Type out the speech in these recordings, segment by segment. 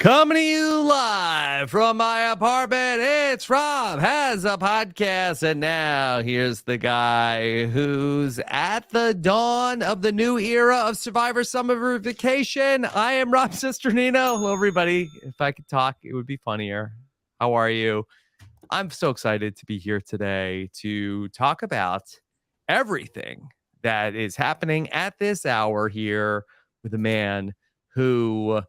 Coming to you live from my apartment, it's Rob Has a Podcast. And now here's the guy who's at the dawn of the new era of Survivor Summer Vacation. I am Rob Cesternino. Hello, everybody. If I could talk, it would be funnier. How are you? I'm so excited to be here today to talk about everything that is happening at this hour here with a man who...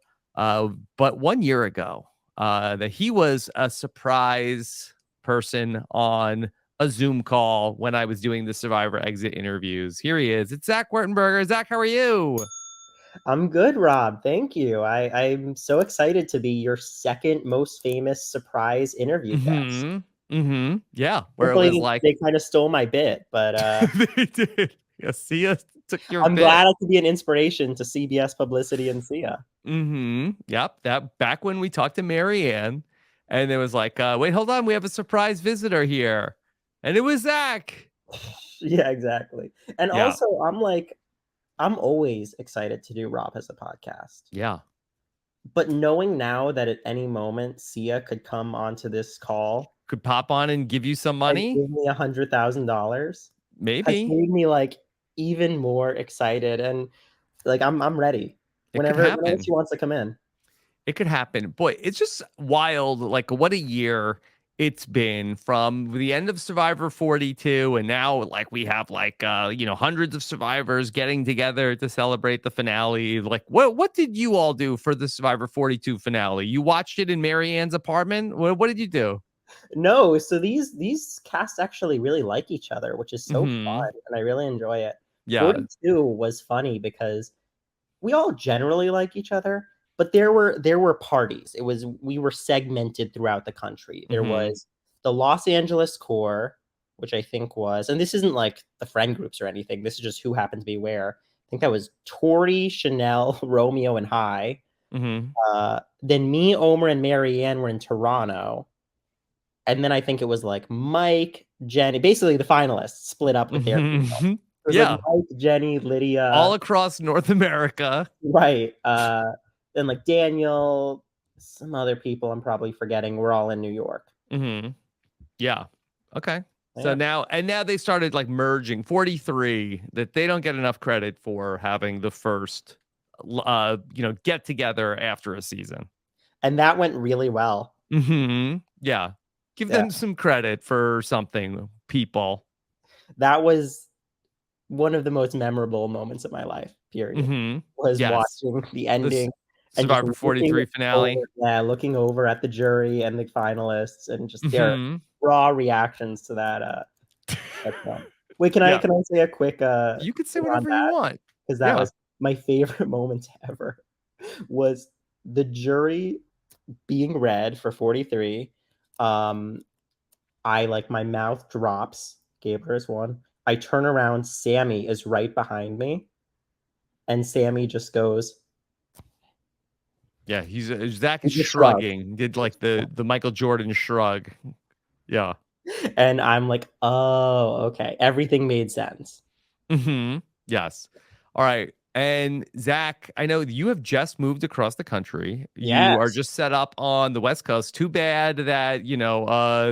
but 1 year ago, that he was a surprise person on a Zoom call when I was doing the Survivor exit interviews. Here he is. It's Zach Wurtenberger. Zach, how are you? I'm good, Rob. Thank you. I'm so excited to be your second most famous surprise interview guest. Yeah. Where it Hopefully was like they kind of stole my bit, but they did. Yeah, Sia took your I'm bit. glad I could be an inspiration to CBS Publicity and Sia. Yep. That back when we talked to Marianne, and it was like, wait, hold on, we have a surprise visitor here. And it was Zach. Yeah, exactly. And Yeah. also, I'm always excited to do Rob Has a Podcast. Yeah. But knowing now that at any moment Sia could come onto this call, Could pop on and give you some money. give me $100,000. Maybe. Has made me even more excited, and I'm ready. Whenever she wants to come in. It could happen. Boy, it's just wild. Like, what a year it's been from the end of Survivor 42. And now, we have hundreds of survivors getting together to celebrate the finale. Like, what did you all do for the Survivor 42 finale? You watched it in Marianne's apartment? What did you do? No, so these casts actually really like each other, which is so fun, and I really enjoy it. Yeah. 42 was funny because we all generally like each other, but there were parties. We were segmented throughout the country. There was the Los Angeles core, which I think was, and this isn't like the friend groups or anything. This is just who happened to be where. I think that was Tori, Chanel, Romeo, and Hai. Then me, Omer, and Marianne were in Toronto. And then I think it was like Mike, Jenny, basically the finalists split up with their people. Yeah. Mike, Jenny, Lydia. All across North America. Right. Then Daniel, some other people I'm probably forgetting. We're all in New York. Yeah. Okay. So now they started merging 43, that they don't get enough credit for having the first, get together after a season. And that went really well. Yeah. Give them some credit for something, people. That was one of the most memorable moments of my life, period. Was watching the ending. Survivor 43 finale. Looking over at the jury and the finalists and just their raw reactions to that. Wait, can I say a quick you could say whatever you want. Because that was my favorite moment ever. Was the jury being read for 43. My mouth drops. Gabriel is one. I turn around. Sammy is right behind me, and Sammy just goes. Yeah, Zach is shrugging. Did the Michael Jordan shrug. Yeah. And I'm like, oh, okay. Everything made sense. Yes. All right. And Zach, I know you have just moved across the country. Yes. You are just set up on the West Coast. Too bad that,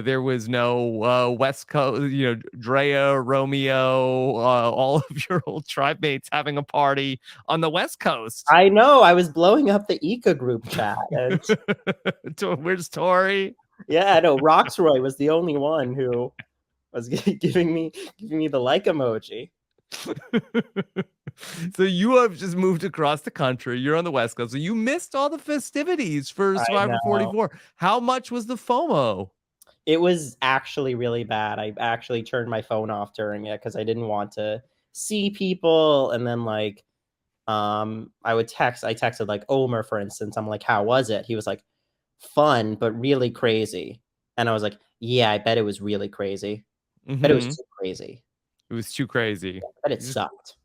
there was no West Coast, Drea, Romeo, all of your old tribe mates having a party on the West Coast. I know. I was blowing up the Ika group chat. And... Where's Tori? Yeah, no, Roxroy was the only one who was giving me the like emoji. So you have just moved across the country. You're on the West Coast. So you missed all the festivities for Survivor 44. How much was the FOMO? It was actually really bad. I actually turned my phone off during it because I didn't want to see people. And then I texted Omer, for instance. I'm like, how was it? He was like, fun, but really crazy. And I was like, yeah, I bet it was really crazy. But it was too crazy. It was too crazy. Yeah, but it sucked.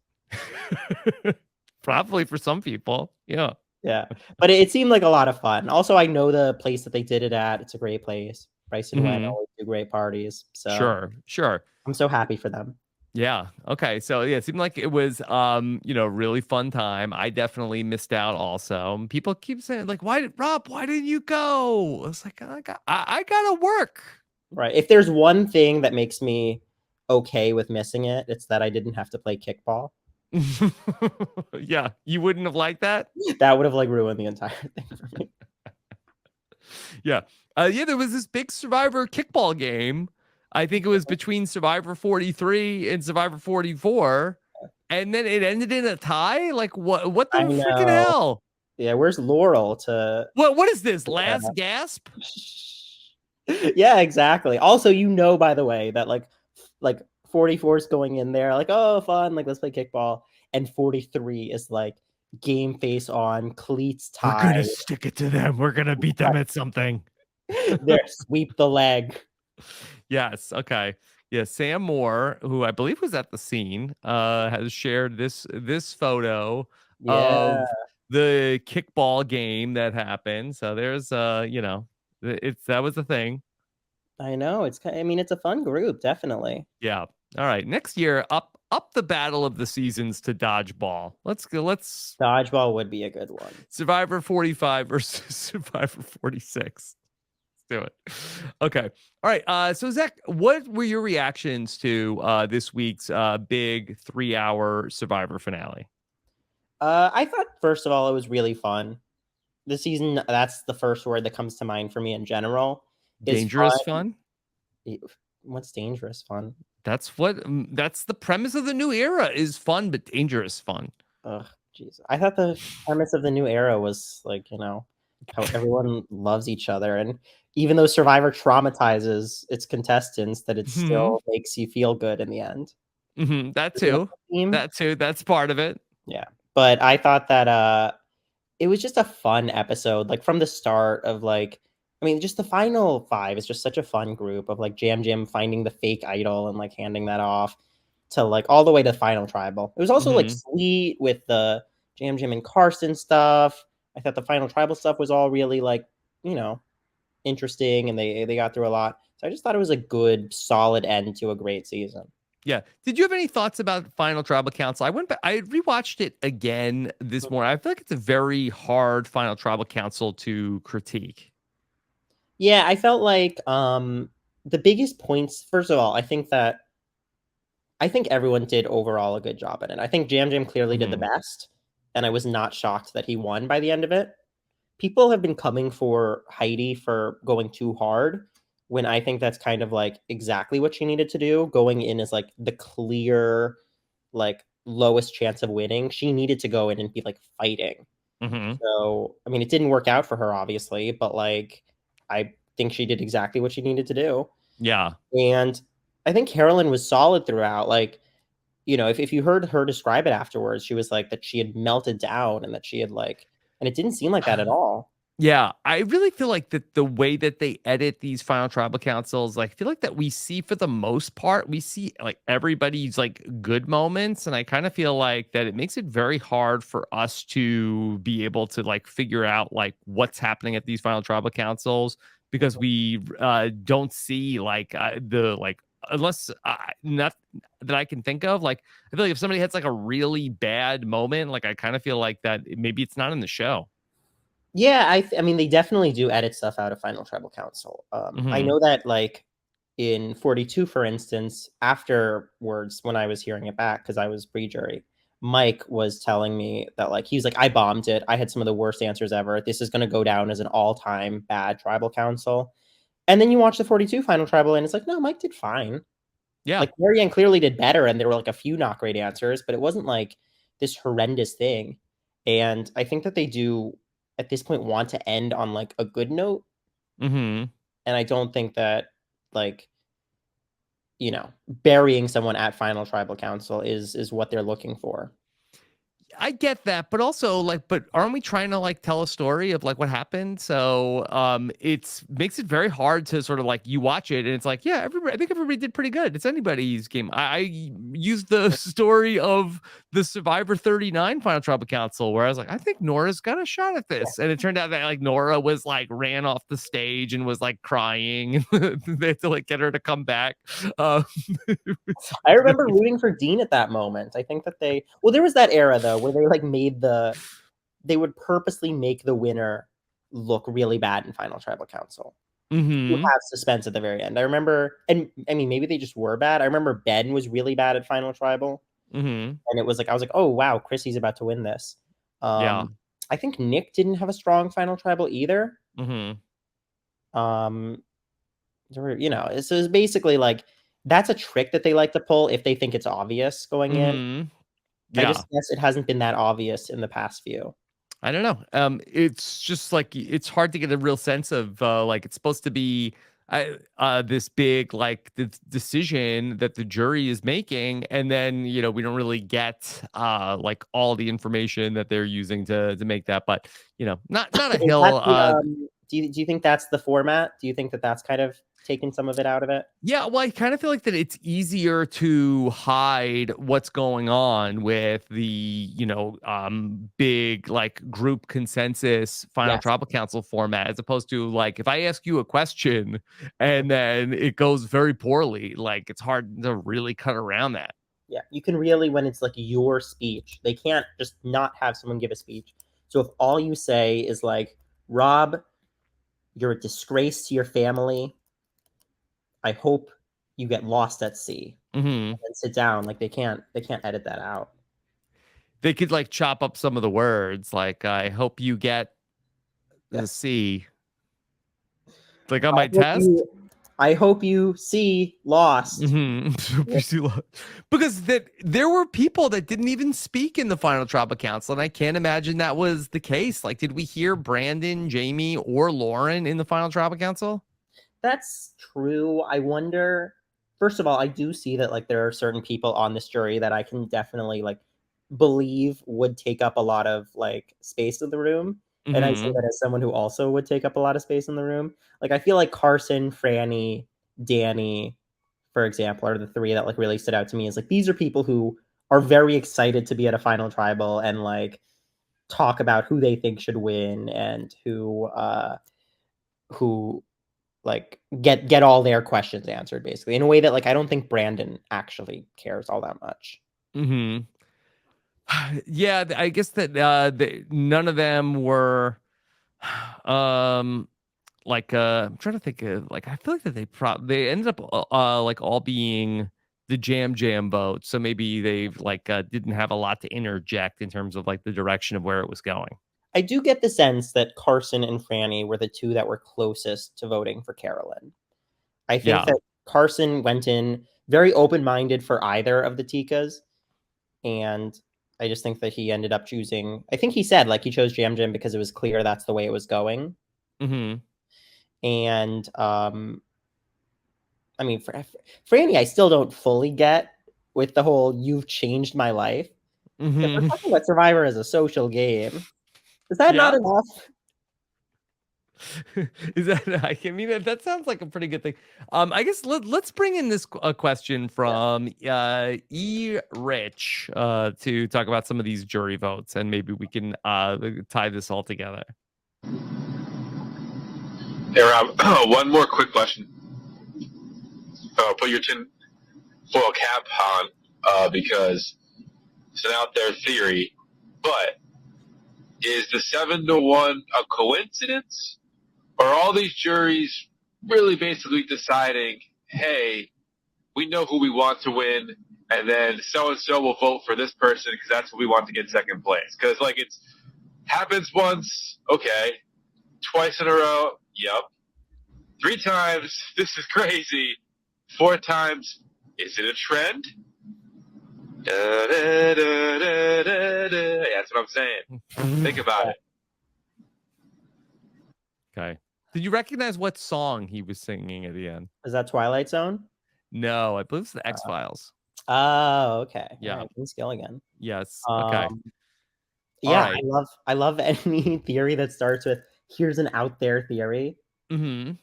Probably for some people. Yeah. Yeah. But it seemed like a lot of fun. Also, I know the place that they did it at. It's a great place. Bryce and Wen always do great parties. So sure. I'm so happy for them. Yeah. Okay. So yeah, it seemed like it was really fun time. I definitely missed out also. People keep saying like, why didn't you go? It's like I gotta work. Right. If there's one thing that makes me okay with missing it, it's that I didn't have to play kickball. Yeah, you wouldn't have liked that. That would have like ruined the entire thing for me. Yeah. Yeah, there was this big Survivor kickball game. I think it was between Survivor 43 and Survivor 44. And then it ended in a tie? Like what the I freaking know. hell? Yeah, where's Laurel to What is this? yeah. Last gasp? Yeah, exactly. Also, by the way, that like 44 is going in there, like, oh fun, like let's play kickball. And 43 is like game face on, cleats We're gonna tied. stick it to them. We're gonna beat them at something. There, sweep the leg. Yes. Okay. Yeah. Sam Moore, who I believe was at the scene, has shared this photo Yeah, of the kickball game that happened. So there's it's that was the thing. I know. I mean, it's a fun group, definitely. Yeah. All right. Next year, up the battle of the seasons to dodgeball. Let's go. Let's Dodgeball would be a good one. Survivor 45 versus Survivor 46. Do it. Okay. All right. So Zach, what were your reactions to this week's big 3-hour Survivor finale? I thought first of all it was really fun. The season, that's the first word that comes to mind for me in general, is Dangerous fun. fun? What's dangerous fun? That's the premise of the new era is fun but dangerous fun. Ugh, jeez. I thought the premise of the new era was like, how everyone loves each other. And even though Survivor traumatizes its contestants, that it Hmm. still makes you feel good in the end. That The too. team, That too. That's part of it. yeah. But I thought that it was just a fun episode, like from the start of like, I mean, just the final five is just such a fun group of like Jam Jam finding the fake idol and like handing that off to like all the way to final tribal. It was also like Hmm. sweet with the Jam Jam and Carson stuff. I thought the final tribal stuff was all really like, you know, interesting and they got through a lot. So I just thought it was a good, solid end to a great season. Yeah. Did you have any thoughts about Final Tribal Council? I went back, I rewatched it again this morning. I feel like it's a very hard Final Tribal Council to critique. Yeah, I felt like the biggest points, first of all, I think everyone did overall a good job in it. I think Jam Jam clearly did the Hmm. best, and I was not shocked that he won by the end of it. People have been coming for Heidi for going too hard when I think that's kind of like exactly what she needed to do, going in as like the clear, like lowest chance of winning. She needed to go in and be like fighting. Hmm. So, I mean, it didn't work out for her, obviously, but like, I think she did exactly what she needed to do. Yeah. And I think Carolyn was solid throughout. Like, if you heard her describe it afterwards, she was like that she had melted down and that she had like, and it didn't seem like that at all. Yeah, I really feel like that the way that they edit these final tribal councils, like I feel like that we see for the most part, we see like everybody's like good moments. And I kind of feel like that it makes it very hard for us to be able to like figure out like what's happening at these final tribal councils because we don't see like the like unless not that I can think of. Like I feel like if somebody has like a really bad moment, like I kind of feel like that maybe it's not in the show. Yeah, I mean, they definitely do edit stuff out of Final Tribal Council. I Hmm. know that like in 42, for instance, afterwards when I was hearing it back because I was pre-jury, Mike was telling me that like he was like, I bombed it. I had some of the worst answers ever. This is going to go down as an all-time bad tribal council. And then you watch the 42 final tribal, and it's like, no, Mike did fine. Yeah. Like Marianne clearly did better, and there were like a few not great answers, but it wasn't like this horrendous thing. And I think that they do at this point want to end on like a good note. Hmm. And I don't think that like, burying someone at final tribal council is what they're looking for. I get that, but also like, but aren't we trying to like tell a story of like what happened? So it's makes it very hard to sort of like you watch it and it's like, yeah, everybody, I think everybody did pretty good. It's anybody's game. I used the story of the Survivor 39 Final Tribal Council where I was like, I think Nora's got a shot at this. And it turned out that like Nora was like ran off the stage and was like crying. They had to like get her to come back. I remember rooting for Dean at that moment. I think that there was that era though where they like they would purposely make the winner look really bad in Final Tribal Council to Mm-hmm. have suspense at the very end. I remember, and I mean, maybe they just were bad. I remember Ben was really bad at Final Tribal, Mm-hmm. and it was like I was like, oh wow, Chrissy's about to win this. Yeah. I think Nick didn't have a strong Final Tribal either. Mm-hmm. There were, so it's basically like that's a trick that they like to pull if they think it's obvious going in. Mm-hmm. I Yeah. just guess it hasn't been that obvious in the past few. I don't know. It's just like it's hard to get a real sense of like it's supposed to be this big like decision that the jury is making, and then we don't really get like all the information that they're using to make that. But not a Is that hill. do you think that's the format? Do you think that that's kind of taken some of it out of it? Yeah, well, I kind of feel like that it's easier to hide what's going on with the, big like group consensus final Yes. tribal council format, as opposed to like if I ask you a question and then it goes very poorly, like it's hard to really cut around that. Yeah. You can really, when it's like your speech, they can't just not have someone give a speech. So if all you say is like, Rob, you're a disgrace to your family. I hope you get lost at sea Hmm. and sit down. Like they can't edit that out. They could like chop up some of the words, like I hope you get Yeah. the C, like on I my hope test. you I hope you see Lost. Because there were people that didn't even speak in the final tribal council, and I can't imagine that was the case. Like, did we hear Brandon, Jamie, or Lauren in the final tribal council? That's true. I wonder. First of all, I do see that like there are certain people on this jury that I can definitely like believe would take up a lot of like space in the room. And I say Hmm. that as someone who also would take up a lot of space in the room. Like I feel like Carson, Franny, Danny, for example, are the three that like really stood out to me as like these are people who are very excited to be at a final tribal and like talk about who they think should win and who like get all their questions answered basically in a way that like I don't think Brandon actually cares all that much. Hmm. Yeah, I guess that none of them were um like I'm trying to think of like I feel like that they ended up like all being the jam vote, so maybe they've like didn't have a lot to interject in terms of like the direction of where it was going. I do get the sense that Carson and Franny were the two that were closest to voting for Carolyn. I think Yeah. that Carson went in very open-minded for either of the Tikas, and I just think that he ended up choosing. I think he said like he chose Jam because it was clear that's the way it was going. Mm-hmm. And I mean, for Franny, I still don't fully get with the whole "you've changed my life." If we're Mm-hmm. talking about Survivor as a social game, is that not Yeah. enough? Is that I mean that sounds like a pretty good thing. I guess let's bring in this a question Yeah. from Rich to talk about some of these jury votes, and maybe we can tie this all together. Hey, Rob, one more quick question. Put your tinfoil cap on because it's an out there theory, but is the 7-1 a coincidence? Or are all these juries really basically deciding, hey, we know who we want to win, and then so-and-so will vote for this person because that's who we want to get second place? Because, like, it's happens once, okay. Twice in a row, yep. 3 times, this is crazy. 4 times, is it a trend? Da, da, da, da, da, da. Yeah, that's what I'm saying. Think about it. Okay. Did you recognize what song he was singing at the end? Is that Twilight Zone? No, I believe it's the X-Files. Oh, okay. All Yeah. right, Vince Gilligan. Yes. Okay. Um, All Yeah, right. I love any theory that starts with here's an out there theory. Mm-hmm. Yeah,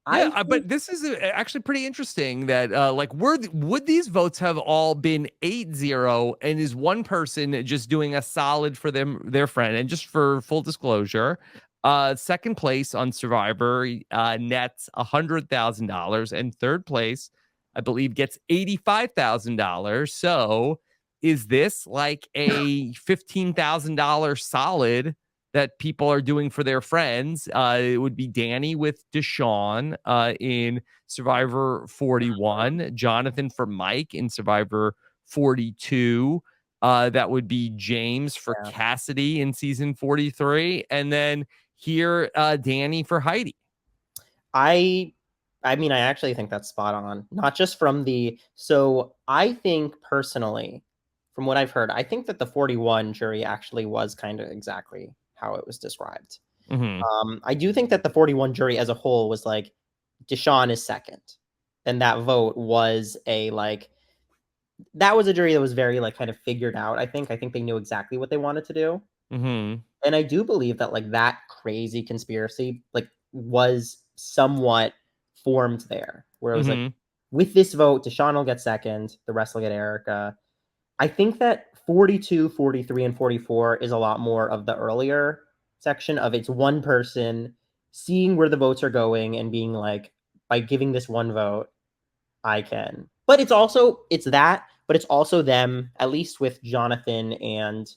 I think but this is actually pretty interesting that like would these votes have all been 8-0, and is one person just doing a solid for their friend? And just for full disclosure, second place on Survivor nets $100,000, and third place, I believe, gets $85,000. So is this like a $15,000 solid that people are doing for their friends? It would be Danny with Deshaun in Survivor 41, Jonathan for Mike in Survivor 42. That would be James for yeah. Cassidy in season 43. And then here, Danny for Heidi. I I mean, I actually think that's spot on. Not just from the so I think personally, from what I've heard, I think that the 41 jury actually was kind of exactly how it was described. Mm-hmm. I do think that the 41 jury as a whole was like Deshaun is second. And that vote was a like that was a jury that was very like kind of figured out, I think. I think they knew exactly what they wanted to do. Mm-hmm. And I do believe that like that crazy conspiracy like was somewhat formed there, where it was like Mm-hmm. with this vote, Deshaun will get second, the rest will get Erica. I think that 42, 43, and 44 is a lot more of the earlier section of it's one person seeing where the votes are going and being like, by giving this one vote, I can. But it's that, but it's also them, at least with Jonathan and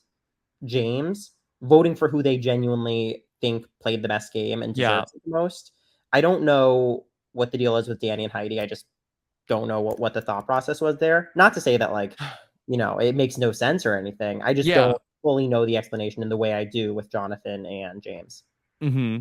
James, voting for who they genuinely think played the best game and Yeah. deserves it the most. I don't know what the deal is with Danny and Heidi. I just don't know what the thought process was there. Not to say that like, it makes no sense or anything. I just Yeah. don't fully know the explanation in the way I do with Jonathan and James. Mm-hmm.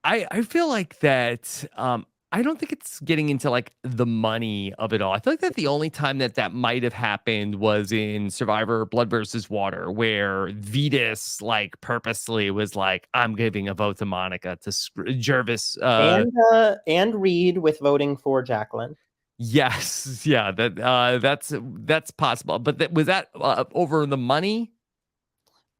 I feel like that I don't think it's getting into like the money of it all. I feel like that the only time that might have happened was in Survivor Blood versus Water, where Vetus like purposely was like, I'm giving a vote to Monica to Jervis. And Reed with voting for Jacqueline. Yes, yeah, that's possible. But was that over the money?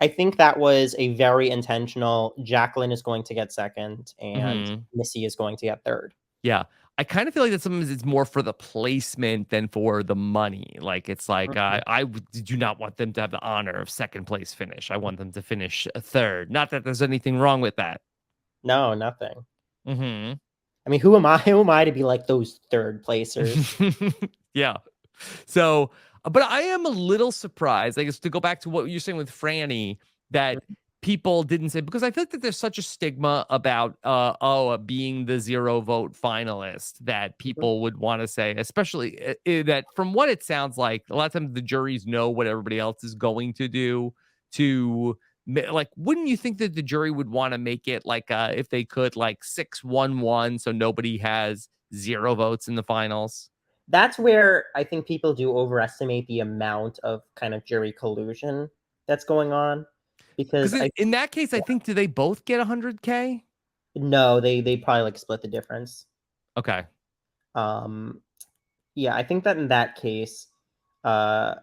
I think that was a very intentional. Jacqueline is going to get second, and Hmm. Missy is going to get third. Yeah. I kind of feel like that sometimes it's more for the placement than for the money. Like it's like Mhm. do not want them to have the honor of second place finish. I want them to finish third. Not that there's anything wrong with that. No, nothing. Hmm. I mean, who am I? Who am I to be like those third placers? Yeah. So, but I am a little surprised, I guess, to go back to what you're saying with Franny, that people didn't say, because I think that there's such a stigma about being the 0 vote finalist, that Mhm. people would want to say, especially that from what it sounds like, a lot of times the juries know what everybody else is going to do to like, wouldn't you think that the jury would want to make it like if they could, like 6-1-1, so nobody has 0 votes in the finals? That's where I think people do overestimate the amount of kind of jury collusion that's going on, because Because I in that case, I think, do they both get 100K? no, they probably like split the difference. Okay. Um, yeah, I think that in that case, uh,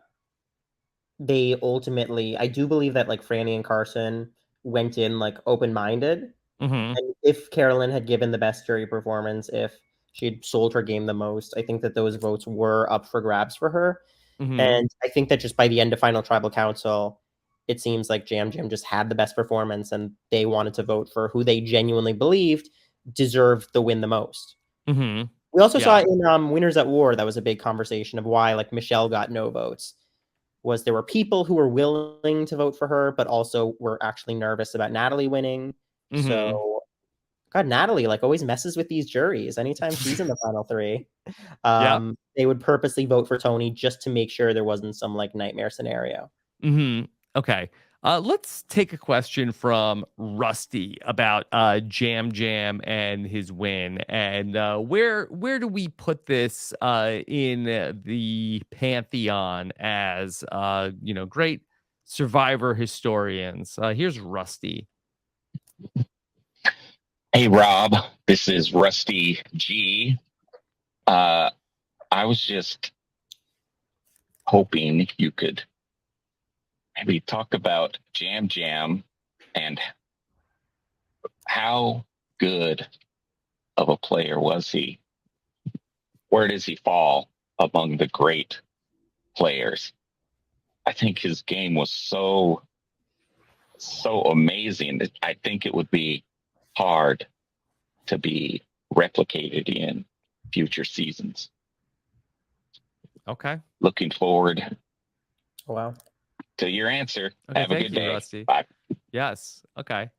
they ultimately, I do believe that like Franny and Carson went in like open minded. Mm-hmm. And if Carolyn had given the best jury performance, if she had sold her game the most, I think that those votes were up for grabs for her. Mm-hmm. And I think that just by the end of Final Tribal Council, it seems like Jam Jam just had the best performance, and they wanted to vote for who they genuinely believed deserved the win the most. Mm-hmm. We also saw Yeah. in Winners at War, that was a big conversation of why like Michelle got no votes. Was there were people who were willing to vote for her, but also were actually nervous about Natalie winning. Mm-hmm. So God, Natalie like always messes with these juries. Anytime she's in the final three, Yeah. they would purposely vote for Tony just to make sure there wasn't some like nightmare scenario. Mm-hmm. Okay. Let's take a question from Rusty about Jam Jam and his win, and where do we put this in the pantheon as great Survivor historians? Here's Rusty. Hey, Rob, this is Rusty G. I was just hoping you could and we talked about Jam Jam and how good of a player was he? Where does he fall among the great players? I think his game was so amazing that I think it would be hard to be replicated in future seasons. Okay. Looking forward Wow. to your answer. Okay, Have a thank good you, day. Rusty. Bye. Yes. Okay.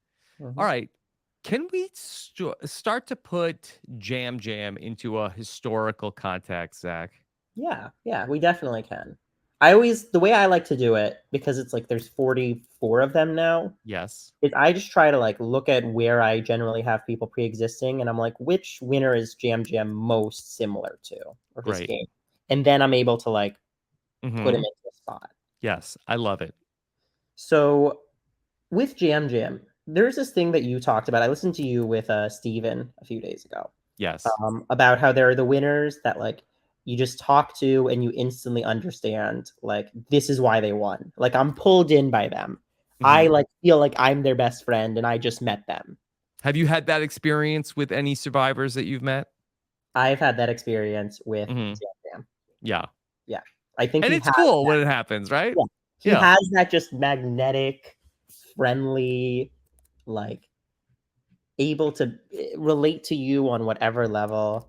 Mhm. All right. Can we start to put Jam Jam into a historical context, Zach? Yeah, we definitely can. The way I like to do it, because it's like there's 44 of them now, Yes. is I just try to like look at where I generally have people pre-existing, and I'm like, which winner is Jam Jam most similar to, or his Great. game, and then I'm able to like put him Mhm. into a spot. Yes, I love it. So with Jam Jam, there's this thing that you talked about. I listened to you with Steven a few days ago. Yes. About how there are the winners that like you just talk to and you instantly understand like this is why they won. Like I'm pulled in by them. I Mhm. like feel like I'm their best friend and I just met them. Have you had that experience with any survivors that you've met? I've had that experience with Mhm. Jam Jam. Yeah. Yeah. I think And he it's has cool that. when it happens, right? Yeah. He Yeah. has that just magnetic, friendly, like able to relate to you on whatever level.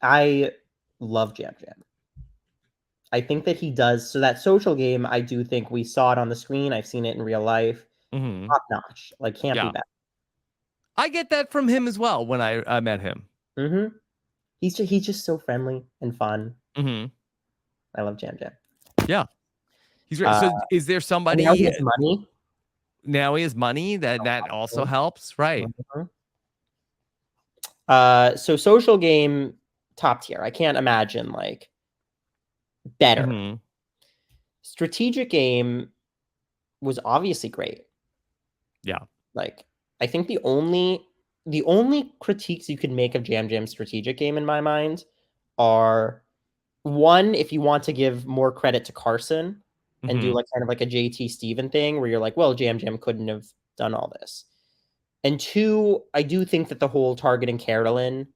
I love Jam Jam. I think that he does. So that social game, I do think we saw it on the screen. I've seen it in real life. Mhm. Top notch. Like can't be Yeah. better. I get that from him as well when I met him. Mm-hmm. He's just so friendly and fun. Mhm. I love Jam Jam. Yeah. He's great. So is there And somebody now he has money. now he has money that also helps, right? Mhm. So social game, top tier. I can't imagine like better. Mhm. Strategic game was obviously great. Yeah. Like I think the only critiques you could make of Jam Jam's strategic game in my mind are one, if you want to give more credit to Carson and do Mhm. like kind of like a JT Steven thing where you're like, well, Jam Jam couldn't have done all this. And two, I do think that the whole targeting Carolyn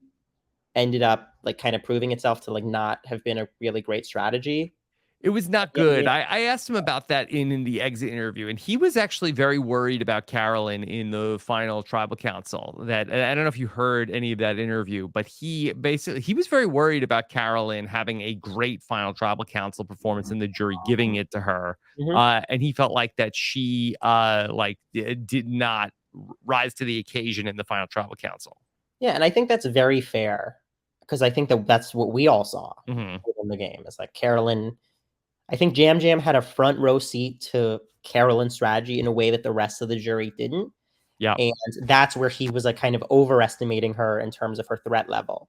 ended up like kind of proving itself to like not have been a really great strategy. It was not Yeah, good. yeah. I asked him about that in the exit interview, and he was actually very worried about Carolyn in the final tribal council. That I don't know if you heard any of that interview, but he was very worried about Carolyn having a great final tribal council performance and the jury giving it to her. Mhm. And he felt like that she did not rise to the occasion in the final tribal council. Yeah, and I think that's very fair because I think that that's what we all saw Mhm. within the game. It's like Carolyn. I think Jam Jam had a front row seat to Carolyn's strategy in a way that the rest of the jury didn't. Yeah. And that's where he was like kind of overestimating her in terms of her threat level.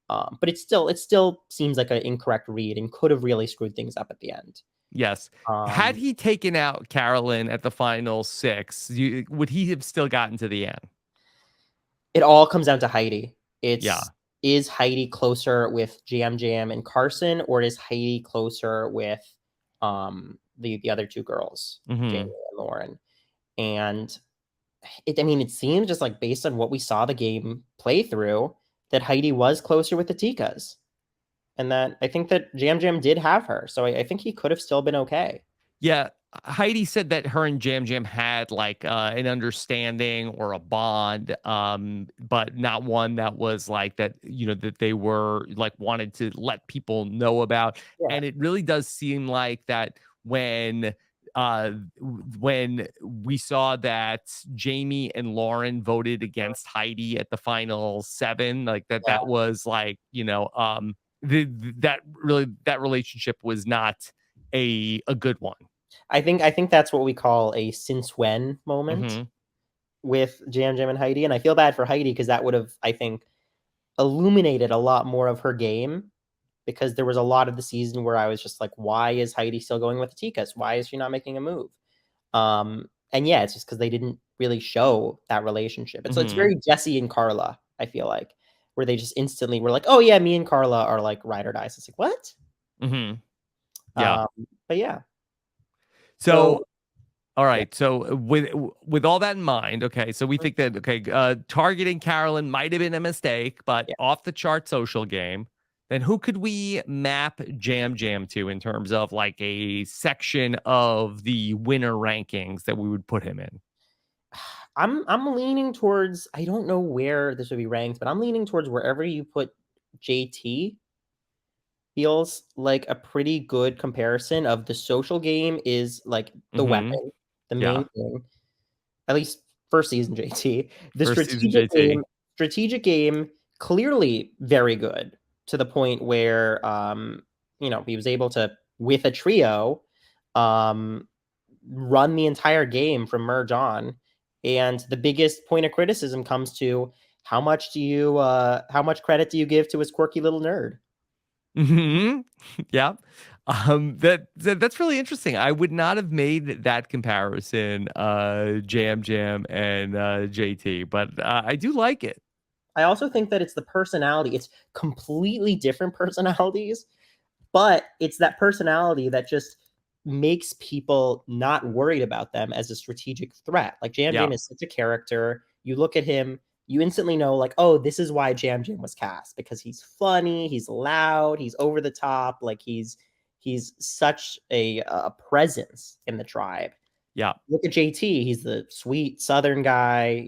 But it still seems like an incorrect read and could have really screwed things up at the end. Yes. Had Um, he taken out Carolyn at the final 6, would he have still gotten to the end? it all comes down to Heidi. Yeah. Is Heidi closer with Jam Jam and Carson, or is Heidi closer with the other two girls, Mhm. Jamie and Lauren? And it seems just like based on what we saw the game play through, that Heidi was closer with the Tikas. And that I think that Jam Jam did have her. So I think he could have still been okay. Yeah. Heidi said that her and Jam Jam had like an understanding or a bond, but not one that was like that, that they were like wanted to let people know about. Yeah. And it really does seem like that when we saw that Jamie and Lauren voted against Heidi at the final 7, like that was like, that relationship was not a good one. I think that's what we call a since when moment Mm-hmm. with Jam Jam and Heidi. And I feel bad for Heidi because that would have, I think, illuminated a lot more of her game, because there was a lot of the season where I was just like, why is Heidi still going with the Tikas? Why is she not making a move? And yeah, it's just because they didn't really show that relationship. It's Mm-hmm. very Jesse and Carla, I feel like, where they just instantly were like, oh yeah, me and Carla are like ride or dies. It's like, what? Mm-hmm. Yeah. But yeah. So all right. So with all that in mind, okay, so we think that targeting Carolyn might have been a mistake, but Yeah. off the chart social game. Then who could we map Jam Jam to in terms of like a section of the winner rankings that we would put him in? I'm leaning towards, I don't know where this would be ranked, but I'm leaning towards wherever you put JT feels like a pretty good comparison of the social game is like the weapon, the Yeah. main thing. At least first season JT. The First season JT. strategic game clearly very good to the point where he was able to, with a trio, um run the entire game from merge on. And the biggest point of criticism comes to how much credit do you give to his quirky little nerd? Mm-hmm. Yeah. That's really interesting. I would not have made that comparison, Jam Jam and JT, but I do like it. I also think that it's the personality. It's completely different personalities, but it's that personality that just makes people not worried about them as a strategic threat. Like Jam Yeah. Jam is such a character. You look at him, you instantly know, like, oh, this is why Jam Jam was cast, because he's funny, he's loud, he's over the top, like he's such a presence in the tribe. Yeah. Look at JT, he's the sweet Southern guy,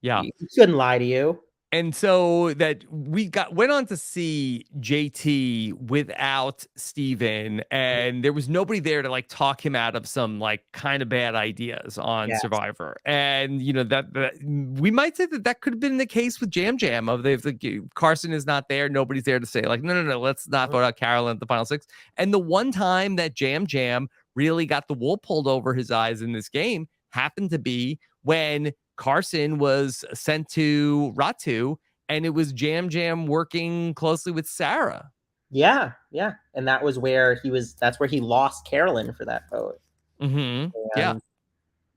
Yeah. He couldn't lie to you. And so that we went on to see JT without Steven, and there was nobody there to like talk him out of some like kind of bad ideas on Yes. Survivor. And that we might say that could have been the case with Jam Jam of the Carson is not there, nobody's there to say like no, let's not vote out Carolyn at the final 6. And the one time that Jam Jam really got the wool pulled over his eyes in this game happened to be when Carson was sent to Ratu, and it was Jam Jam working closely with Sarah. Yeah. And that's where he lost Carolyn for that vote. Mm-hmm. Yeah.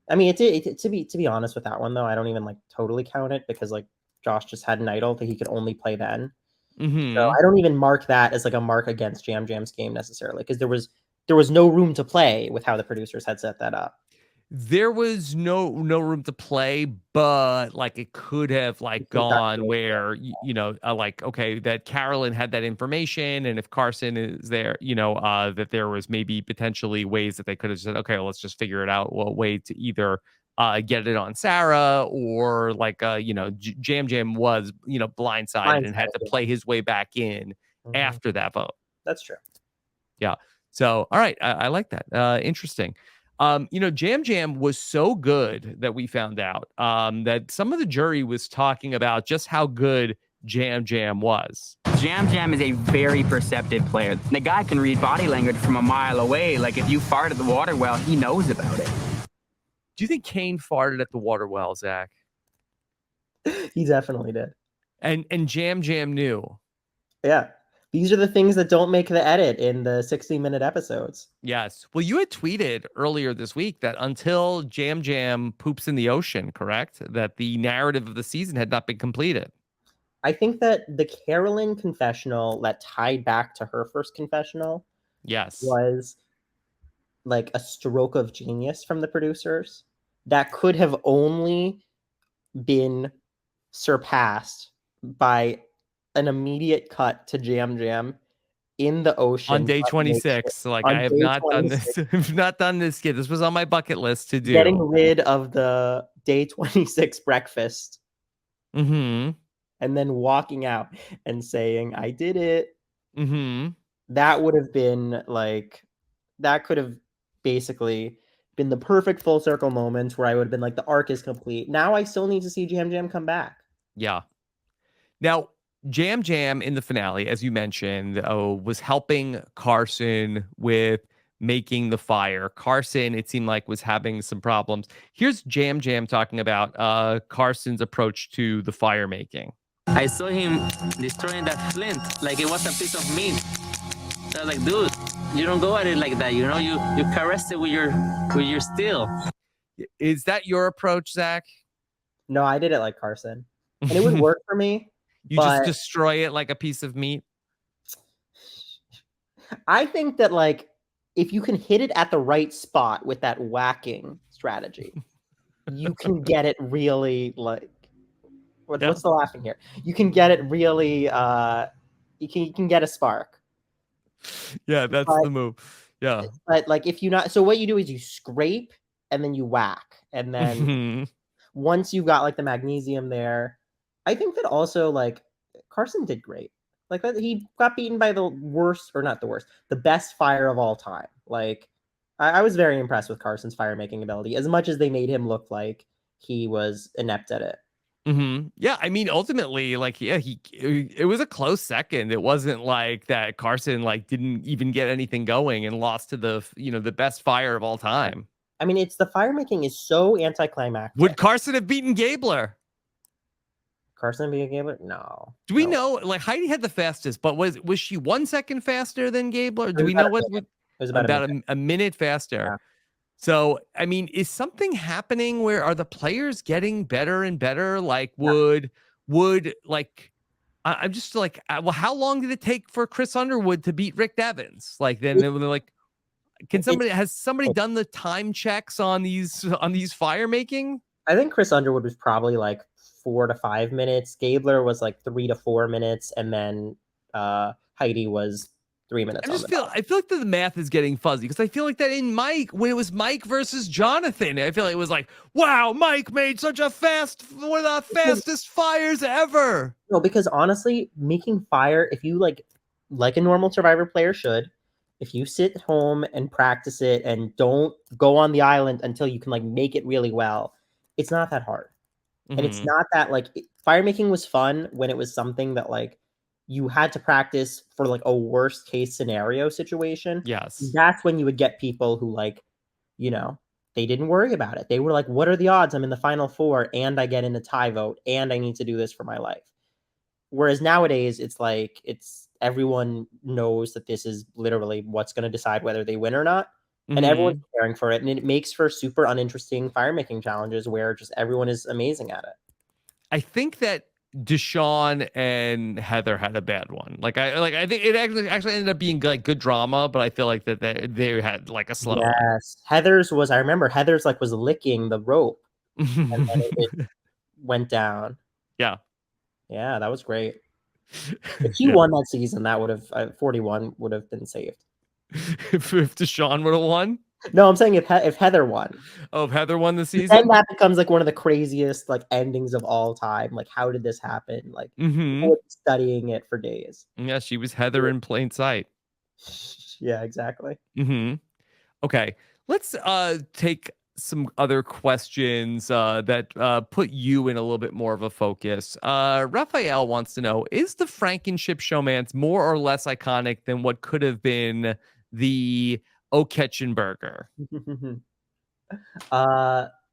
I mean, to be honest with that one, though, I don't even like totally count it because like Josh just had an idol that he could only play then. Mm-hmm. So I don't even mark that as like a mark against Jam Jam's game necessarily, because there was no room to play with how the producers had set that up. There was no room to play, but like it could have like gone where like okay, that Carolyn had that information, and if Carson is there, that there was maybe potentially ways that they could have said, okay, well, let's just figure it out. Well, way to either get it on Sarah or like Jam Jam was blindsided and had to play his way back in after that vote. That's true. Yeah. So all right, I like that. Interesting. Jam Jam was so good that we found out that some of the jury was talking about just how good Jam Jam was. Jam Jam is a very perceptive player. The guy can read body language from a mile away. Like if you fart at the water well, he knows about it. Do you think Kane farted at the water well, Zach? He definitely did. And Jam Jam knew. Yeah. These are the things that don't make the edit in the 60-minute episodes. Yes. Well, you had tweeted earlier this week that until Jam Jam poops in the ocean, correct? That the narrative of the season had not been completed. I think that the Carolyn confessional that tied back to her first confessional was like a stroke of genius from the producers that could have only been surpassed by an immediate cut to Jam Jam in the ocean on day 26. Like I have not done this. I've not done this yet. This was on my bucket list to do. Getting rid of the day 26 breakfast. Mm-hmm. And then walking out and saying, I did it. Mm-hmm. That would have been like, that could have basically been the perfect full circle moment where I would have been like, the arc is complete. Now I still need to see Jam Jam come back. Yeah. Now, Jam Jam in the finale, as you mentioned, was helping Carson with making the fire. Carson, it seemed like, was having some problems. Here's Jam Jam talking about Carson's approach to the fire making. I saw him destroying that flint like it was a piece of meat. So I was like, dude, you don't go at it like that. You caress it with your steel. Is that your approach, Zach? No, I did it like Carson. And it would work for me. You just destroy it like a piece of meat? I think that like if you can hit it at the right spot with that whacking strategy, you can get it really like what's the laughing here? You can get it really you can get a spark. Yeah, that's But, the move. Yeah. but like if you not so what you do is you scrape and then you whack. And then once you got like the magnesium there, I think that also like Carson did great. Like that he got beaten by the worst, or not the worst, the best fire of all time. Like I was very impressed with Carson's fire making ability, as much as they made him look like he was inept at it. Yeah, I mean, ultimately, like, yeah, it was a close second. It wasn't like that Carson like didn't even get anything going and lost to the best fire of all time. I mean, it's the fire making is so anticlimactic. Would Carson have beaten Gabler? Carson being a gamer? No. Do we No. know? Like Heidi had the fastest, but was she 1 second faster than Gabler? Do was we know about what? It was about A minute faster. Yeah. So, I mean, is something happening where are the players getting better and better? Like, would like, I'm just like, well, how long did it take for Chris Underwood to beat Rick Evans? Like, then they're like, has somebody done the time checks on these fire making? I think Chris Underwood was probably like 4 to 5 minutes. Gabler was like 3 to 4 minutes, and then Heidi was 3 minutes. I feel like the math is getting fuzzy because I feel like that in Mike, when it was Mike versus Jonathan, I feel like it was like, wow, Mike made such a one of the fastest fires ever. No, because honestly, making fire, if you like a normal Survivor player should, if you sit home and practice it and don't go on the island until you can like make it really well, it's not that hard. And it's not that like fire making was fun when it was something that like you had to practice for like a worst case scenario situation. Yes. That's when you would get people who like, they didn't worry about it. They were like, what are the odds I'm in the final four and I get in a tie vote and I need to do this for my life? Whereas nowadays it's like, everyone knows that this is literally what's going to decide whether they win or not. And everyone's preparing for it. And it makes for super uninteresting fire making challenges where just everyone is amazing at it. I think that Deshaun and Heather had a bad one. I think it actually ended up being like good drama, but I feel like that they had like a slow one. Yes. Heather's was, I remember Heather's like was licking the rope and then it went down. Yeah. Yeah, that was great. If he won that season, that would have 41 would have been saved. if Deshaun would have won? No, I'm saying if Heather won. Oh, if Heather won the season? Then that becomes like one of the craziest like endings of all time. Like, how did this happen? Like, people would be studying it for days. Yeah, she was Heather in plain sight. Yeah, exactly. Okay, let's take some other questions that put you in a little bit more of a focus. Raphael wants to know, is the Frankenship showmance more or less iconic than what could have been the O'Ketchenberger?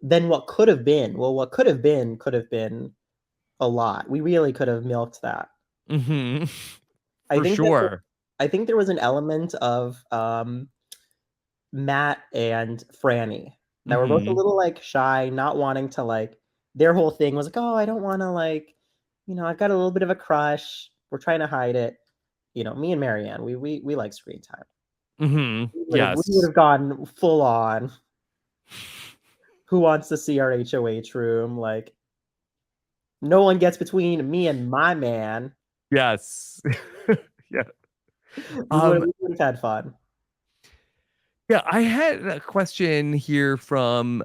Then what could have been? Well, what could have been a lot. We really could have milked that. For sure. I think there was an element of Matt and Franny that were both a little like shy, not wanting to like, their whole thing was like, oh, I don't want to like, I've got a little bit of a crush. We're trying to hide it. Me and Marianne, we like screen time. Yes. We would have gone full on. Who wants to see our HOH room? Like, no one gets between me and my man. Yes. Yeah. We would have had fun. Yeah, I had a question here from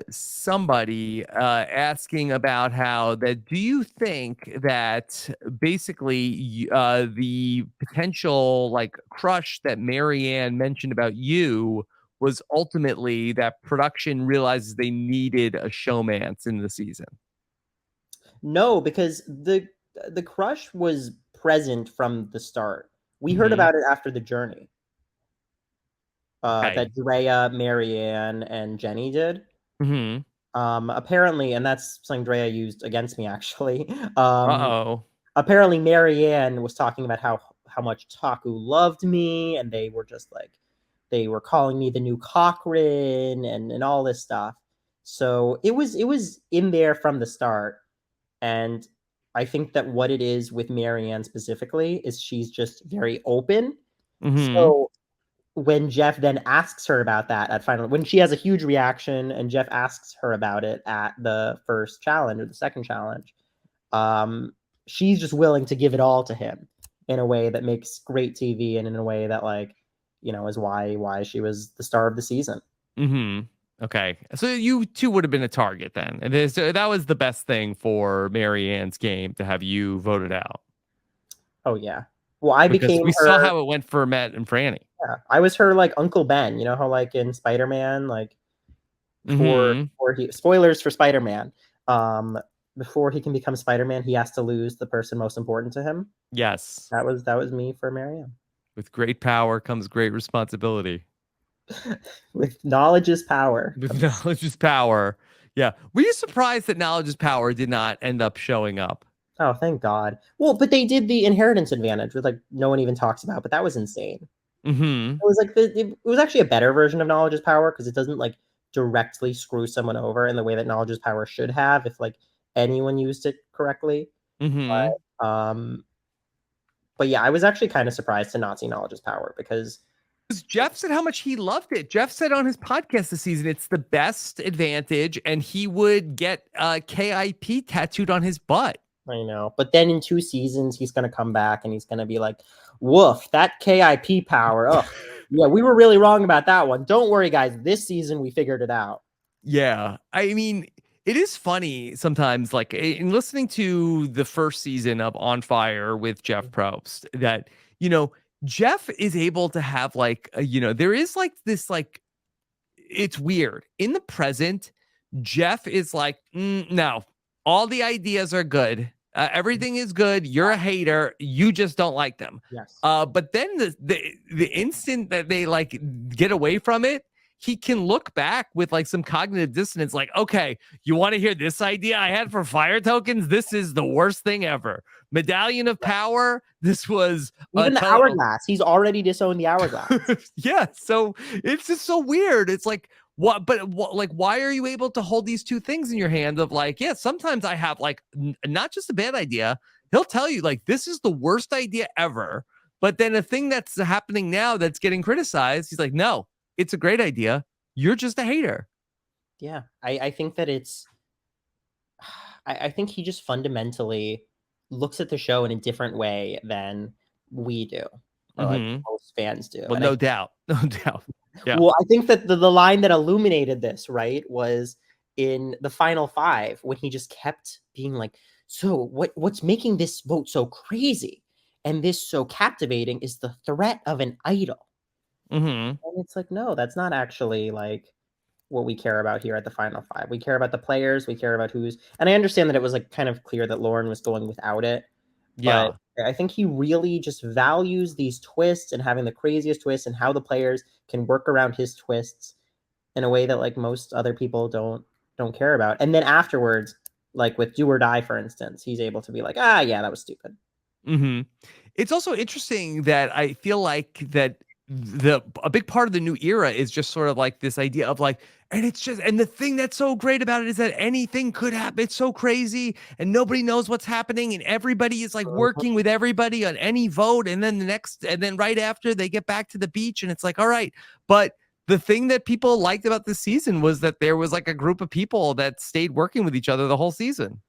somebody asking about do you think that basically the potential like crush that Marianne mentioned about you was ultimately that production realizes they needed a showmance in the season? No, because the crush was present from the start. We heard about it after the journey. That Drea, Marianne, and Jenny did. Apparently, and that's something Drea used against me actually. Apparently, Marianne was talking about how much Taku loved me, and they were just like, they were calling me the new Cochrane and all this stuff. So it was in there from the start, and I think that what it is with Marianne specifically is she's just very open. So when Jeff then asks her about that at final, when she has a huge reaction and Jeff asks her about it at the first challenge or the second challenge, she's just willing to give it all to him in a way that makes great TV and in a way that like, is why she was the star of the season. Mm-hmm. Okay. So you two would have been a target then. And so that was the best thing for Marianne's game to have you voted out. Oh yeah. Well, I Because became we her, saw how it went for Matt and Franny. yeah, I was her like Uncle Ben, you know how like in Spider-Man, like before he spoilers for Spider-Man. Before he can become Spider-Man, he has to lose the person most important to him. Yes. That was me for Marianne. With great power comes great responsibility. With knowledge is power. With knowledge is power. Yeah. Were you surprised that knowledge is power did not end up showing up? Oh, thank God. Well, but they did the inheritance advantage, which like no one even talks about, but that was insane. Mm-hmm. It was like it was actually a better version of knowledge is power because it doesn't like directly screw someone over in the way that knowledge is power should have if like anyone used it correctly. Mm-hmm. But yeah, I was actually kind of surprised to not see knowledge is power because Jeff said how much he loved it. Jeff said on his podcast this season, it's the best advantage, and he would get KIP tattooed on his butt. I know. But then in 2 seasons, he's going to come back and he's going to be like, woof, that KIP power. Oh, yeah, we were really wrong about that one. Don't worry, guys. This season, we figured it out. Yeah. I mean, it is funny sometimes, like in listening to the first season of On Fire with Jeff Probst, that, Jeff is able to have like, there is like this, like, it's weird. In the present, Jeff is like, no, all the ideas are good. Everything is good. You're a hater. You just don't like them. Yes. But then the instant that they like get away from it, he can look back with like some cognitive dissonance. Like, okay, you want to hear this idea I had for fire tokens? This is the worst thing ever. Medallion of Power. This was even the hourglass. He's already disowned the hourglass. Yeah. So it's just so weird. It's like, what? But like, why are you able to hold these two things in your hand? Of like, yeah, sometimes I have like not just a bad idea. He'll tell you like this is the worst idea ever. But then a thing that's happening now that's getting criticized, he's like, no, it's a great idea. You're just a hater. Yeah, I think that it's. I think he just fundamentally looks at the show in a different way than we do, or like most fans do. Well, and no doubt. Yeah. Well, I think that the line that illuminated this, right, was in the final 5 when he just kept being like, so what's making this vote so crazy and this so captivating is the threat of an idol. And it's like, no, that's not actually like what we care about here at the final 5. We care about the players. We care about and I understand that it was like kind of clear that Lauren was going without it. Yeah. But I think he really just values these twists and having the craziest twists and how the players can work around his twists in a way that like most other people don't care about. And then afterwards, like with Do or Die, for instance, he's able to be like, yeah, that was stupid. It's also interesting that I feel like that a big part of the new era is just sort of like this idea of like, and the thing that's so great about it is that anything could happen. It's so crazy and nobody knows what's happening and everybody is like working with everybody on any vote. And then right after they get back to the beach and it's like, all right. But the thing that people liked about this season was that there was like a group of people that stayed working with each other the whole season.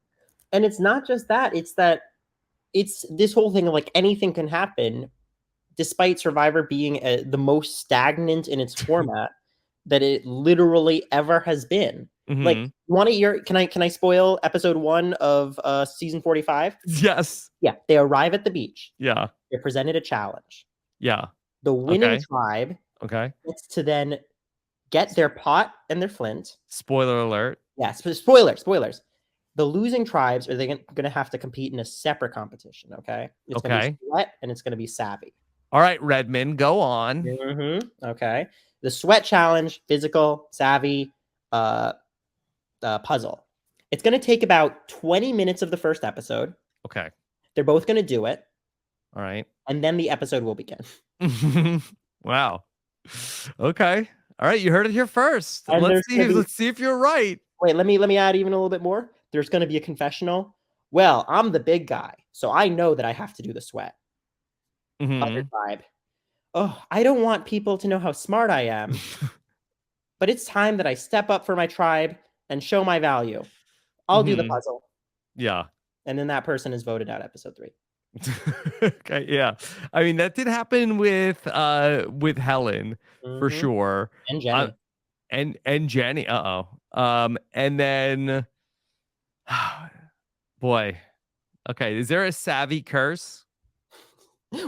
And it's not just that, it's this whole thing of like anything can happen. Despite Survivor being the most stagnant in its format that it literally ever has been. Like, you want to hear? Can I spoil episode 1 of season 45? Yes. Yeah, they arrive at the beach. Yeah, they're presented a challenge. Yeah, the winning tribe gets to then get their pot and their flint. Spoiler alert. Yeah, spoilers. The losing tribes are going to have to compete in a separate competition. Okay, it's going to be Sweat and it's going to be Savvy. All right, Redmond, go on. Okay. The Sweat challenge, physical, Savvy, puzzle. It's going to take about 20 minutes of the first episode. Okay. They're both going to do it. All right. And then the episode will begin. Wow. Okay. All right. You heard it here first. And let's see if you're right. Wait, let me add even a little bit more. There's going to be a confessional. Well, I'm the big guy, so I know that I have to do the Sweat. Other tribe. Oh, I don't want people to know how smart I am, but it's time that I step up for my tribe and show my value. I'll do the Mhm. puzzle. Yeah. And then that person is voted out episode 3. Okay, yeah. I mean, that did happen with Helen for Mhm. sure. And Uh, Jenny. and Jenny, and then boy. Okay, is there a savvy curse?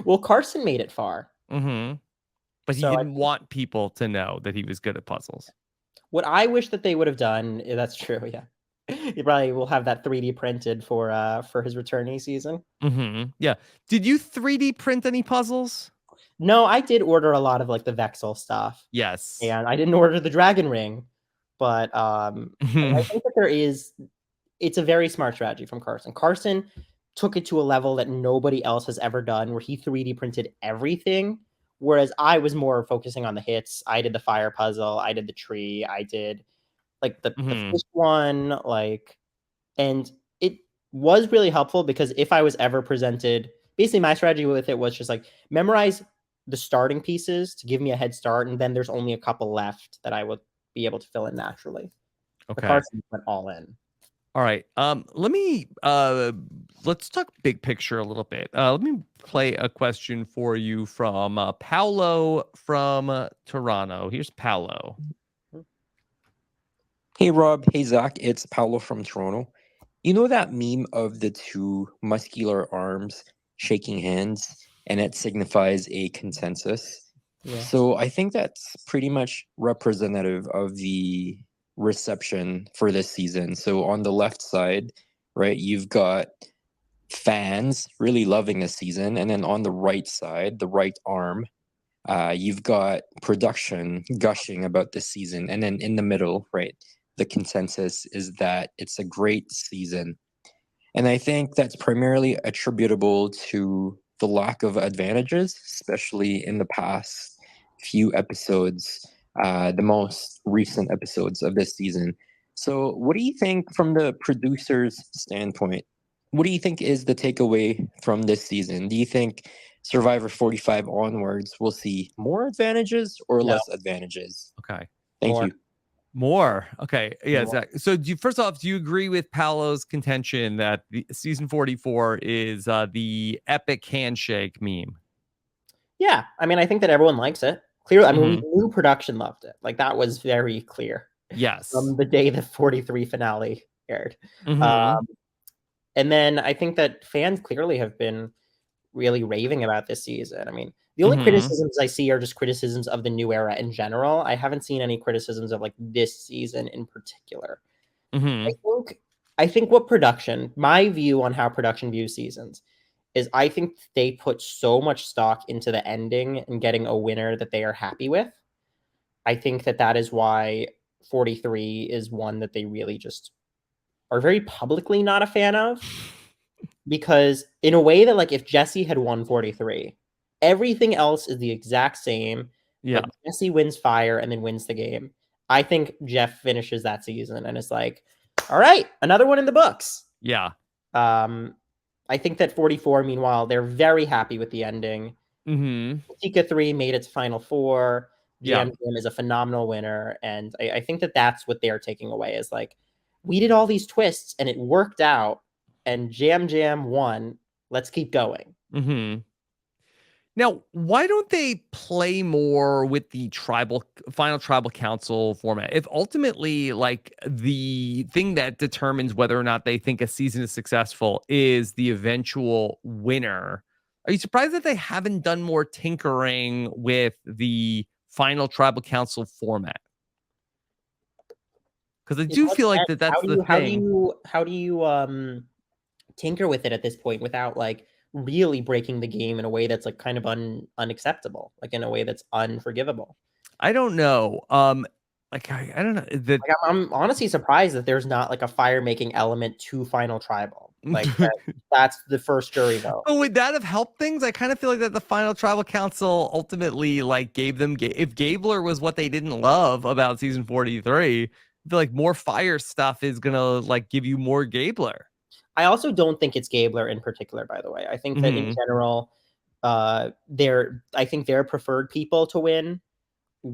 Well, Carson made it far. Mhm. But he So didn't want people to know that he was good at puzzles. what I wish that they would have done, that's true, yeah. He probably will have that 3D printed for his returnee season. Mhm. Yeah. Did you 3D print any puzzles? No, I did order a lot of like the Vexel stuff, Yes. and I didn't order the Dragon Ring, but I Mhm. think that it's a very smart strategy from Carson. Carson took it to a level that nobody else has ever done, where he 3D printed everything, whereas I was more focusing on the hits. I did the fire puzzle, I did the tree, I did like the Mhm. fish one, like, and it was really helpful because if I was ever presented, basically my strategy with it was just like memorize the starting pieces to give me a head start, and then there's only a couple left that I would be able to fill in naturally. The Okay. Carson went all in. All right. Let's talk big picture a little bit. Let me play a question for you from Paolo from Toronto. Here's Paolo. Hey Rob, hey Zach, it's Paolo from Toronto. You know that meme of the two muscular arms shaking hands and it signifies a consensus? Yeah. So I think that's pretty much representative of the reception for this season. So on the left side, right, you've got fans really loving this season. And then on the right side, the right arm, you've got production gushing about this season. And then in the middle, right, the consensus is that it's a great season. And I think that's primarily attributable to the lack of advantages, especially in the past few episodes, the most recent episodes of this season. So, what do you think from the producer's standpoint? What do you think is the takeaway from this season? Do you think Survivor 45 onwards will see more advantages or No. less advantages? Okay. Thank More. you. More. Okay. Yeah, More. Zach. So first off, do you agree with Paolo's contention that the season 44 is the epic handshake meme? Yeah, I mean, I think that everyone likes it. Clearly, I mean, we Mhm. knew production loved it. Like that was very clear Yes. from the day the 43 finale aired. Mhm. And then I think that fans clearly have been really raving about this season. I mean, the only Mhm. criticisms I see are just criticisms of the new era in general. I haven't seen any criticisms of like this season in particular. Mhm. I think what production, my view on how production views seasons is I think they put so much stock into the ending and getting a winner that they are happy with. I think that that is why 43 is one that they really just are very publicly not a fan of, because in a way that like if Jesse had won 43, everything else is the exact same, Yeah. but Jesse wins fire and then wins the game. I think Jeff finishes that season and is like, all right, another one in the books. Yeah. I think that 44, meanwhile, they're very happy with the ending. Mhm. Tika 3 made its final four. Yeah. Jam Jam is a phenomenal winner. And I think that that's what they are taking away is like, we did all these twists and it worked out and Jam Jam won. Let's keep going. Mhm. Now, why don't they play more with the final tribal council format? If ultimately, like, the thing that determines whether or not they think a season is successful is the eventual winner, are you surprised that they haven't done more tinkering with the final tribal council format? Because I In do what feel like sense? that's the thing. How do you tinker with it at this point without like really breaking the game in a way that's like kind of unacceptable, like in a way that's unforgivable? I don't know. Like I don't know. Like I'm honestly surprised that there's not like a fire making element to final tribal. Like that's the first jury vote. Oh, would that have helped things? I kind of feel like that the final tribal council ultimately like gave them if Gabler was what they didn't love about season 43, I feel like more fire stuff is gonna like give you more Gabler. I also don't think it's Gabler in particular, by the way. I think that in Mhm. general, I think their preferred people to win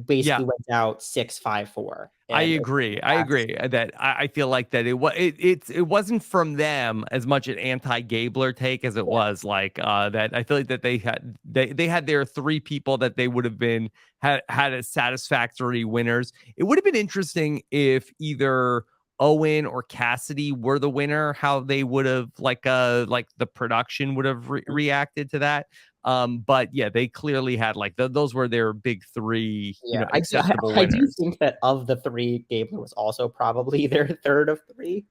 basically went out 6-5-4. I agree. I agree that I feel like that it wasn't from them as much an anti-Gabler take as it was like that. I feel like that they had their three people that they would have been had as satisfactory winners. It would have been interesting if either Owen or Cassidy were the winner, how they would have like the production would have reacted to that. But yeah, they clearly had like those were their big three, acceptable I do winners. think that of the three, Gabler was also probably their third of three.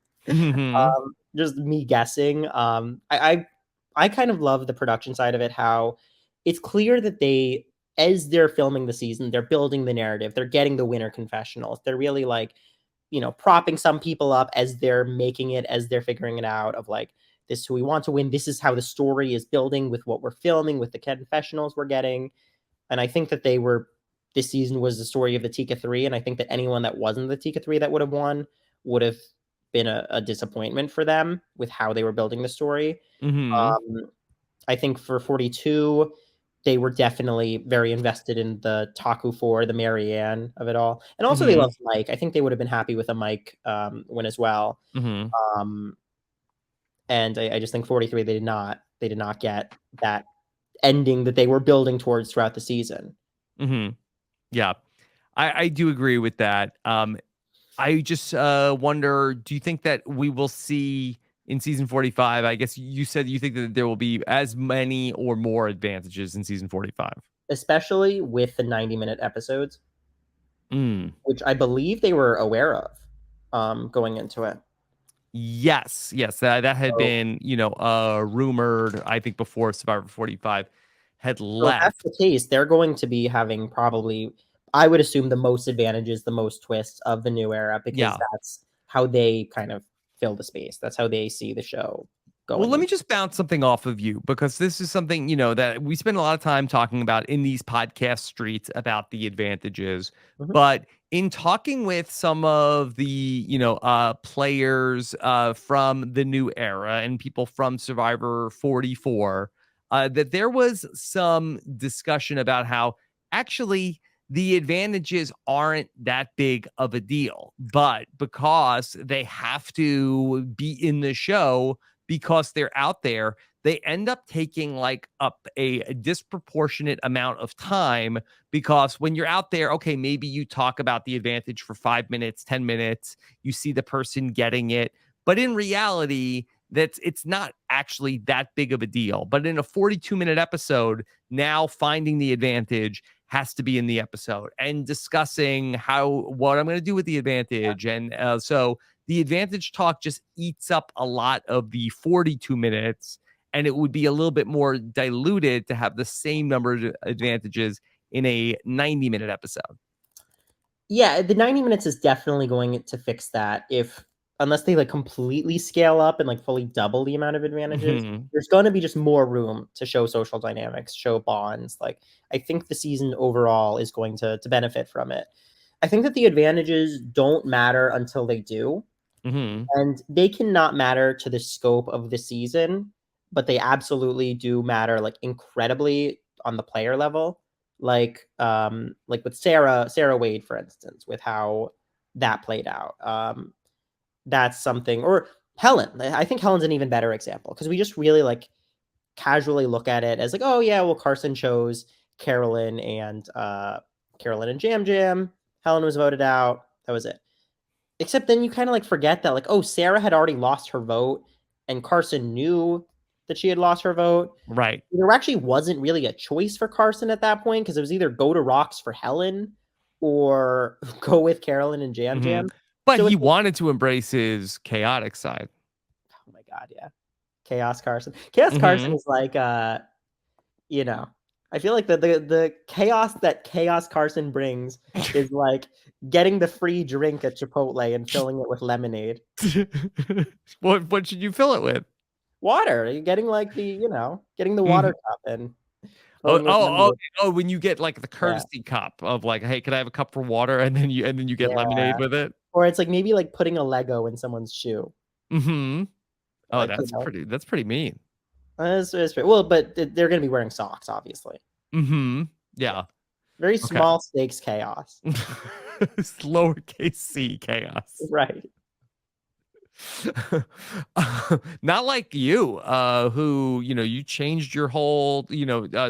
Just me guessing. I kind of love the production side of it, how it's clear that as they're filming the season, they're building the narrative, they're getting the winner confessionals. They're really like, propping some people up as they're making it, as they're figuring it out of like, this is who we want to win. This is how the story is building with what we're filming, with the confessionals we're getting. And I think that this season was the story of the Tika 3. And I think that anyone that wasn't the Tika 3 that would have won would have been a disappointment for them with how they were building the story. I think for 42, they were definitely very invested in the Taku 4, the Marianne of it all. And also they loved Mike. I think they would have been happy with a Mike win as well. And I just think 43, they did not get that ending that they were building towards throughout the season. Yeah, I do agree with that. I just wonder, do you think that we will see in season 45? I guess you said you think that there will be as many or more advantages in season 45, especially with the 90-minute episodes, which I believe they were aware of going into it. Yes, that had been, rumored, I think, before Survivor 45 had left. If that's the case, they're going to be having probably, I would assume, the most advantages, the most twists of the new era, because that's how they kind of fill the space. That's how they see the show going. Well, let me just bounce something off of you, because this is something, that we spend a lot of time talking about in these podcast streets about the advantages. But in talking with some of the, players from the new era and people from Survivor 44, that there was some discussion about how actually the advantages aren't that big of a deal, but because they have to be in the show, because they're out there, they end up taking like up a disproportionate amount of time, because when you're out there, okay, maybe you talk about the advantage for 5 minutes, 10 minutes, you see the person getting it, but in reality, it's not actually that big of a deal. But in a 42-minute episode, now finding the advantage has to be in the episode and discussing what I'm going to do with the advantage. And so the advantage talk just eats up a lot of the 42 minutes, and it would be a little bit more diluted to have the same number of advantages in a 90-minute episode. Yeah, the 90 minutes is definitely going to fix that. Unless they like completely scale up and like fully double the amount of advantages, there's going to be just more room to show social dynamics, show bonds. Like, I think the season overall is going to benefit from it. I think that the advantages don't matter until they do. And they cannot matter to the scope of the season, but they absolutely do matter like incredibly on the player level. Like with Sarah Wade, for instance, with how that played out. That's something. Or Helen. I think Helen's an even better example, because we just really like casually look at it as like, oh yeah, well, Carson chose Carolyn and Jam Jam. Helen was voted out. That was it. Except then you kind of like forget that, like, oh, Sarah had already lost her vote and Carson knew that she had lost her vote. Right. There actually wasn't really a choice for Carson at that point, because it was either go to Rocks for Helen or go with Carolyn and Jam Jam. But so he wanted to embrace his chaotic side. Oh my God, yeah. Chaos Carson. Carson is like, I feel like the chaos that Chaos Carson brings is like getting the free drink at Chipotle and filling it with lemonade. What should you fill it with? Water. You're getting like getting the water cup and when you get like the courtesy cup of like, hey, can I have a cup for water? And then you get lemonade with it. Or it's like maybe like putting a Lego in someone's shoe. Oh, like, that's pretty mean. Well, but they're going to be wearing socks, obviously. Mm-hmm. Yeah. Very Okay. small stakes chaos. Lowercase c chaos. Right. Not like you, who, you changed your whole,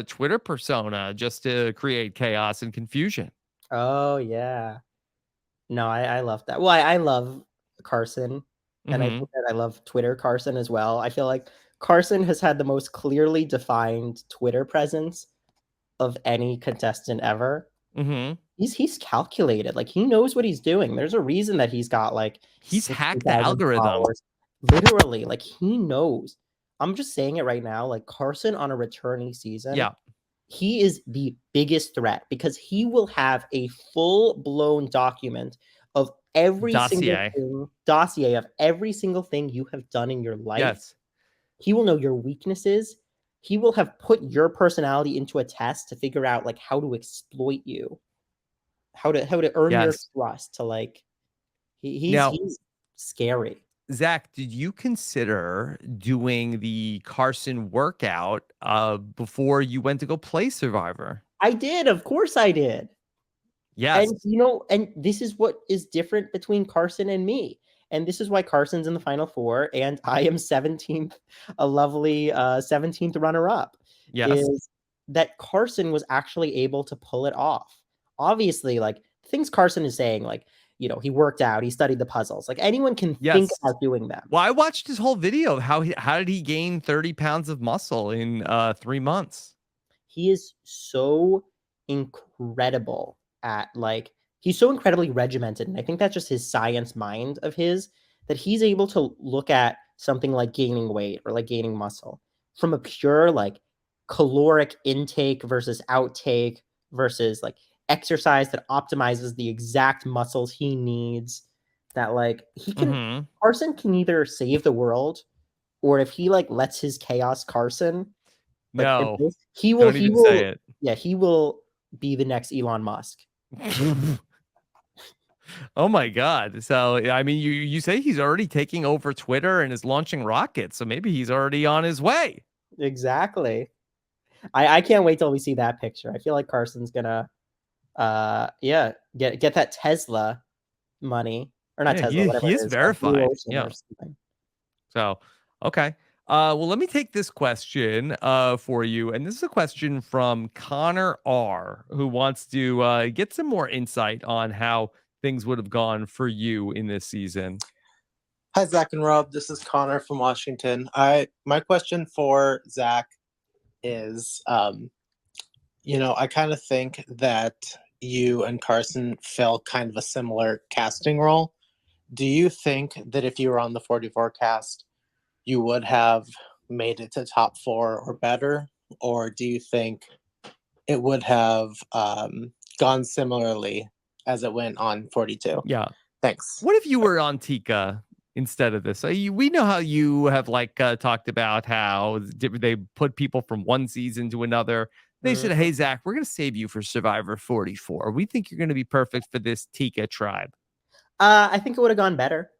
Twitter persona just to create chaos and confusion. Oh, yeah. No, I love that. Well, I love Carson, and I Mm-hmm. think that I love Twitter Carson as well. I feel like Carson has had the most clearly defined Twitter presence of any contestant ever. Mm-hmm. He's calculated. Like, he knows what he's doing. There's a reason that he's got like He's hacked the 60,000 algorithm. followers. Literally, like, he knows. I'm just saying it right now. Like, Carson on a returning season, Yeah. he is the biggest threat because he will have a full-blown document of every Dossier. dossier of every single thing you have done in your life. Yes. He will know your weaknesses. He will have put your personality into a test to figure out like how to exploit you, how to earn your Yes. trust. To like, Now, he's scary. Zach, did you consider doing the Carson workout before you went to go play Survivor? I did, of course, I did. Yes. And and this is what is different between Carson and me. And this is why Carson's in the final four and I am 17th, a lovely 17th runner-up. Yes. Is that Carson was actually able to pull it off. Obviously, like things Carson is saying, like, he worked out, he studied the puzzles. Like anyone can think Yes. about doing them. Well, I watched his whole video of how did he gain 30 pounds of muscle in 3 months. He is so incredible at like he's so incredibly regimented, and I think that's just his science mind of his, that he's able to look at something like gaining weight or like gaining muscle from a pure like caloric intake versus outtake versus like exercise that optimizes the exact muscles he needs. That like he can Mm-hmm. Carson can either save the world, or if he like lets his chaos Carson, like No, he don't even say it. yeah, he will be the next Elon Musk. Oh my God. So, I mean, you say he's already taking over Twitter and is launching rockets. So maybe he's already on his way. Exactly. I can't wait till we see that picture. I feel like Carson's gonna get that Tesla money, or not Yeah, Tesla, whatever he it is is, Blue verified. Ocean Yeah. or something. So, okay. Well, let me take this question for you. And this is a question from Connor R, who wants to get some more insight on how things would have gone for you in this season. Hi, Zach and Rob. This is Connor from Washington. My question for Zach is, I kind of think that you and Carson fill kind of a similar casting role. Do you think that if you were on the 44 cast, you would have made it to top 4 or better? Or do you think it would have gone similarly as it went on 42? Yeah. Thanks. What if you were on Tika instead of this? We know how you have talked about how they put people from one season to another. They said, hey, Zach, we're going to save you for Survivor 44. We think you're going to be perfect for this Tika tribe. I think it would have gone better.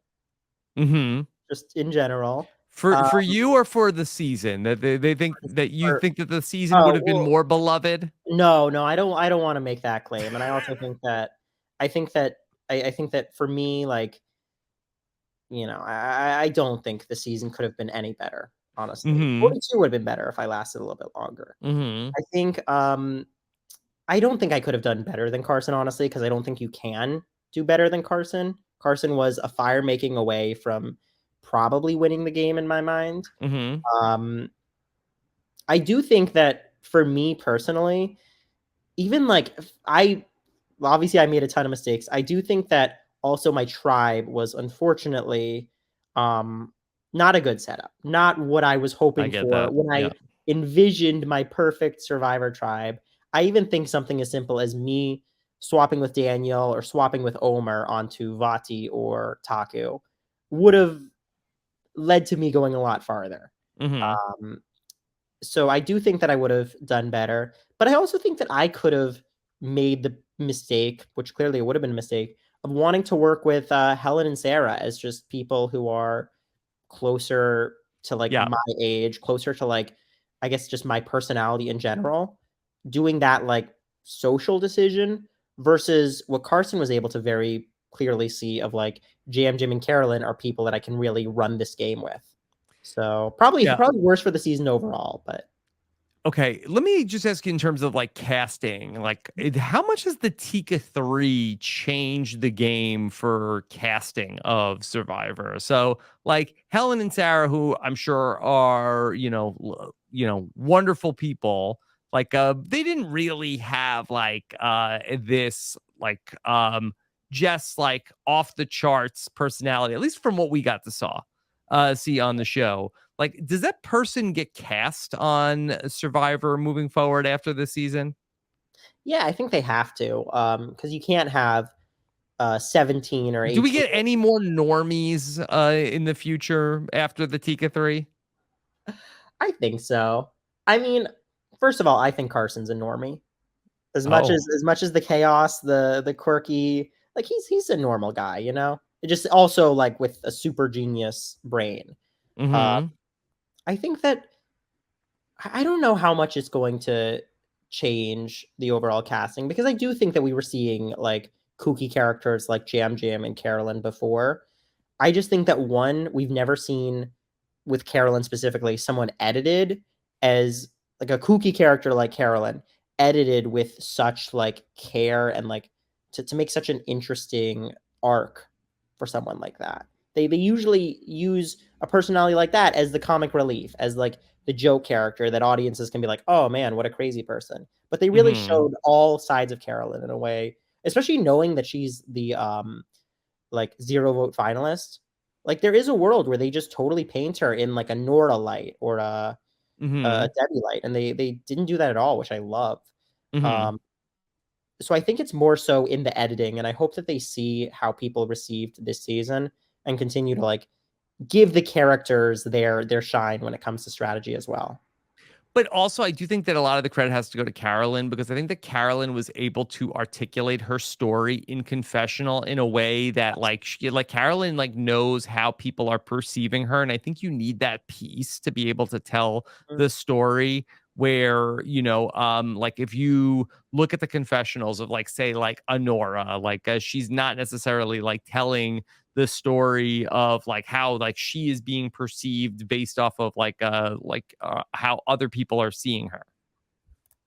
Mm-hmm. Just in general. For you or for the season? That they think that you think that the season would have been more beloved? No, I don't want to make that claim. And I also think that I think that for me, like, I don't think the season could have been any better, honestly. 42 would have been better if I lasted a little bit longer. I think I don't think I could have done better than Carson, honestly, because I don't think you can do better than Carson. Carson was a fire making away from probably winning the game in my mind. I do think that for me personally, even like obviously I made a ton of mistakes. I do think that also my tribe was unfortunately not a good setup, not what I was hoping for when I envisioned my perfect Survivor tribe. I even think something as simple as me swapping with Daniel or swapping with Omer onto Vati or Taku would have led to me going a lot farther. So I do think that I would have done better, but I also think that I could have made the mistake, which clearly it would have been a mistake, of wanting to work with Helen and Sarah as just people who are closer to like Yeah. my age, closer to like, I guess just my personality in general, doing that like social decision versus what Carson was able to very clearly see of like Jam, Jim, and Carolyn are people that I can really run this game with. So probably worse for the season overall, but Okay, let me just ask you in terms of like casting, like how much has the Tika 3 changed the game for casting of Survivor? So like Helen and Sarah, who I'm sure are, wonderful people, like they didn't really have like this like just like off the charts personality, at least from what we got to see on the show. Like, does that person get cast on Survivor moving forward after this season? yeah, I think they have to, because you can't have 17 or 18. Do we get any more normies in the future after the Tika 3? I think so. I mean, first of all, I think Carson's a normie. As much as the chaos, the quirky, like he's a normal guy, you know? It just also like with a super genius brain. I think that I don't know how much it's going to change the overall casting, because I do think that we were seeing like kooky characters like Jam Jam and Carolyn before. I just think that one, we've never seen with Carolyn specifically someone edited as like a kooky character like Carolyn, edited with such like care and like to make such an interesting arc for someone like that. They usually use a personality like that as the comic relief, as like the joke character that audiences can be like, oh man, what a crazy person. But they really showed all sides of Carolyn in a way, especially knowing that she's the like 0 vote finalist. Like there is a world where they just totally paint her in like a Nora light or a Debbie light, and they didn't do that at all, which I love. So I think it's more so in the editing, and I hope that they see how people received this season and continue to like give the characters their shine when it comes to strategy as well. But also, I do think that a lot of the credit has to go to Carolyn, because I think that Carolyn was able to articulate her story in confessional in a way that like Carolyn like knows how people are perceiving her. And I think you need that piece to be able to tell the story where, like if you look at the confessionals of like, say, like Honora, like she's not necessarily like telling the story of like how like she is being perceived based off of how other people are seeing her.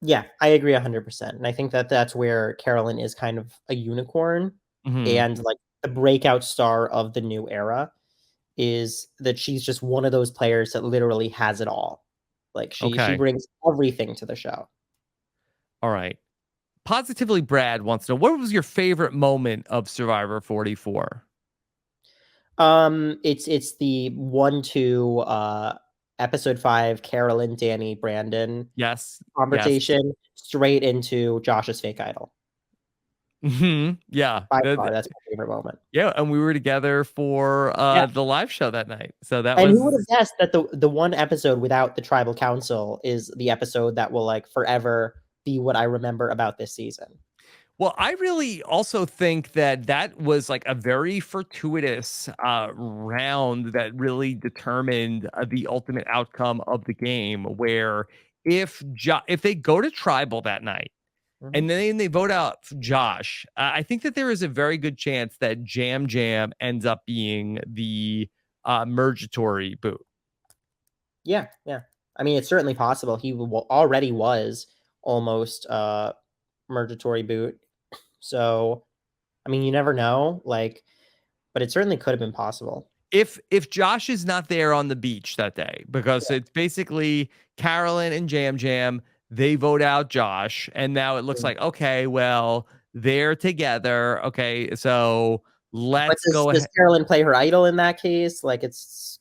Yeah, I agree 100%. And I think that that's where Carolyn is kind of a unicorn, and like the breakout star of the new era is that she's just one of those players that literally has it all. Like she brings everything to the show. All right. Positively Brad wants to know, what was your favorite moment of Survivor 44? It's the 1-2 episode 5 Carolyn, Danny, Brandon conversation straight into Josh's fake idol. Yeah. By far, that's my favorite moment. Yeah, and we were together for the live show that night. So that who would have guessed that the one episode without the tribal council is the episode that will like forever be what I remember about this season. Well, I really also think that was like a very fortuitous round that really determined the ultimate outcome of the game, where if they go to tribal that night and then they vote out Josh, I think that there is a very good chance that Jam Jam ends up being the mergatory boot. Yeah. I mean, it's certainly possible. He already was almost mergatory boot. So, I mean, you never know, like, but it certainly could have been possible. If Josh is not there on the beach that day, because it's basically Carolyn and Jam Jam, they vote out Josh, and now it looks like, okay, well, they're together. Okay, so let's go ahead. Does Carolyn play her idol in that case? Like,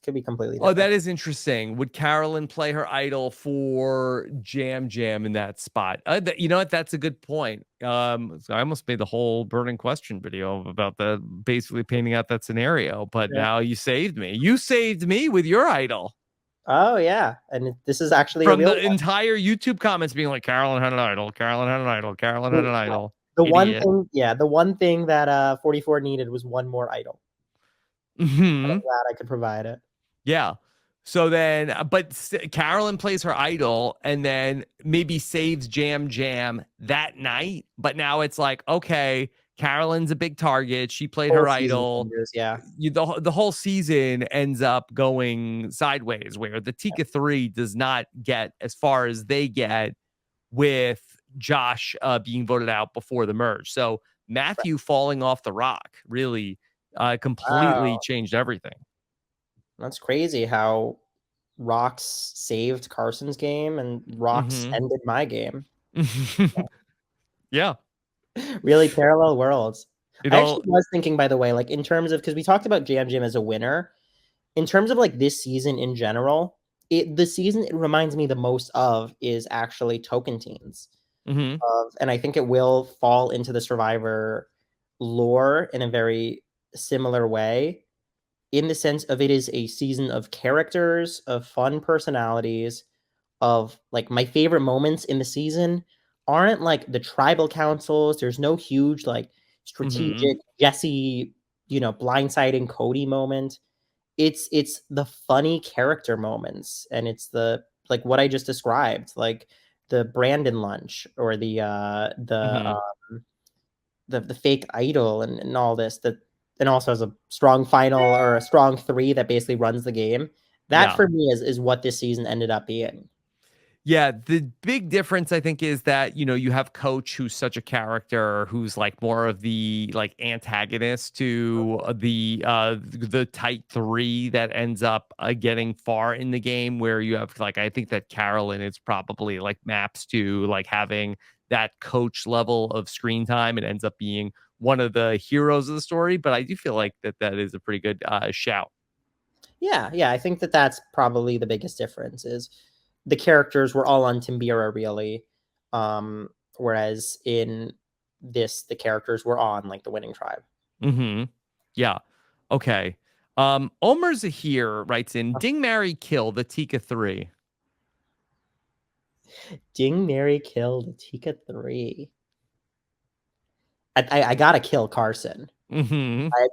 could be completely different. Oh, that is interesting. Would Carolyn play her idol for Jam Jam in that spot? You know what? That's a good point. So I almost made the whole burning question video about basically painting out that scenario. But now you saved me. You saved me with your idol. Oh yeah, and this is actually from the entire YouTube comments being like, Carolyn had an idol. Carolyn had an idol. Carolyn had an idol. The one thing that 44 needed was one more idol. I'm glad I could provide it. Yeah. So then, but Carolyn plays her idol and then maybe saves Jam Jam that night. But now it's like, okay, Carolyn's a big target. She played her Whole season idol. wonders, yeah. The whole season ends up going sideways, where the Tika 3 does not get as far as they get with Josh being voted out before the merge. So Matthew falling off the rock really completely Wow. changed everything. That's crazy how Rocks saved Carson's game and Rocks ended my game. Yeah. Really parallel worlds. It I all actually was thinking, by the way, like in terms of, because we talked about Jam Jam as a winner, in terms of like this season in general, the season it reminds me the most of is actually Token Teens. mhm. And I think it will fall into the Survivor lore in a very similar way, in the sense of it is a season of characters, of fun personalities, of like my favorite moments in the season aren't like the tribal councils. There's no huge like strategic Jesse, blindsiding Cody moment. It's the funny character moments, and it's the like what I just described, like the Brandon lunch or the fake idol and all this, that and also has a strong final or a strong 3 that basically runs the game. That Yeah. for me is what this season ended up being. Yeah, the big difference I think is that, you have Coach, who's such a character, who's like more of the like antagonist to the tight 3 that ends up getting far in the game, where you have like, I think that Carolyn is probably like maps to like having that Coach level of screen time. It ends up being one of the heroes of the story, but I do feel like that is a pretty good shout. Yeah, I think that's probably the biggest difference is the characters were all on Timbira, really. Whereas in this, the characters were on like the winning tribe. Yeah. Okay. Omer Zahir writes in, Ding, Marry, Kill, the Tika 3. Ding, Marry, Kill, the Tika 3. I gotta kill Carson.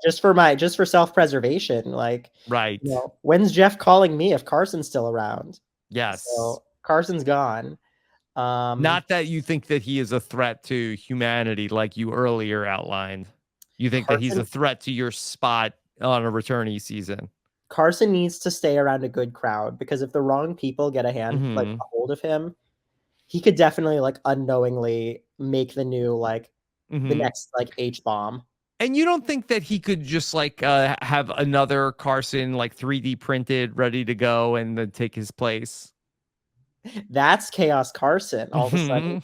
Just for self-preservation. Like, Right. when's Jeff calling me if Carson's still around? Yes. So Carson's gone. Not that you think that he is a threat to humanity like you earlier outlined. You think that he's a threat to your spot on a returnee season. Carson needs to stay around a good crowd, because if the wrong people get a hold of him, he could definitely like unknowingly make the new like the next like H-bomb. And you don't think that he could just like have another Carson like 3D printed, ready to go, and then take his place? That's Chaos Carson all of a sudden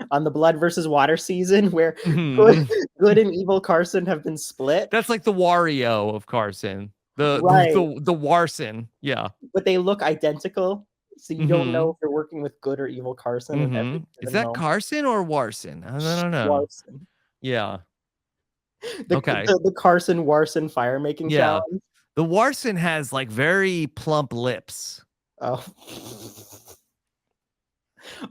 on the Blood versus Water season, where good and evil Carson have been split. That's like the Wario of Carson, the Warson, yeah. But they look identical, so you don't know if they're working with good or evil Carson. Is that Carson or Warson? I don't know. Warson. Yeah. Okay. The Carson Warson fire making challenge. The Warson has like very plump lips. Oh.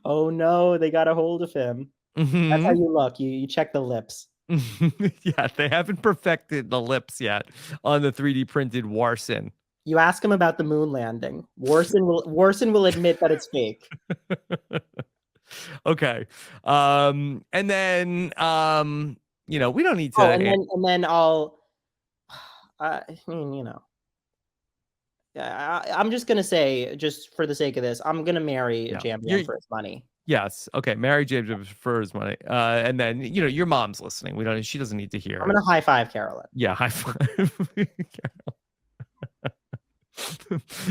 Oh no, they got a hold of him. That's how you look. You check the lips. Yeah, they haven't perfected the lips yet on the 3D printed Warson. You ask him about the moon landing. Warson will admit that it's fake. Okay. And then we don't need to. Oh, and then I'll. I mean, I'm just gonna say, just for the sake of this, I'm gonna marry Jam Jam for his money. Yes. Okay. Marry Jam Jam for his money. And then your mom's listening. She doesn't need to hear. I'm gonna high five Carolyn. Yeah, high five.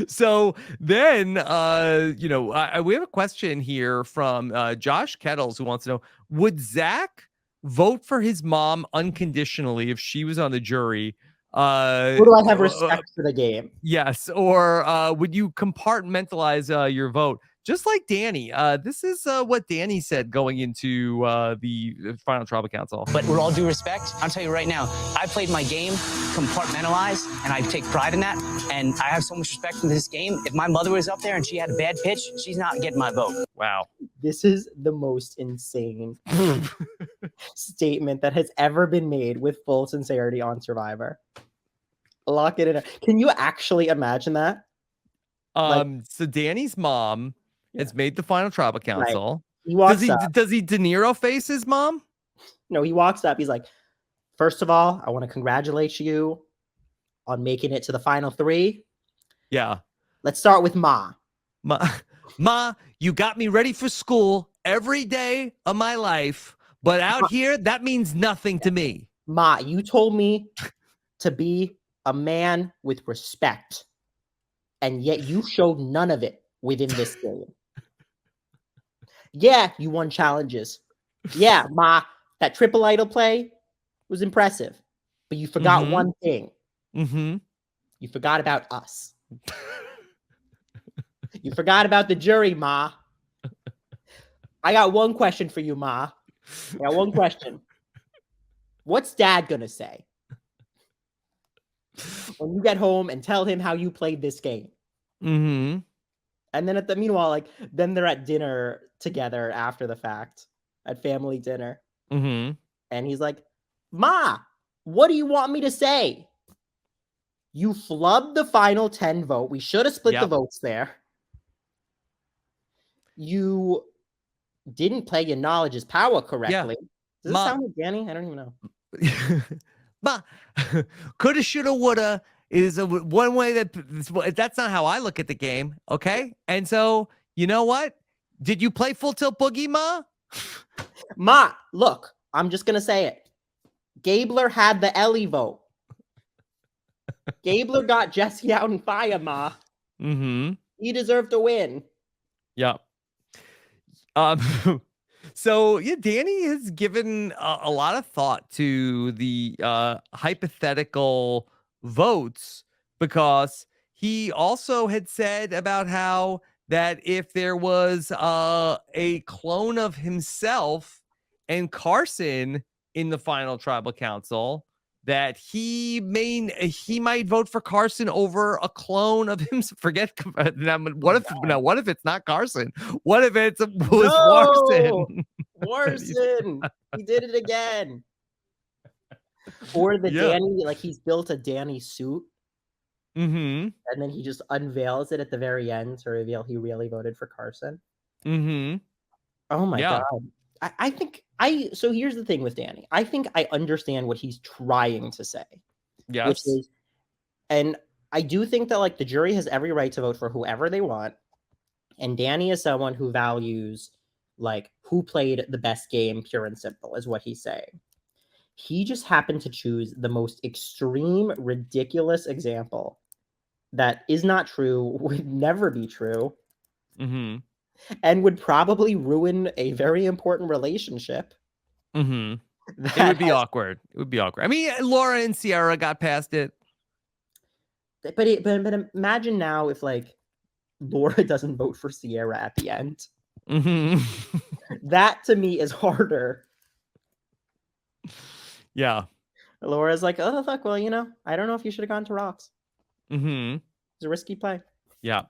So then, we have a question here from Josh Kettles, who wants to know: would Zach vote for his mom unconditionally if she was on the jury? Or do I have respect for the game? Yes. Or would you compartmentalize your vote? Just like Danny. This is what Danny said going into the final tribal council. But with all due respect, I'll tell you right now, I played my game compartmentalized, and I take pride in that. And I have so much respect for this game. If my mother was up there and she had a bad pitch, she's not getting my vote. Wow. This is the most insane statement that has ever been made with full sincerity on Survivor. Lock it in. Can you actually imagine that? So Danny's mom has made the final tribal council. He walks up. Does he De Niro face his mom? No, he walks up. He's like, first of all, I want to congratulate you on making it to the final 3. Yeah. Let's start with Ma. Ma, you got me ready for school every day of my life, but out here, that means nothing to me. Ma, you told me to be a man with respect, and yet you showed none of it within this game. Yeah, you won challenges. Yeah, Ma, that triple idol play was impressive, but you forgot one thing. Mm-hmm. You forgot about us. You forgot about the jury, Ma. I got one question for you, Ma. I got one question. What's Dad gonna say when you get home and tell him how you played this game? Mm-hmm. And then meanwhile, then they're at dinner together after the fact, at family dinner. Mm-hmm. And he's like, Ma, what do you want me to say? You flubbed the final 10 vote. We should have split the votes there. You didn't play your knowledge is power correctly. Does this sound like Danny? I don't even know. Ma, coulda, shoulda, woulda is one way that's not how I look at the game. Okay. And so, you know what? Did you play Full Tilt Boogie, Ma? Ma, look, I'm just going to say it. Gabler had the Ellie vote. Gabler got Jesse out and fire, Ma. Mm-hmm. He deserved to win. Yep. So yeah, Danny has given a lot of thought to the hypothetical votes, because he also had said about how that if there was a clone of himself and Carson in the final tribal council, that he might vote for Carson over a clone of him. Forget what if it's not Carson? What if it was Warson? Warson, he did it again. Or Danny, he's built a Danny suit, and then he just unveils it at the very end to reveal he really voted for Carson. Oh my god. I think so here's the thing with Danny. I think I understand what he's trying to say. Yes. Which is, and I do think that the jury has every right to vote for whoever they want. And Danny is someone who values who played the best game, pure and simple, is what he's saying. He just happened to choose the most extreme, ridiculous example that is not true, would never be true. And would probably ruin a very important relationship. It would be awkward. It would be awkward. I mean, Laura and Sierra got past it. But imagine now if Laura doesn't vote for Sierra at the end. That to me is harder. Yeah. Laura's like, oh fuck, well, I don't know if you should have gone to Rocks. It's a risky play. Yeah.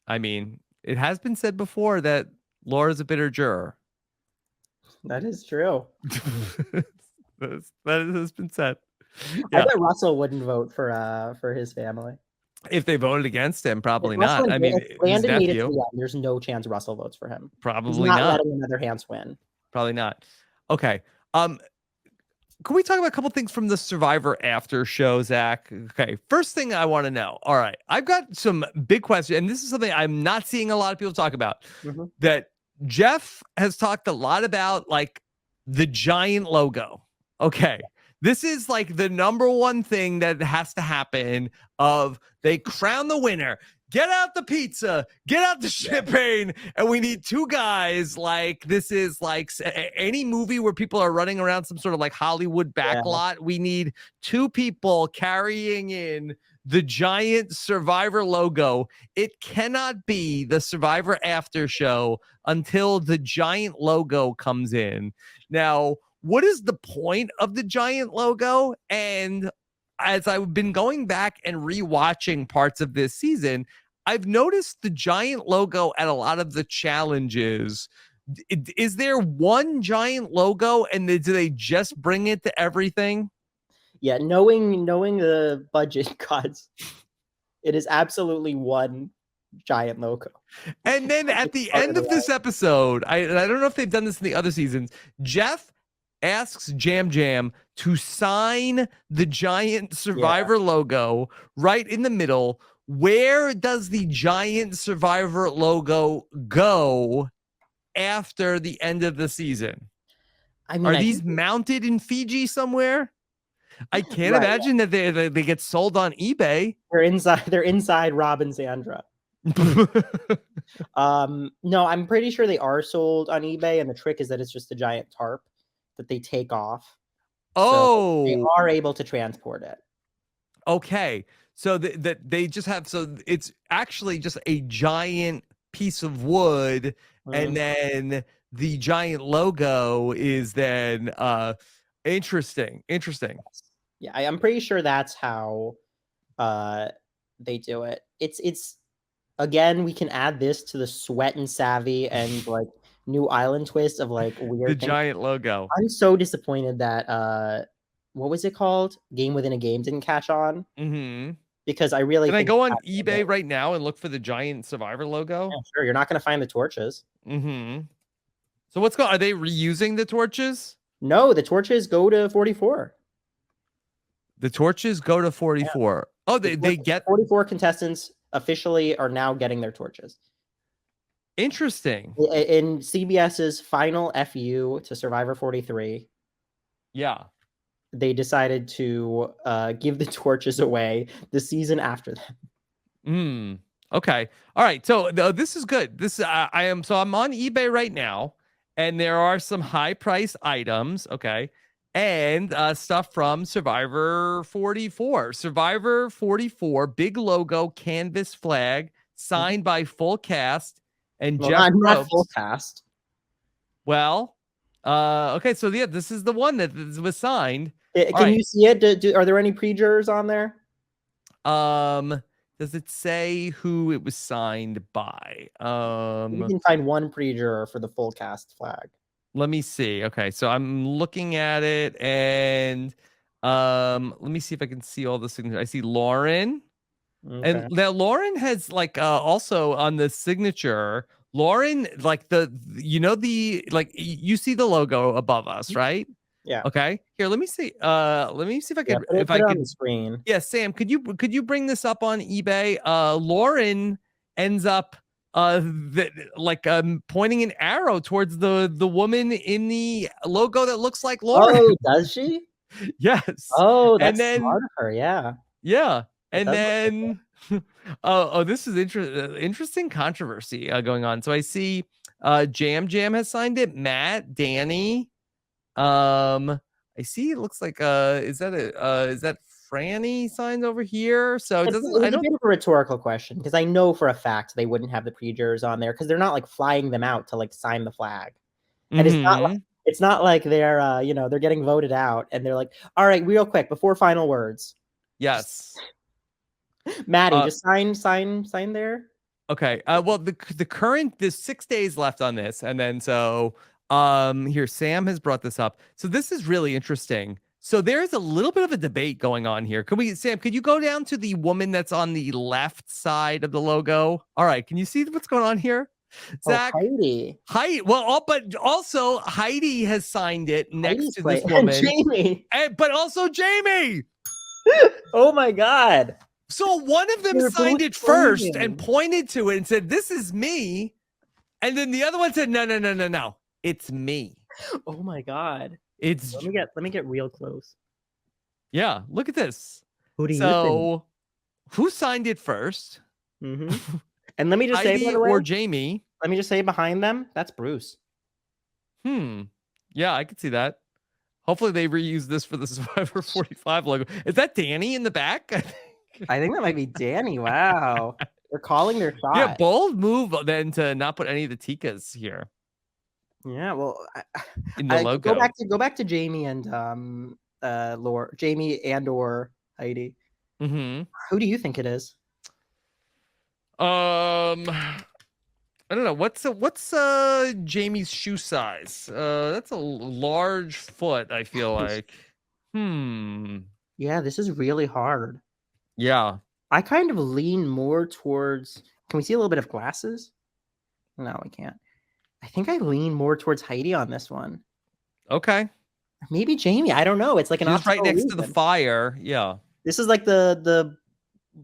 I mean, it has been said before that Laura's a bitter juror. That is true. that has been said. Yeah. I bet Russell wouldn't vote for his family. If they voted against him, probably not. I mean, if Landon made it to the end, there's no chance Russell votes for him. Probably not letting another Hans win. Probably not. Okay. Can we talk about a couple things from the Survivor after show, Zach? Okay. First thing I want to know. All right. I've got some big questions, and this is something I'm not seeing a lot of people talk about. That Jeff has talked a lot about, the giant logo. Okay. This is the number one thing that has to happen. Of they crown the winner, get out the pizza, get out the champagne, and we need two guys. This is any movie where people are running around some sort of Hollywood backlot. We need two people carrying in the giant Survivor logo. It cannot be the Survivor after show until the giant logo comes in. Now, what is the point of the giant logo? And as I've been going back and rewatching parts of this season, I've noticed the giant logo at a lot of the challenges. Is there one giant logo, and do they just bring it to everything? Yeah, knowing the budget cuts, it is absolutely one giant logo. And then at the end of this episode, I don't know if they've done this in the other seasons, Jeff asks Jam Jam to sign the giant Survivor logo right in the middle. Where does the giant Survivor logo go after the end of the season? I mean, Are these mounted in Fiji somewhere? I can't Right. imagine that they get sold on eBay. They're inside Rob and Sandra. No, I'm pretty sure they are sold on eBay, and the trick is that it's just a giant tarp that they take off. So they are able to transport it. Okay. So that they just have, so it's actually just a giant piece of wood, and then the giant logo is then interesting. Yeah, I'm pretty sure that's how they do it. It's again, we can add this to the Sweat and Savvy and like new island twist of like weird The things. giant logo. I'm so disappointed that what was it called? Game Within a Game didn't catch on. Because I really Can I think go on eBay right now and look for the giant Survivor logo? Yeah, sure. You're not going to find the torches. So what's going? Are they reusing the torches? No, the torches go to 44. The torches go to 44. Oh, they get 44 contestants officially are now getting their torches. Interesting. In CBS's final FU to Survivor 43. Yeah. They decided to give the torches away the season after that. Okay. All right. So this is good. This I'm on eBay right now, and there are some high price items. Okay. And stuff from Survivor 44. Survivor 44, big logo, canvas flag, signed by full cast and Jeff not full cast. Well, okay, so yeah, this is the one that was signed. Can you see it? Are there any pre-jurors on there? Does it say who it was signed by? You can find one pre-juror for the full cast flag. Let me see. Okay, so I'm looking at it, and let me see if I can see all the signatures. I see Lauren, and now Lauren has like also on the signature. Lauren, like you see the logo above us, right? Yeah. Okay. Here, let me see. Let me see if I can put it on the screen. Yeah, Sam, could you bring this up on eBay? Lauren ends up pointing an arrow towards the woman in the logo that looks like Lauren. Oh, does she? Yes. Oh, that's smart of her. Yeah. Yeah. And then this is interesting controversy going on. So I see Jam Jam has signed it, Matt, Danny. I see it looks like is that Franny signed over here? So it doesn't. It's a bit of a rhetorical question because I know for a fact they wouldn't have the pre-jurors on there because they're not like flying them out to like sign the flag, and it's not like they're they're getting voted out and they're like, all right, real quick before final words. Yes, Maddie, just sign there. Okay. Well, there's 6 days left on this, and then so here Sam has brought this up. So this is really interesting. So there's a little bit of a debate going on here. Sam, could you go down to the woman that's on the left side of the logo? All right, can you see what's going on here? Zach, Heidi. But also Heidi has signed it next to this woman. woman. Jamie. But also Jamie. Oh my God. So one of them signed it first and pointed to it and said, "This is me," and then the other one said, "No, it's me." Oh my God. It's let me get real close. Yeah, look at this. Who do you think? Who signed it first? And let me just Heidi say, by the way, or Jamie. Let me just say behind them, that's Bruce. Yeah, I could see that. Hopefully they reuse this for the Survivor 45 logo. Is that Danny in the back? I think that might be Danny. Wow. They're calling their shot. Yeah, bold move then to not put any of the Tikas here. Yeah, well, in the logo. Go back to Jamie and Jamie and or Heidi. Who do you think it is? I don't know. What's Jamie's shoe size? That's a large foot, I feel like. Yeah, this is really hard. Yeah. I kind of lean more towards Can we see a little bit of glasses? No, we can't. I think I lean more towards Heidi on this one. Okay. Maybe Jamie. I don't know. It's like an She's right optical next to the illusion. fire. Yeah. This is like the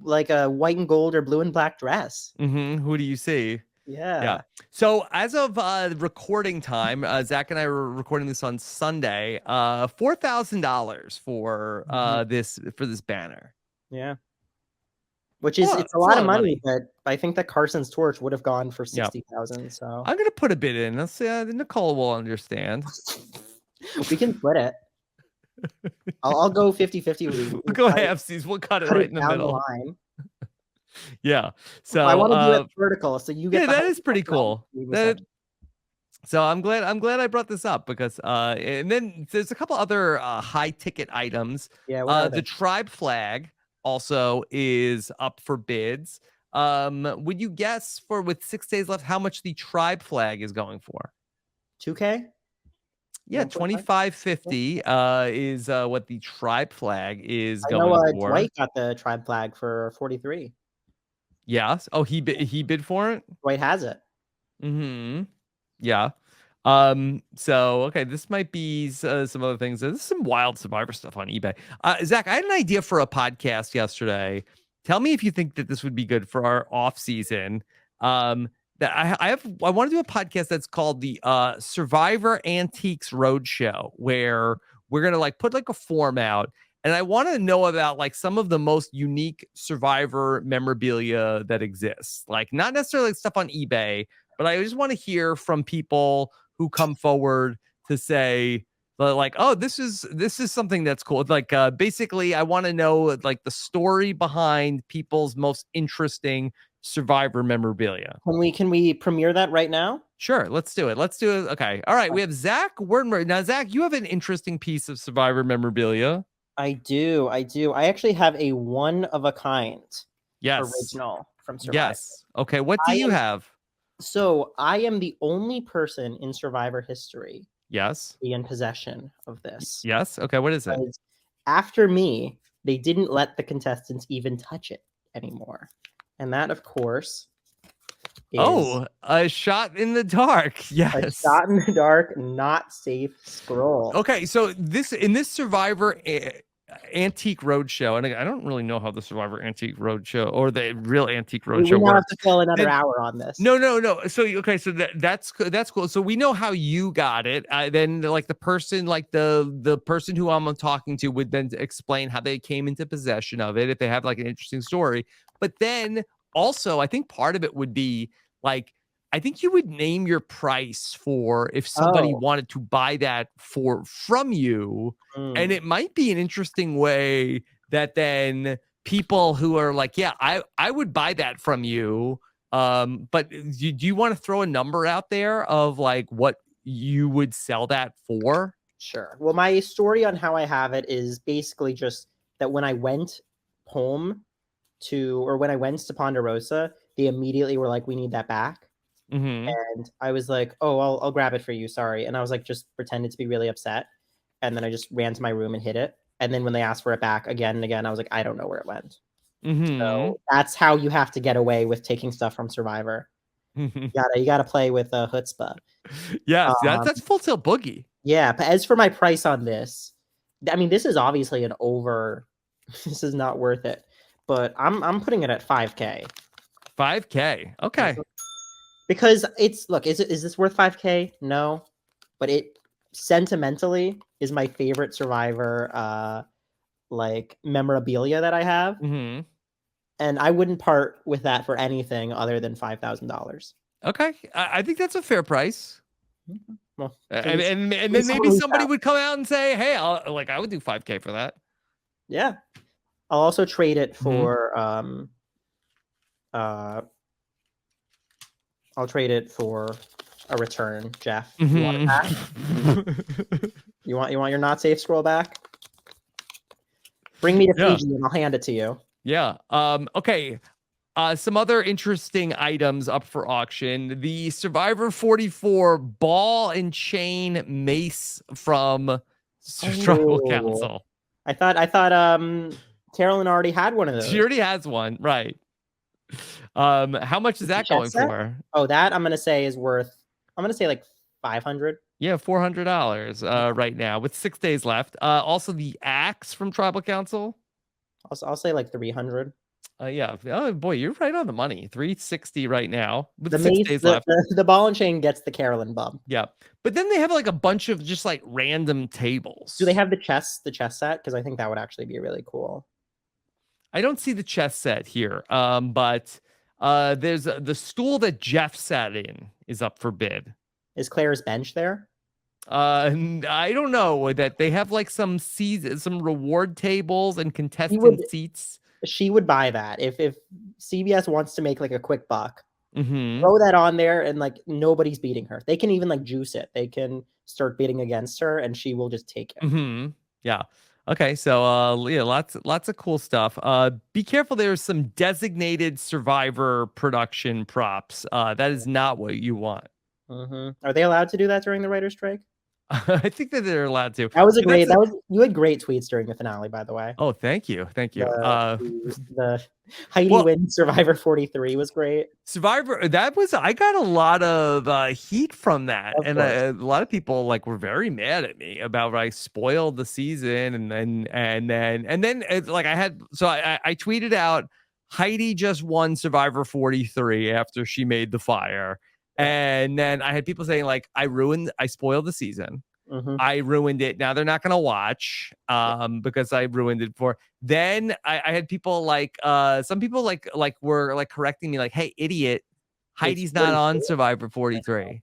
like a white and gold or blue and black dress. Who do you see? Yeah. Yeah. So as of recording time, Zach and I were recording this on Sunday. $4,000 for this banner. Yeah. Which is it's a lot of money, but I think that Carson's torch would have gone for 60,000. So I'm gonna put a bid in. Let's see. Nicole will understand. we can split it. I'll go 50-50. We'll go halfsies. We'll cut it right in the down middle. line. Yeah. So I want to do it vertical, so you get. Yeah, that is pretty cool. So I'm glad I brought this up because and then there's a couple other high ticket items. Yeah. The tribe flag also is up for bids. Would you guess with 6 days left how much the tribe flag is going for? $2K? Yeah, $25.50 is what the tribe flag is going for. Dwight got the tribe flag for $43. Yes. Oh, he bid for it? Dwight has it. Yeah. So okay, this might be some other things. There's some wild Survivor stuff on eBay. Zach, I had an idea for a podcast yesterday. Tell me if you think that this would be good for our off season. That I want to do a podcast that's called the Survivor Antiques Roadshow, where we're gonna like put like a form out, and I want to know about like some of the most unique Survivor memorabilia that exists. Like not necessarily stuff on eBay, but I just want to hear from people who come forward to say like, oh, this is something that's cool. Like basically, I want to know like the story behind people's most interesting Survivor memorabilia. Can we premiere that right now? Sure, let's do it. Okay. All right. We have Zach Wurtenberger. Now, Zach, you have an interesting piece of Survivor memorabilia. I do. I actually have a one of a kind original from Survivor. Yes. Okay. What do you have? So I am the only person in Survivor history. Yes. Be in possession of this. Yes. Okay. What is it? After me, they didn't let the contestants even touch it anymore. And that, of course, is a shot in the dark. Yes. A shot in the dark, not safe scroll. Okay. So in this Survivor Antique Roadshow, and I don't really know how the Survivor Antique Roadshow or the real Antique Roadshow works. We have to fill another hour on this. No. So okay, so that's cool. So we know how you got it. Then like the person who I'm talking to would then explain how they came into possession of it if they have like an interesting story. But then also, I think part of it would be like, I think you would name your price for if somebody wanted to buy that from you. And it might be an interesting way that then people who are like, yeah, I would buy that from you. But do you want to throw a number out there of like what you would sell that for? Sure. Well, my story on how I have it is basically just that when I went home when I went to Ponderosa, they immediately were like, we need that back. And I was like, oh, I'll grab it for you. Sorry. And I was like, just pretended to be really upset. And then I just ran to my room and hid it. And then when they asked for it back again and again, I was like, I don't know where it went. So that's how you have to get away with taking stuff from Survivor. You gotta play with chutzpah. Yes, that's Full Tilt Boogie. Yeah, but as for my price on this, I mean, this is obviously this is not worth it. But I'm putting it at $5K. $5K. Okay. Because is this worth $5K? No. But it sentimentally is my favorite Survivor like memorabilia that I have. And I wouldn't part with that for anything other than $5,000. Okay. I think that's a fair price. Well, and then maybe somebody would come out and say, hey, I would do $5K for that. Yeah. I'll also trade it for I'll trade it for a return, Jeff. You want it back? you want your not safe scroll back? Bring me to Fiji and I'll hand it to you. Yeah. Okay. Some other interesting items up for auction. The Survivor 44 ball and chain mace from Tribal Council. I thought Carolyn already had one of those. She already has one, right? How much is that Chess going set? for? Oh, that I'm gonna say is worth. I'm gonna say like 500. Yeah, $400 right now with 6 days left. Also, the axe from Tribal Council. I'll say like 300. Yeah. Oh boy, you're right on the money. 360 right now with The 6 mace, days the, left. the ball and chain gets the Carolyn bump. Yeah, but then they have like a bunch of just like random tables. Do they have the chess set? Because I think that would actually be really cool. I don't see the chess set here. But there's the stool that Jeff sat in is up for bid. Is Claire's bench there? I don't know that they have like some reward tables and contestant would- seats. She would buy that if CBS wants to make like a quick buck. Mm-hmm. Throw that on there, and like nobody's beating her. They can even like juice it. They can start bidding against her, and she will just take it. Mm-hmm. Yeah. Okay. So yeah, lots of cool stuff. Be careful. There's some designated survivor production props. That is not what you want. Mm-hmm. Are they allowed to do that during the writer's strike? I think that they're allowed to. That was you had great tweets during the finale, by the way. Oh, thank you. The Heidi Well- win Survivor 43 was great. Survivor, I got a lot of heat from that, Of and course. a lot of people like were very mad at me about I spoiled the season, and then like I tweeted out Heidi just won Survivor 43 after she made the fire, and then I had people saying like I spoiled the season. Mhm. I ruined it. Now they're not going to watch because I ruined it for. Then I had people like some people were like correcting me like, "Hey, idiot, Heidi's not on 43. Survivor 43."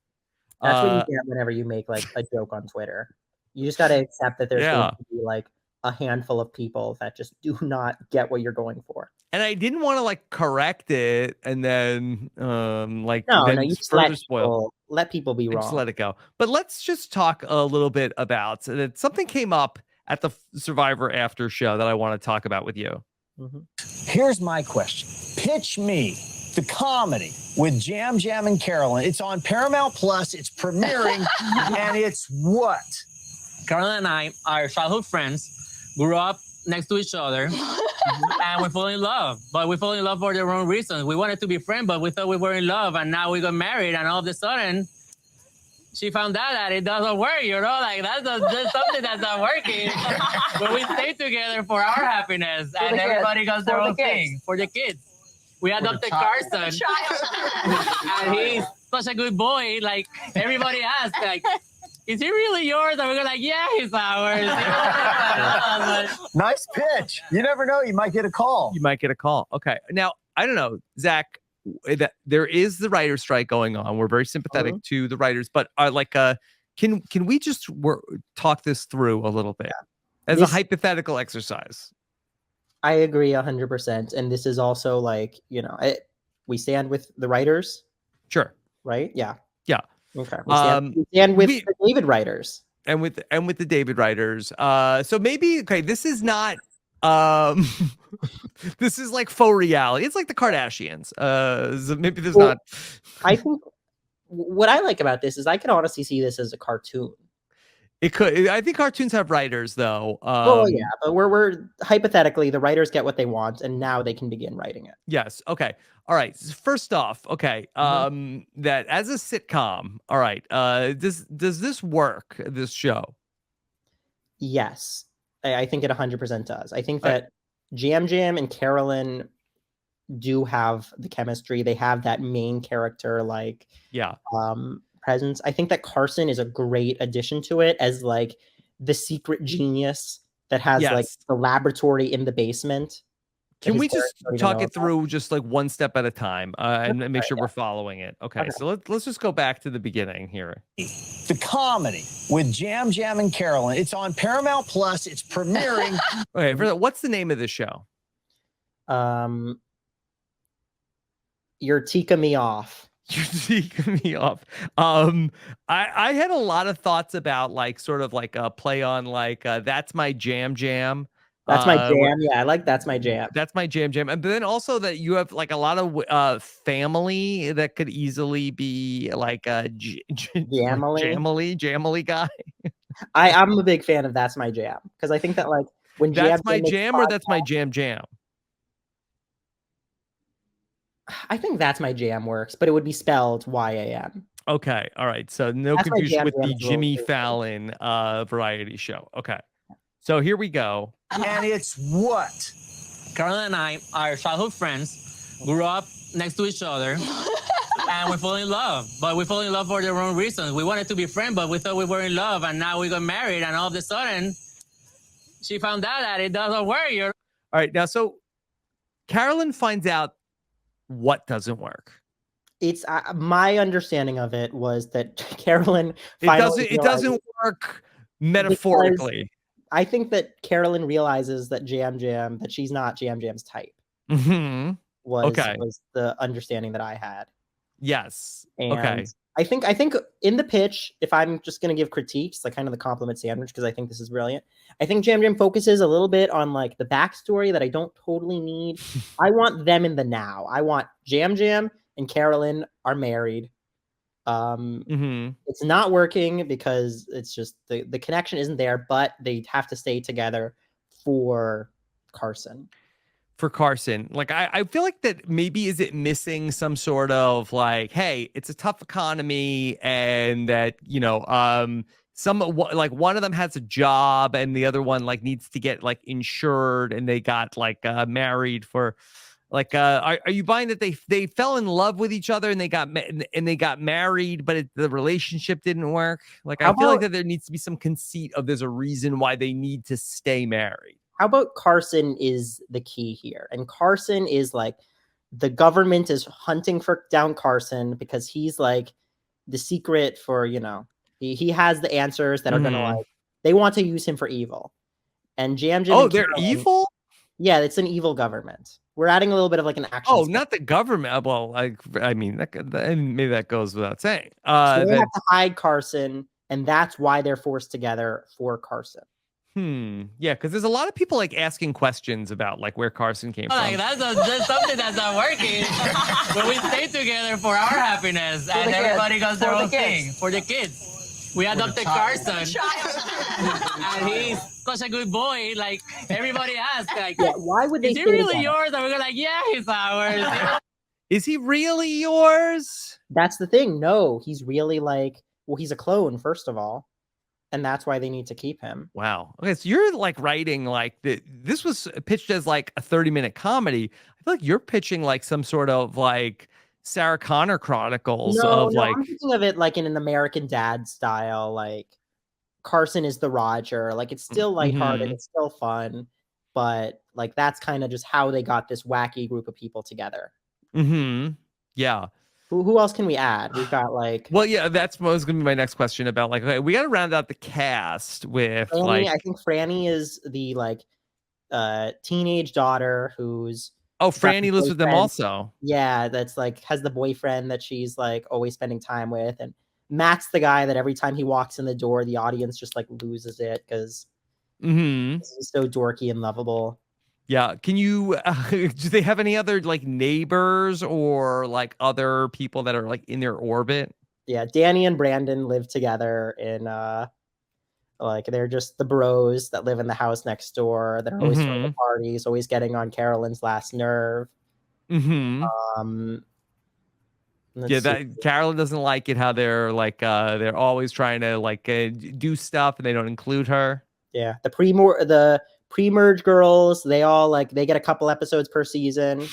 That's what you get whenever you make like a joke on Twitter. You just got to accept that there's going to be like a handful of people that just do not get what you're going for. And I didn't want to like correct it and then You just further spoil. let people be Just wrong. let it go. But let's just talk a little bit about that. Something came up at the Survivor after show that I want to talk about with you. Here's my question. Pitch me the comedy with Jam and Carolyn. It's on Paramount Plus. It's premiering, and it's what? Carolyn and I are childhood friends, grew up next to each other, and we fell in love. But we fell in love for the wrong reasons. We wanted to be friends, but we thought we were in love, and now we got married, and all of a sudden, she found out that it doesn't work, like that's something that's not working. But we stayed together for our happiness, and everybody got their own thing for the kids. We adopted Carson, and he's such a good boy. Like everybody asks, like, is he really yours? And we're like, yeah, he's ours. Nice pitch. You never know. You might get a call. You might get a call. Okay. Now, I don't know, Zach, that there is the writer's strike going on. We're very sympathetic to the writers, but can we just talk this through a little bit as a hypothetical exercise? I agree 100%. And this is also like, we stand with the writers. Sure. Right? Yeah. Yeah. Okay. We stand with the David writers. And with the David writers. So maybe, this is not this is like faux reality. It's like the Kardashians. So maybe there's not. I think what I like about this is I can honestly see this as a cartoon. It could. I think cartoons have writers, though. Yeah, but we're hypothetically the writers get what they want, and now they can begin writing it. Yes. Okay. All right. First off, okay. That as a sitcom, all right. Does this work? This show? Yes, I think it 100% does. I think that Jam and Carolyn do have the chemistry. They have that main character presence. I think that Carson is a great addition to it as like the secret genius that has like the laboratory in the basement. Can we just talk it through just like one step at a time and make sure we're following it? Okay. So let's just go back to the beginning here. The comedy with Jam and Carolyn. It's on Paramount Plus. It's premiering. Okay. What's the name of the show? You're Tika me off. You're taking me off. I had a lot of thoughts about like sort of like a play on like that's my jam. That's my jam. Yeah, I like that's my jam. That's my jam. And then also that you have like a lot of family that could easily be like a jamily guy. I'm a big fan of that's my jam because I think that like when that's my jam or that's my jam. I think That's My Jam works, but it would be spelled YAM. Okay, all right. So no That's My confusion Jam with the Jam's a little Jimmy too. Fallon variety show. Okay, so here we go. And it's what? Carolyn and I are childhood friends, grew up next to each other, and we fell in love. But we fell in love for the wrong reasons. We wanted to be friends, but we thought we were in love, and now we got married, and all of a sudden, she found out that it doesn't work. All right, now so Carolyn finds out what doesn't work. It's my understanding of it was that Carolyn It finally doesn't work metaphorically. I think that Carolyn realizes that that she's not Jam Jam's type. Mm-hmm. Was the understanding that I had. Yes. And okay. I think in the pitch, if I'm just going to give critiques, like kind of the compliment sandwich, because I think this is brilliant. I think Jam Jam focuses a little bit on like the backstory that I don't totally need. I want them in the now. I want Jam Jam and Carolyn are married. It's not working because it's just the connection isn't there, but they have to stay together for Carson. For Carson, like I feel like that maybe is it missing some sort of like, hey, it's a tough economy, and that some like one of them has a job and the other one like needs to get like insured, and they got like married for like are you buying that they fell in love with each other and they got married, but the relationship didn't work? Like I feel like that there needs to be some conceit of there's a reason why they need to stay married. How about Carson is the key here? And Carson is like, the government is hunting down Carson because he's like the secret for, he has the answers that are going to like, they want to use him for evil. And Jam Jam. Oh, they're evil? Yeah, it's an evil government. We're adding a little bit of like an action. Oh, not the government. Well, I mean, maybe that goes without saying. So they have to hide Carson, and that's why they're forced together for Carson. Yeah, because there's a lot of people like asking questions about like where Carson came from. Like that's something that's not working. When we stay together for our happiness, and everybody goes their own thing for the kids. We adopted Carson, and he's such a good boy. Like everybody asks, like, why would they? Is he really yours? And we're like, yeah, he's ours. Is he really yours? That's the thing. No, he's really like, well, he's a clone, first of all. And that's why they need to keep him. Wow. Okay, so you're like writing like this was pitched as like a 30-minute comedy. I feel like you're pitching like some sort of like Sarah Connor Chronicles like. I'm thinking of it like in an American Dad style. Like Carson is the Roger. Like it's still lighthearted, it's still fun, but like that's kind of just how they got this wacky group of people together. Yeah. Who else can we add? We've got like. Well, yeah, that's going to be my next question about like, okay, we got to round out the cast with Franny, like. I think Franny is the like teenage daughter who's. Oh, Franny lives with them also. Yeah, that's like has the boyfriend that she's like always spending time with, and Matt's the guy that every time he walks in the door, the audience just like loses it because he's so dorky and lovable. Yeah. Can you, do they have any other like neighbors or like other people that are like in their orbit? Yeah. Danny and Brandon live together in, like they're just the bros that live in the house next door that are always throwing the parties, always getting on Carolyn's last nerve. Carolyn doesn't like it how they're like, they're always trying to like do stuff and they don't include her. Yeah. The pre-merge girls, they all like they get a couple episodes per season.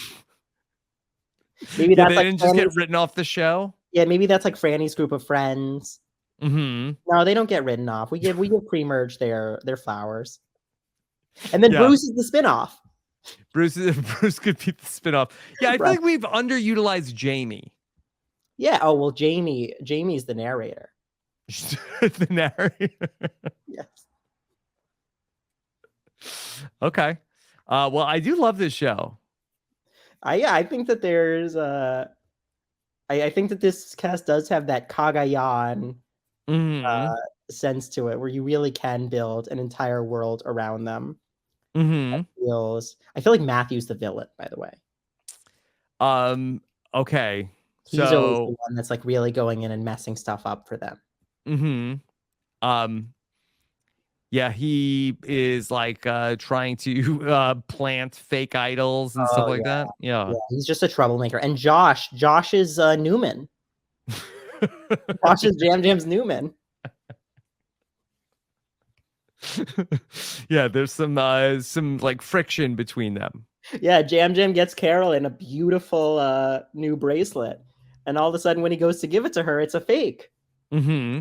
Maybe that's they like didn't just get written off the show. Yeah, maybe that's like Franny's group of friends. No, they don't get written off. We give pre-merge their flowers, and then Bruce is the spinoff. Bruce could be the spinoff. Yeah, I feel like we've underutilized Jamie. Yeah. Oh well, Jamie's the narrator. The narrator. Yes. Okay. Well, I do love this show. I think that there's I think that this cast does have that Kagayan sense to it, where you really can build an entire world around them. I feel like Matthew's the villain, by the way. Okay. He's always the one that's like really going in and messing stuff up for them. Yeah, he is like trying to plant fake idols and stuff Oh like yeah, that. Yeah. yeah. He's just a troublemaker. And Josh is Newman. Josh is Jam Jam's Newman. Yeah, there's some like friction between them. Yeah, Jam Jam gets Carolyn a beautiful new bracelet, and all of a sudden, when he goes to give it to her, it's a fake. Mm-hmm.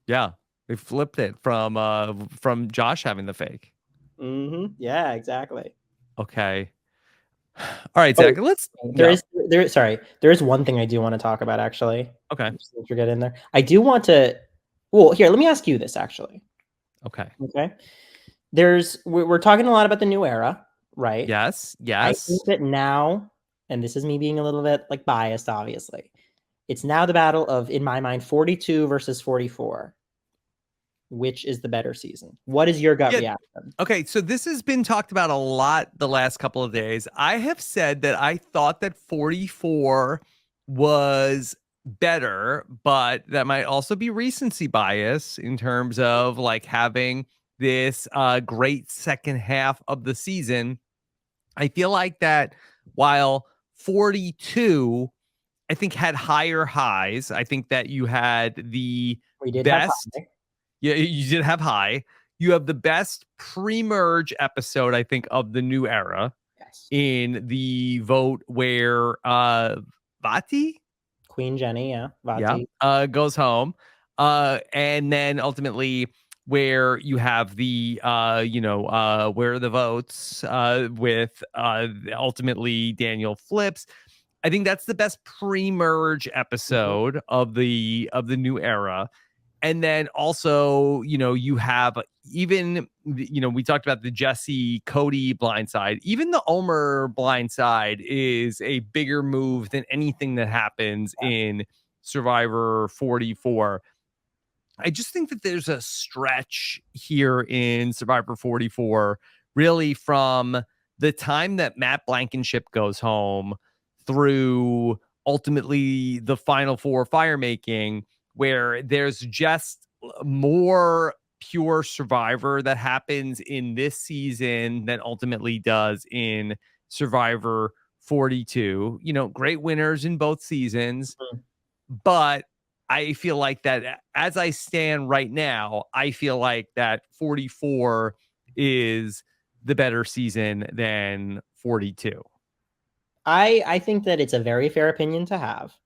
Yeah, they flipped it from Josh having the fake. Mm-hmm. Yeah, exactly. Okay. All right, Zach. Let's. There is one thing I do want to talk about actually. Okay. Since you're getting there, I do want to. Well, here, let me ask you this actually. Okay. Okay. We're talking a lot about the new era, right? Yes. I Yes. think that now, and this is me being a little bit like biased, obviously, it's now the battle of, in my mind, 42 versus 44. Which is the better season? What is your gut reaction? Okay, so this has been talked about a lot the last couple of days. I have said that I thought that 44 was better, but that might also be recency bias in terms of like having this great second half of the season. I feel like that while 42 I think had higher highs. I think that you had the best. Yeah, you did have high. You have the best pre-merge episode, I think, of the new era. Yes. In the vote where Vati? Queen Jenny, yeah. Vati. Goes home. And then ultimately where you have the where are the votes with ultimately Daniel flips. I think that's the best pre-merge episode of the new era. And then also, you have even, we talked about the Jesse Cody blindside. Even the Omer blindside is a bigger move than anything that happens in Survivor 44. I just think that there's a stretch here in Survivor 44, really from the time that Matt Blankenship goes home through ultimately the final four fire making, where there's just more pure Survivor that happens in this season than ultimately does in Survivor 42. Great winners in both seasons, but I feel like that as I stand right now, I feel like that 44 is the better season than 42. I think that it's a very fair opinion to have.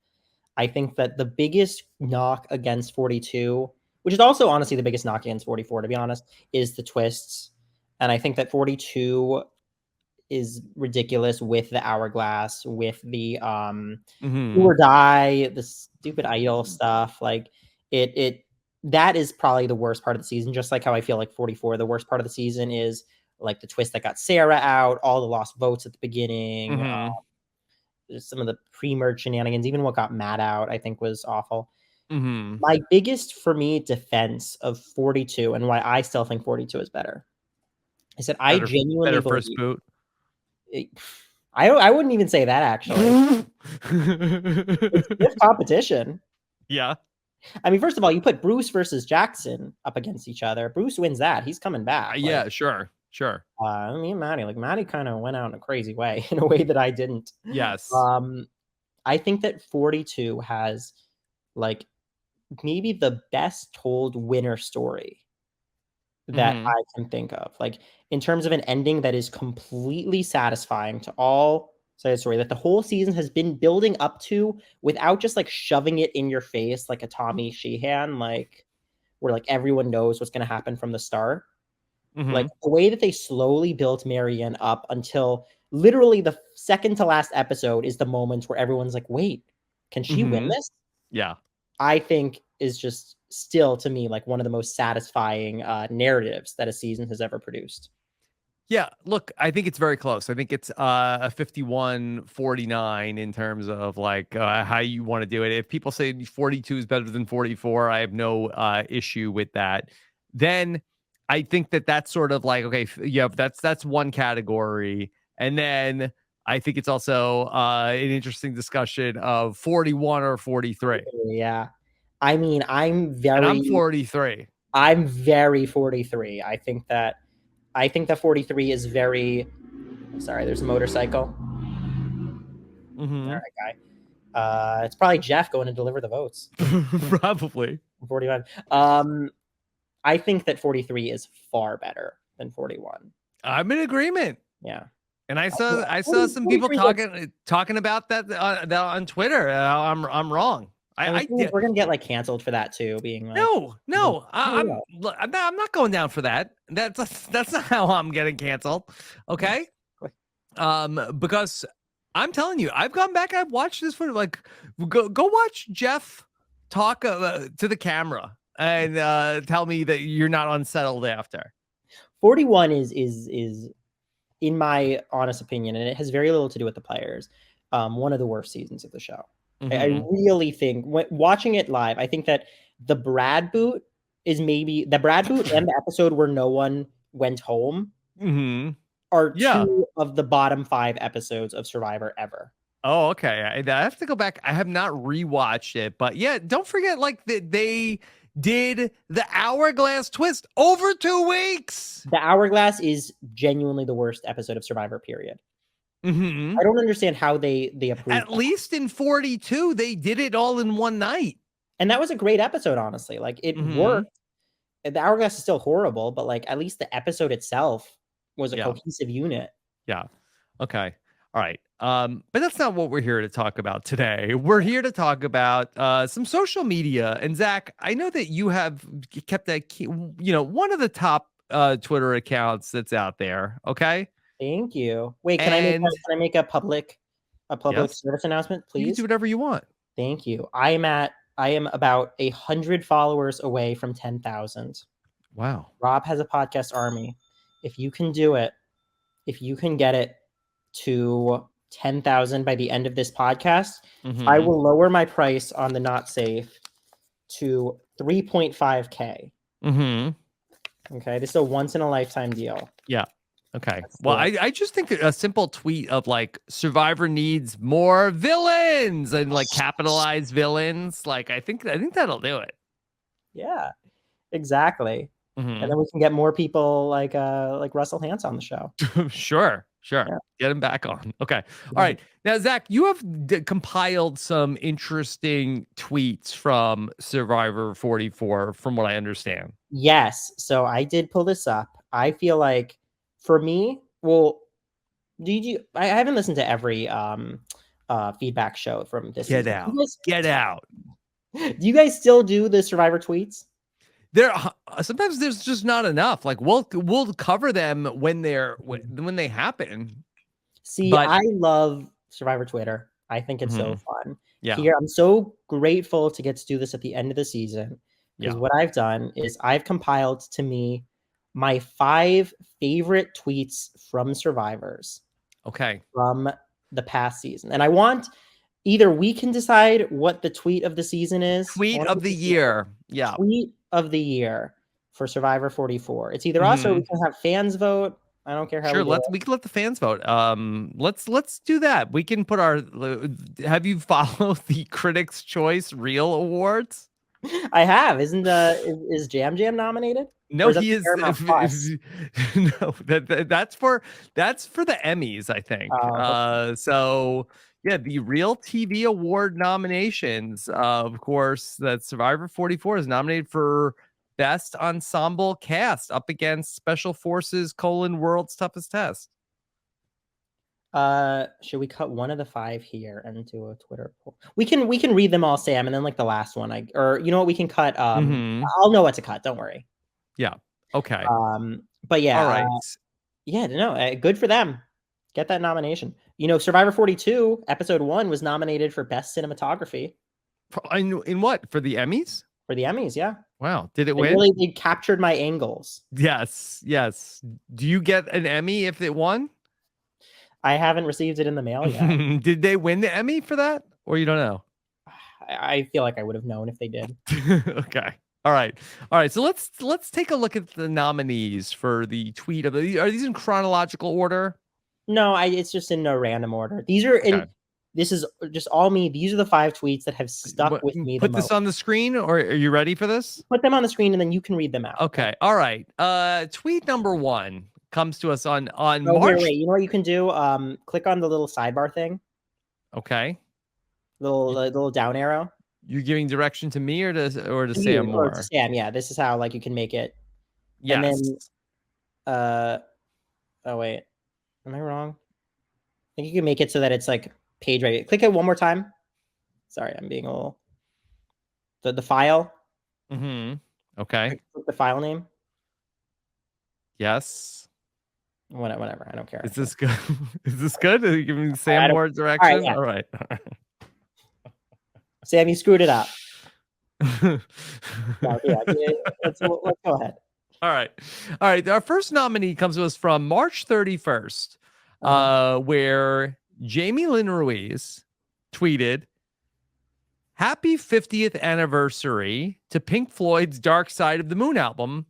I think that the biggest knock against 42, which is also honestly the biggest knock against 44, to be honest, is the twists. And I think that 42 is ridiculous with the hourglass, with the do or die, the stupid idol stuff. Like it that is probably the worst part of the season. Just like how I feel like 44, the worst part of the season is like the twist that got Sarah out, all the lost votes at the beginning. Some of the pre-merge shenanigans, even what got Matt out, I think was awful. My biggest, for me, defense of 42 and why I still think 42 is better. I said I genuinely believe first boot. I wouldn't even say that actually. It's stiff competition. Yeah. I mean, first of all, you put Bruce versus Jackson up against each other. Bruce wins that. He's coming back. Yeah, sure. I mean, Maddie kind of went out in a crazy way, in a way that I didn't. Yes. I think that 42 has like maybe the best told winner story that I can think of. Like in terms of an ending that is completely satisfying to all sides of the story that the whole season has been building up to without just like shoving it in your face like a Tommy Sheehan, like where like everyone knows what's going to happen from the start. Like the way that they slowly built Marianne up until literally the second to last episode is the moment where everyone's like, wait, can she win this? Yeah. I think is just still to me like one of the most satisfying narratives that a season has ever produced. Yeah, look, I think it's very close. I think it's a 51-49 in terms of like how you want to do it. If people say 42 is better than 44, I have no issue with that. Then I think that that's sort of like, okay, yeah, that's one category. And then I think it's also an interesting discussion of 41 or 43. Yeah. I mean, I'm And I'm 43. I'm very 43. I think that 43 is very. Sorry, there's a motorcycle. Mm-hmm. All right, guy. It's probably Jeff going to deliver the votes. Probably. 45. I think that 43 is far better than 41. I'm in agreement. Yeah. And I saw some people talking about that on Twitter. I'm wrong. We're gonna get like canceled for that too. Being like, no, I'm not going down for that. That's not how I'm getting canceled. Okay. Because I'm telling you, I've gone back. I've watched this footage. Like, go watch Jeff talk to the camera and tell me that you're not unsettled after. 41 is in my honest opinion, and it has very little to do with the players. One of the worst seasons of the show. I really think watching it live, I think that the Brad boot and the episode where no one went home are two of the bottom 5 episodes of Survivor ever. Oh, okay. I have to go back. I have not rewatched it, but yeah, don't forget, like they did the hourglass twist over 2 weeks. The hourglass is genuinely the worst episode of Survivor, period. I don't understand how they approved. At least in 42, they did it all in one night. And that was a great episode, honestly. Like, it worked. The hourglass is still horrible, but like at least the episode itself was a cohesive unit. Yeah. Okay. All right. But that's not what we're here to talk about today. We're here to talk about some social media. And Zach, I know that you have kept one of the top Twitter accounts that's out there. Okay. Thank you. Wait, can I make a public service announcement, please? You can do whatever you want. Thank you. I am about 100 followers away from 10,000. Wow. Rob has a podcast army. If you can do it, if you can get it to 10,000 by the end of this podcast, I will lower my price on the Not Safe to 3.5K. Okay, this is a once in a lifetime deal. Yeah. Okay. Well, I just think that a simple tweet of like Survivor needs more villains and like capitalize villains. Like I think that'll do it. Yeah, exactly. And then we can get more people like Russell Hantz on the show. Sure. Yeah. Get him back on. Okay. All right. Now, Zach, you have compiled some interesting tweets from Survivor 44, from what I understand. Yes. So I did pull this up. I feel like for me, well, I haven't listened to every feedback show from this. Get out. Do you guys still do the Survivor tweets? Sometimes there's just not enough. Like we'll cover them when they happen. See, I love Survivor Twitter. I think it's so fun. Yeah. Here, I'm so grateful to get to do this at the end of the season. Because what I've done is I've compiled to me my 5 favorite tweets from Survivors. Okay. From the past season. And I want either we can decide what the tweet of the season is. Tweet of the year. Yeah. Tweet of the year for Survivor 44. It's either us or we can have fans vote. I don't care how. Sure, we can let the fans vote. Let's do that. We can put our. Have you followed the Critics' Choice Reel Awards? I have. Is Jam Jam nominated? No, he is. No, that's for the Emmys, I think. So yeah, the Real TV Award nominations. Of course, that Survivor 44 is nominated for Best Ensemble Cast up against Special Forces: World's Toughest Test. Should we cut one of the 5 here and do a Twitter poll? We can read them all, Sam, and then like the last one, or you know what, we can cut. I'll know what to cut. Don't worry. Yeah. Okay. But yeah. All right. No, good for them. Get that nomination. You know, Survivor 42 episode 1 was nominated for Best Cinematography. In what? For the Emmys? For the Emmys, yeah. Wow. Did it win? They captured my angles. Yes. Do you get an Emmy if it won? I haven't received it in the mail yet. Did they win the Emmy for that? Or you don't know? I feel like I would have known if they did. Okay. All right. So let's take a look at the nominees for the tweet of the. Are these in chronological order? No, it's just in no random order. These are in This is just all me. These are the 5 tweets that have stuck with me the Put most. this on the screen, or are you ready for this? Put them on the screen, and then you can read them out. Okay. All right. Tweet number 1 comes to us on Oh, March. wait. You know what you can do? Click on the little sidebar thing. Okay. Little down arrow. You're giving direction to me or to To Sam you, or Moore? to Sam, yeah. This is how you can make it. Yes. And then, oh wait, am I wrong? I think you can make it so that it's page ready. Click it one more time. Sorry, I'm being a little. The file. Okay. Click the file name. Yes. Whatever. I don't care. Is this good? Is this good? Are you giving Sam more direction? All right. Yeah. All right. Sam, you screwed it up. Let's go ahead. All right. Our first nominee comes to us from March 31st, where Jamie Lynn Ruiz tweeted, "Happy 50th anniversary to Pink Floyd's Dark Side of the Moon album.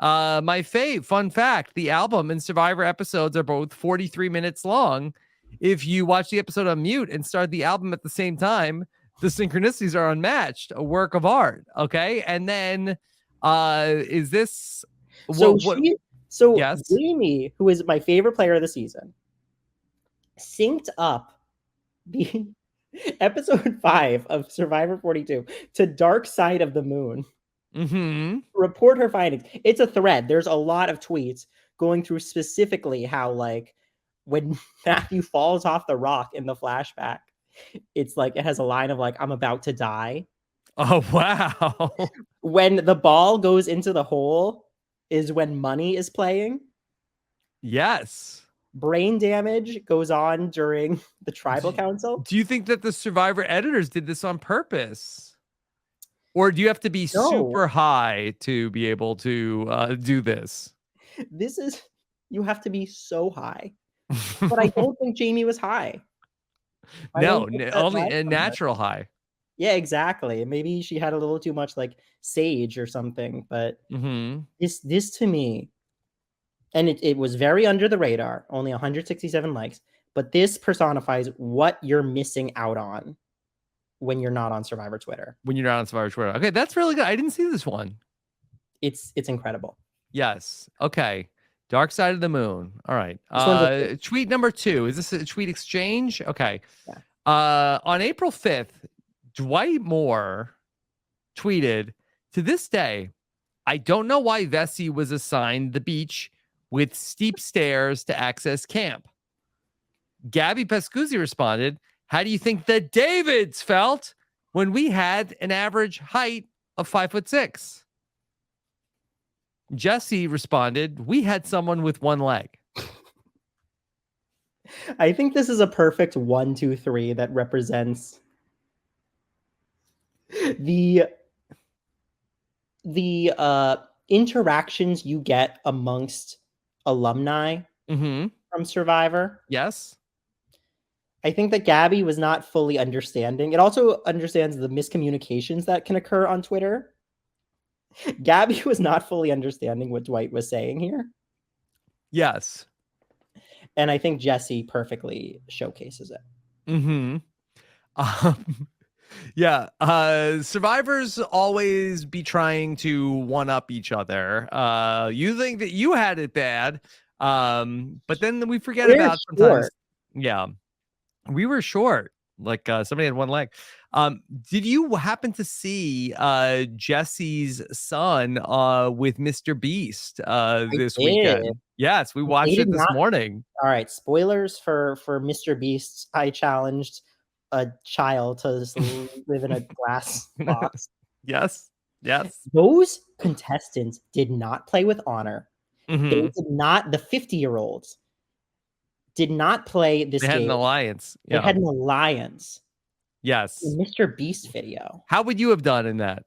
My fave, fun fact, the album and Survivor episodes are both 43 minutes long. If you watch the episode on mute and start the album at the same time, the synchronicities are unmatched. A work of art." Okay. And then is this yes. Jamie, who is my favorite player of the season, synced up the episode 5 of Survivor 42 to Dark Side of the Moon. Report her findings. It's a thread. There's a lot of tweets going through specifically how when Matthew falls off the rock in the flashback, it's it has a line of I'm about to die. Oh wow. When the ball goes into the hole is when Money is playing. Yes. Brain damage goes on during the tribal council. Do you think that the Survivor editors did this on purpose? Or do you have to be super high to be able to do this? You have to be so high. But I don't think Jamie was high. No, only a natural high. Yeah, exactly. Maybe she had a little too much sage or something. But this to me, and it was very under the radar, only 167 likes. But this personifies what you're missing out on when you're not on Survivor Twitter. When you're not on Survivor Twitter. Okay, that's really good. I didn't see this one. It's incredible. Yes. Okay. Dark Side of the Moon. All right. Tweet number 2. Is this a tweet exchange? Okay. Yeah. On April 5th, Dwight Moore tweeted, "To this day, I don't know why Vessi was assigned the beach with steep stairs to access camp." Gabby Pescuzzi responded, "How do you think the Davids felt when we had an average height of 5'6"? Jesse responded, "We had someone with one leg." I think this is a perfect 1, 2, 3 that represents the interactions you get amongst alumni from Survivor. Yes. I think that Gabby was not fully understanding. It also understands the miscommunications that can occur on Twitter. Gabby was not fully understanding what Dwight was saying here. Yes. And I think Jesse perfectly showcases it. Yeah. Survivors always be trying to one up each other. You think that you had it bad, but then we forget about sometimes. Yeah. We were short. Somebody had one leg. Did you happen to see Jesse's son with Mr. Beast this weekend? Yes, we watched it this morning. All right, spoilers for Mr. Beast. I challenged a child to live in a glass box. Yes. Those contestants did not play with honor. They did not. The 50-year-olds did not play this game. They had an alliance. They had an alliance. Yes. The Mr. Beast video. How would you have done in that?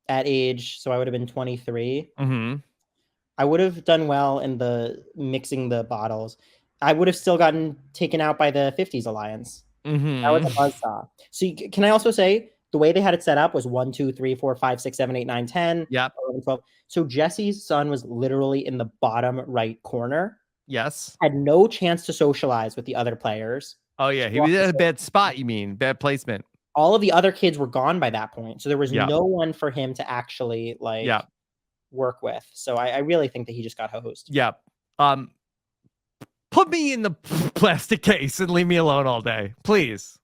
At age, so I would have been 23. I would have done well in the mixing the bottles. I would have still gotten taken out by the 50s alliance. That was a buzzsaw. So can I also say the way they had it set up was 1, 2, 3, 4, 5, 6, 7, 8, 9, 10. Yep. 11, 12. So Jesse's son was literally in the bottom right corner. Yes. Had no chance to socialize with the other players. Oh yeah, he was at a bad spot. You mean bad placement? All of the other kids were gone by that point, so there was Yeah. no one for him to actually like Yeah. work with. So I really think that he just got hosed. Yeah. Put me in the plastic case and leave me alone all day, please.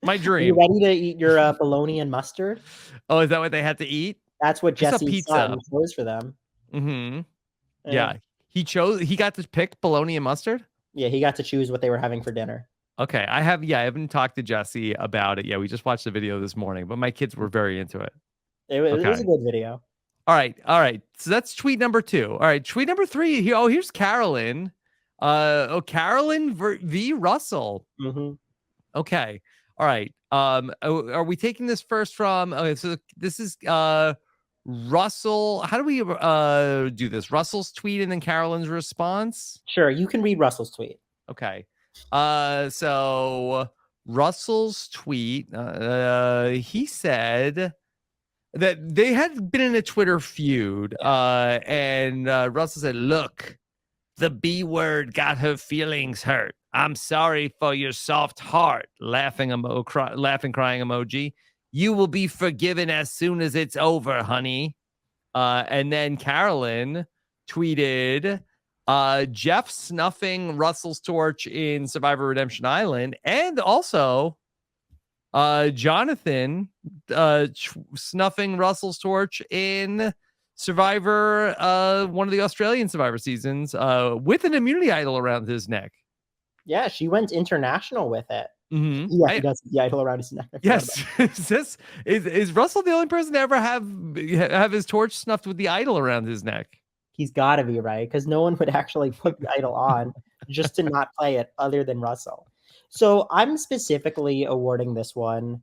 My Are you dream. ready to eat your bologna and mustard? Oh, is that what they had to eat? That's what It's a Jesse's pizza. son chose for them. Mm-hmm. Yeah. He got to pick bologna and mustard. Yeah, he got to choose what they were having for dinner. Okay. I haven't talked to Jesse about it. Yeah, we just watched the video this morning, but my kids were very into it. It was a good video. All right. So that's tweet number 2. All right, tweet number 3. Here's Carolyn. Carolyn v. Russell. Mm-hmm. Okay. All right. Are we taking this first from? Okay, so this is Russell. How do we do this? Russell's tweet and then Carolyn's response. Sure, you can read Russell's tweet. Okay. So Russell's tweet. He said that they had been in a Twitter feud, and Russell said, "Look, the B word got her feelings hurt. I'm sorry for your soft heart." Laughing crying emoji. "You will be forgiven as soon as it's over, honey." And then Carolyn tweeted, Jeff snuffing Russell's torch in Survivor Redemption Island, and also Jonathan snuffing Russell's torch in Survivor, one of the Australian Survivor seasons, with an immunity idol around his neck. Yeah, she went international with it. Mm-hmm. Yeah, he does the idol around his neck. Yes. Is Russell the only person to ever have his torch snuffed with the idol around his neck? He's got to be, right? Because no one would actually put the idol on just to not play it other than Russell. So I'm specifically awarding this one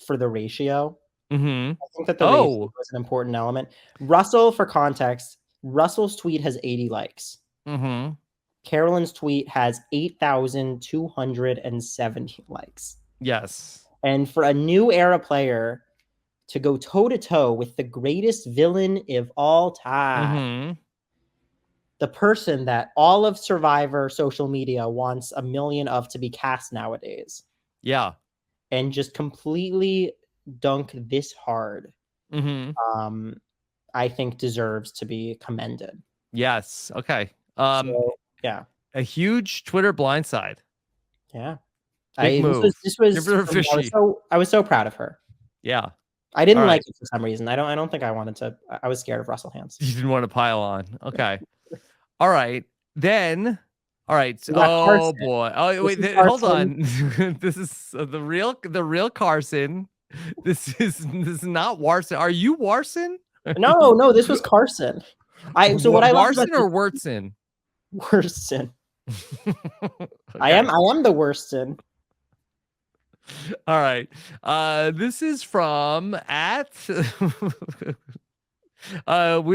for the ratio. Mm-hmm. I think that the ratio was an important element. Russell, for context, Russell's tweet has 80 likes. Mm-hmm. Carolyn's tweet has 8,270 likes. Yes. And for a new era player to go toe-to-toe with the greatest villain of all time, the person that all of Survivor social media wants a million of to be cast nowadays. Yeah. And just completely dunk this hard, I think deserves to be commended. Yes. Okay. Yeah. A huge Twitter blindside. Yeah. Big move. This was I was so proud of her. Yeah. I didn't like it for some reason. I don't think I wanted to. I was scared of Russell Hands. You didn't want to pile on. Okay. All right. Then. All right. We got Carson. Boy. Oh wait. Hold on. This is the real Carson. This is not Warson. Are you Warson? No. This was Carson. Warson or Wurtson? Worston. Okay. I am the Worston. All right. This is from at we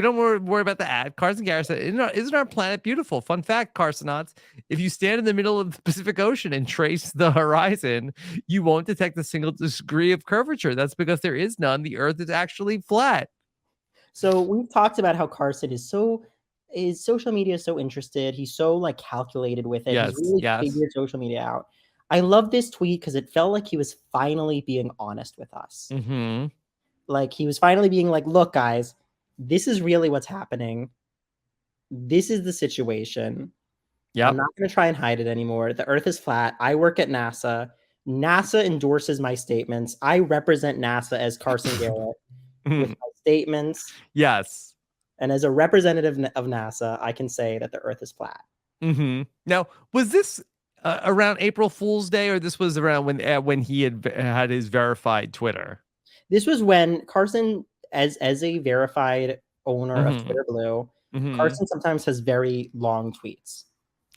don't worry about the ad. Carson Garrison. Isn't our planet beautiful? Fun fact, Carsonauts. If you stand in the middle of the Pacific Ocean and trace the horizon, you won't detect a single degree of curvature. That's because there is none. The Earth is actually flat. So we've talked about how Carson his social media is so interested. He's so like calculated with it. Yes, He's really figured social media out. I love this tweet because it felt like he was finally being honest with us. Mm-hmm. Like he was finally being like, look, guys, this is really what's happening. This is the situation. Yeah. I'm not going to try and hide it anymore. The Earth is flat. I work at NASA. NASA endorses my statements. I represent NASA as Carson Garrett with my statements. Yes. And as a representative of NASA, I can say that the Earth is flat. Mm-hmm. Now, was this around April Fool's Day, or this was around when he had his verified Twitter? This was when Carson, as a verified owner of Twitter Blue, Carson sometimes has very long tweets.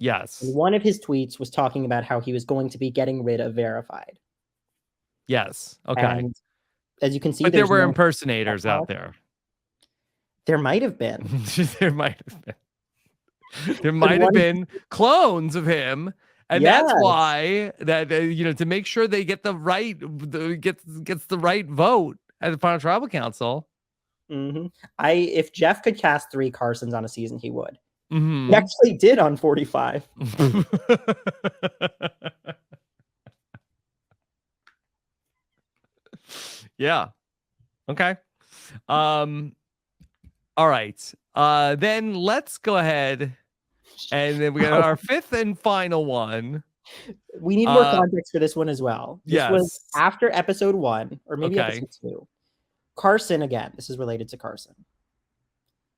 Yes. And one of his tweets was talking about how he was going to be getting rid of verified. Yes. Okay. And as you can see, but there were impersonators out there. There might have been. There might have been. There might have been clones of him, and that's why that to make sure they get the right gets the right vote at the final tribal council. If Jeff could cast 3 Carsons on a season, he would. He actually did on 45. Yeah. Okay. All right. Then let's go ahead, and then we got our fifth and final one. We need more context for this one as well. This was Yes. after episode 1, or maybe Okay. episode 2. Carson, again, this is related to Carson,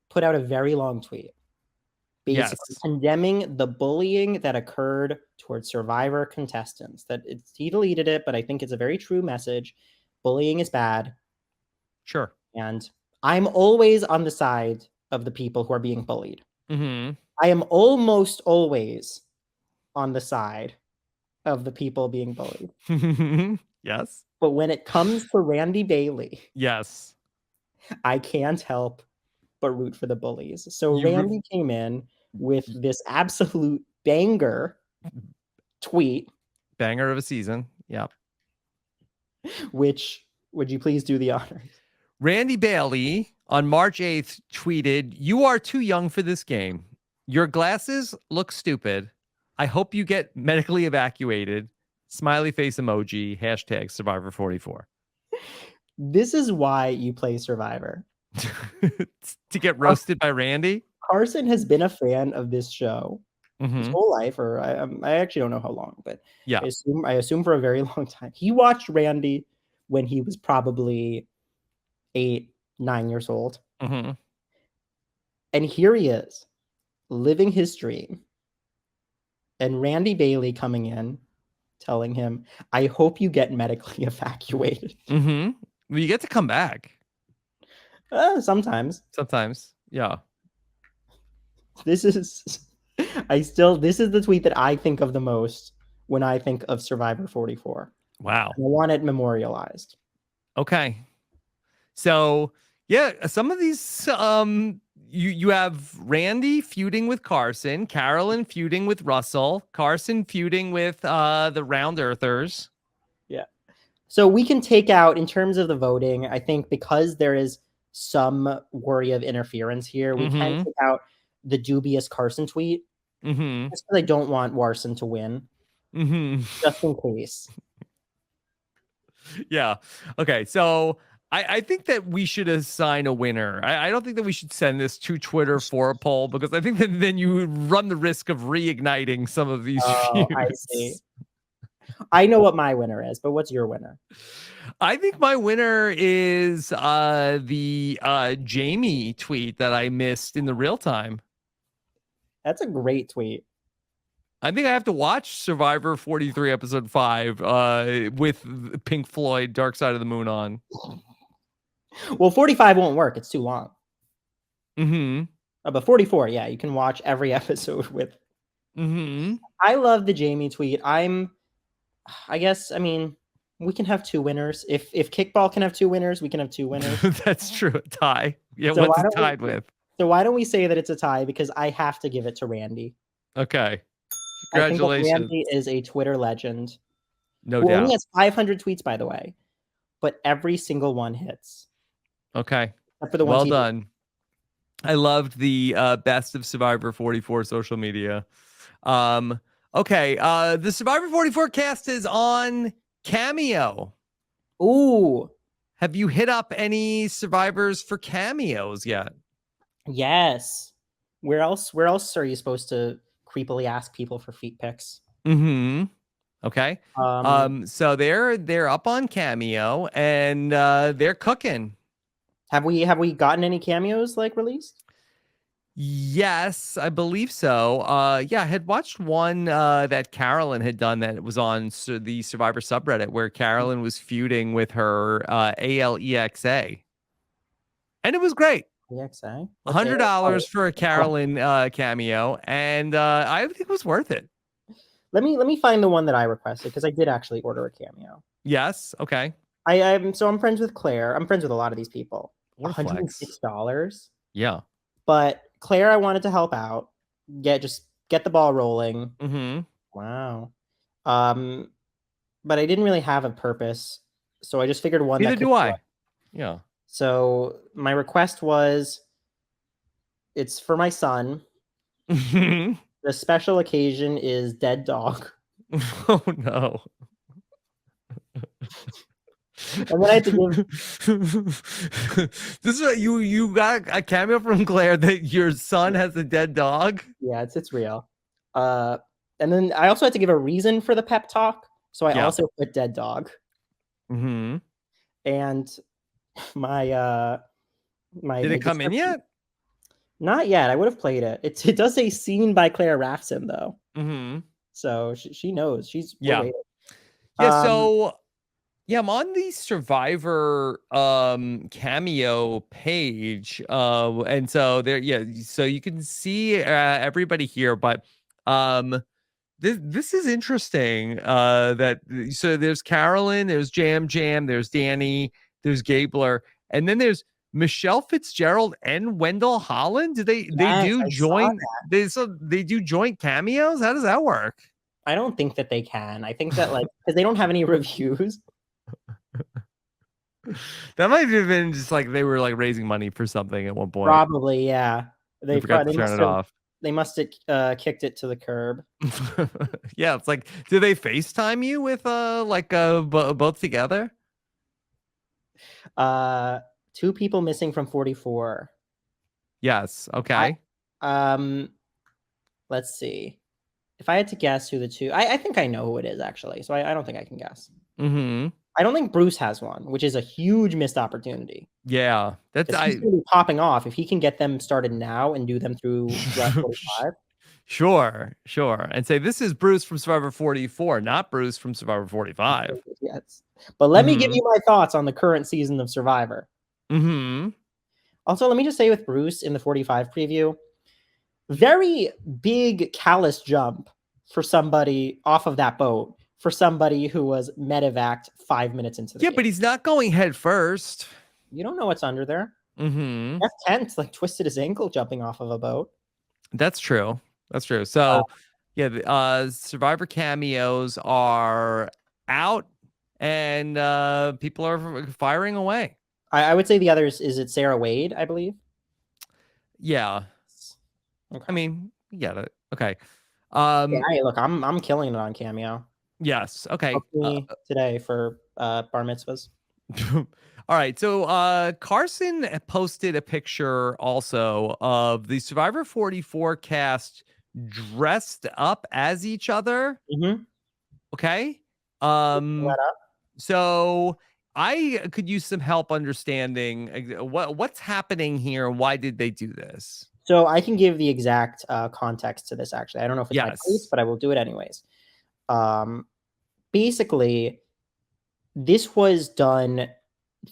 put out a very long tweet, basically condemning the bullying that occurred towards Survivor contestants. He deleted it, but I think it's a very true message. Bullying is bad. Sure. And I'm always on the side of the people who are being bullied. Mm-hmm. I am almost always on the side of the people being bullied. Yes. But when it comes to Randy Bailey, yes, I can't help but root for the bullies. So Randy came in with this absolute banger tweet. Banger of a season. Yep. Which, would you please do the honors? Randy Bailey on March 8th tweeted, "You are too young for this game. Your glasses look stupid. I hope you get medically evacuated. Smiley face emoji, hashtag Survivor 44. This is why you play Survivor. To get roasted by Randy? Carson has been a fan of this show his Mhm. whole life, or I actually don't know how long, but Yeah. I assume for a very long time. He watched Randy when he was probably 8, 9 years old. Mhm. And here he is, living his dream. And Randy Bailey coming in, telling him, I hope you get medically evacuated. Mhm. Well, you get to come back. Sometimes. Sometimes. Yeah. This is the tweet that I think of the most when I think of Survivor 44. Wow. I want it memorialized. Okay. So, yeah, some of these you have Randy feuding with Carson, Carolyn feuding with Russell, Carson feuding with the Round Earthers. Yeah. So we can take out, in terms of the voting, I think because there is some worry of interference here, we can take out the dubious Carson tweet. Just because I don't want Warson to win. Just in case. Yeah. Okay. So I think that we should assign a winner. I don't think that we should send this to Twitter for a poll, because I think that then you run the risk of reigniting some of these feuds. I see. I know what my winner is, but what's your winner? I think my winner is the Jamie tweet that I missed in the real time. That's a great tweet. I think I have to watch Survivor 43 episode 5 with Pink Floyd Dark Side of the Moon on. Well, 45 won't work. It's too long. Mm-hmm. But 44, yeah, you can watch every episode with. Mm-hmm. I love the Jamie tweet. I mean, we can have two winners. If kickball can have two winners, we can have two winners. That's true. A tie. Yeah, So what's it tied with? So why don't we say that it's a tie? Because I have to give it to Randy. Okay. Congratulations. Congratulations. Randy is a Twitter legend. No Who doubt. only has 500 tweets, by the way. But every single one hits. Okay. Except for the well ones he done. I loved the best of Survivor 44 social media. Okay. The Survivor 44 cast is on Cameo. Ooh. Have you hit up any survivors for cameos yet? Yes. Where else are you supposed to creepily ask people for feet pics? Mm-hmm. Okay. So they're up on Cameo and they're cooking. Have we gotten any cameos like released? Yes, I believe so. Yeah, I had watched one that Carolyn had done that was on the Survivor subreddit, where Carolyn was feuding with her ALEXA. And it was great. EXA? $100 for a Carolyn cameo, and I think it was worth it. Let me find the one that I requested, because I did actually order a cameo. Yes. Okay. I'm friends with Claire. I'm friends with a lot of these people. $106. Yeah. But Claire, I wanted to help out. Get the ball rolling. Mm-hmm. Wow. But I didn't really have a purpose, so I just figured one. Neither do I. Yeah. So my request was, it's for my son. The special occasion is dead dog. Oh no. And then I had to give. This is what you got a cameo from Claire that your son has a dead dog. Yeah, it's real. And then I also had to give a reason for the pep talk, so I Yeah. also put dead dog. Mm-hmm. And my Did it come in yet? Not yet. I would have played it. It does say seen by Claire Rafson though, Mm-hmm. so she knows. We're Yeah. waiting. Yeah. So yeah, I'm on the Survivor Cameo page, and so there, yeah, so you can see everybody here, but this is interesting. So there's Carolyn, there's Jam, there's Danny, there's Gabler, and then there's Michelle Fitzgerald and Wendell Holland. Do they Yes, do I saw joint they do joint cameos? How does that work? I don't think that they can. I think that because they don't have any reviews. That might have been just like they were like raising money for something at one point. Probably, yeah. They forgot to turn it off. They must have kicked it to the curb. Yeah, it's like, do they FaceTime you with both together? 2 people missing from 44. Yes. Okay. Let's see. If I had to guess who the 2, I think I know who it is actually. So I don't think I can guess. Mm-hmm. I don't think Bruce has one, which is a huge missed opportunity. Yeah, He's going to be popping off if he can get them started now and do them through 45. Sure. And say this is Bruce from Survivor 44, not Bruce from Survivor 45. Yes, but let me give you my thoughts on the current season of Survivor. Mm-hmm. Also, let me just say with Bruce in the 45 preview, very big callous jump for somebody off of that boat. For somebody who was medevaced 5 minutes into the game. But he's not going head first. You don't know what's under there. Mm-hmm. Jeff Kent twisted his ankle jumping off of a boat. That's true. So, yeah, Survivor cameos are out, and people are firing away. I would say the others is it Sarah Wade, I believe. Yeah. Okay. I mean, yeah. Okay. Hey, look, I'm killing it on Cameo. Yes. Okay. Today for bar mitzvahs. All right. So Carson posted a picture also of the Survivor 44 cast dressed up as each other. Mm-hmm. Okay. So I could use some help understanding what's happening here. Why did they do this? So I can give the exact context to this. Actually, I don't know if it's my place, but I will do it anyways. Basically, this was done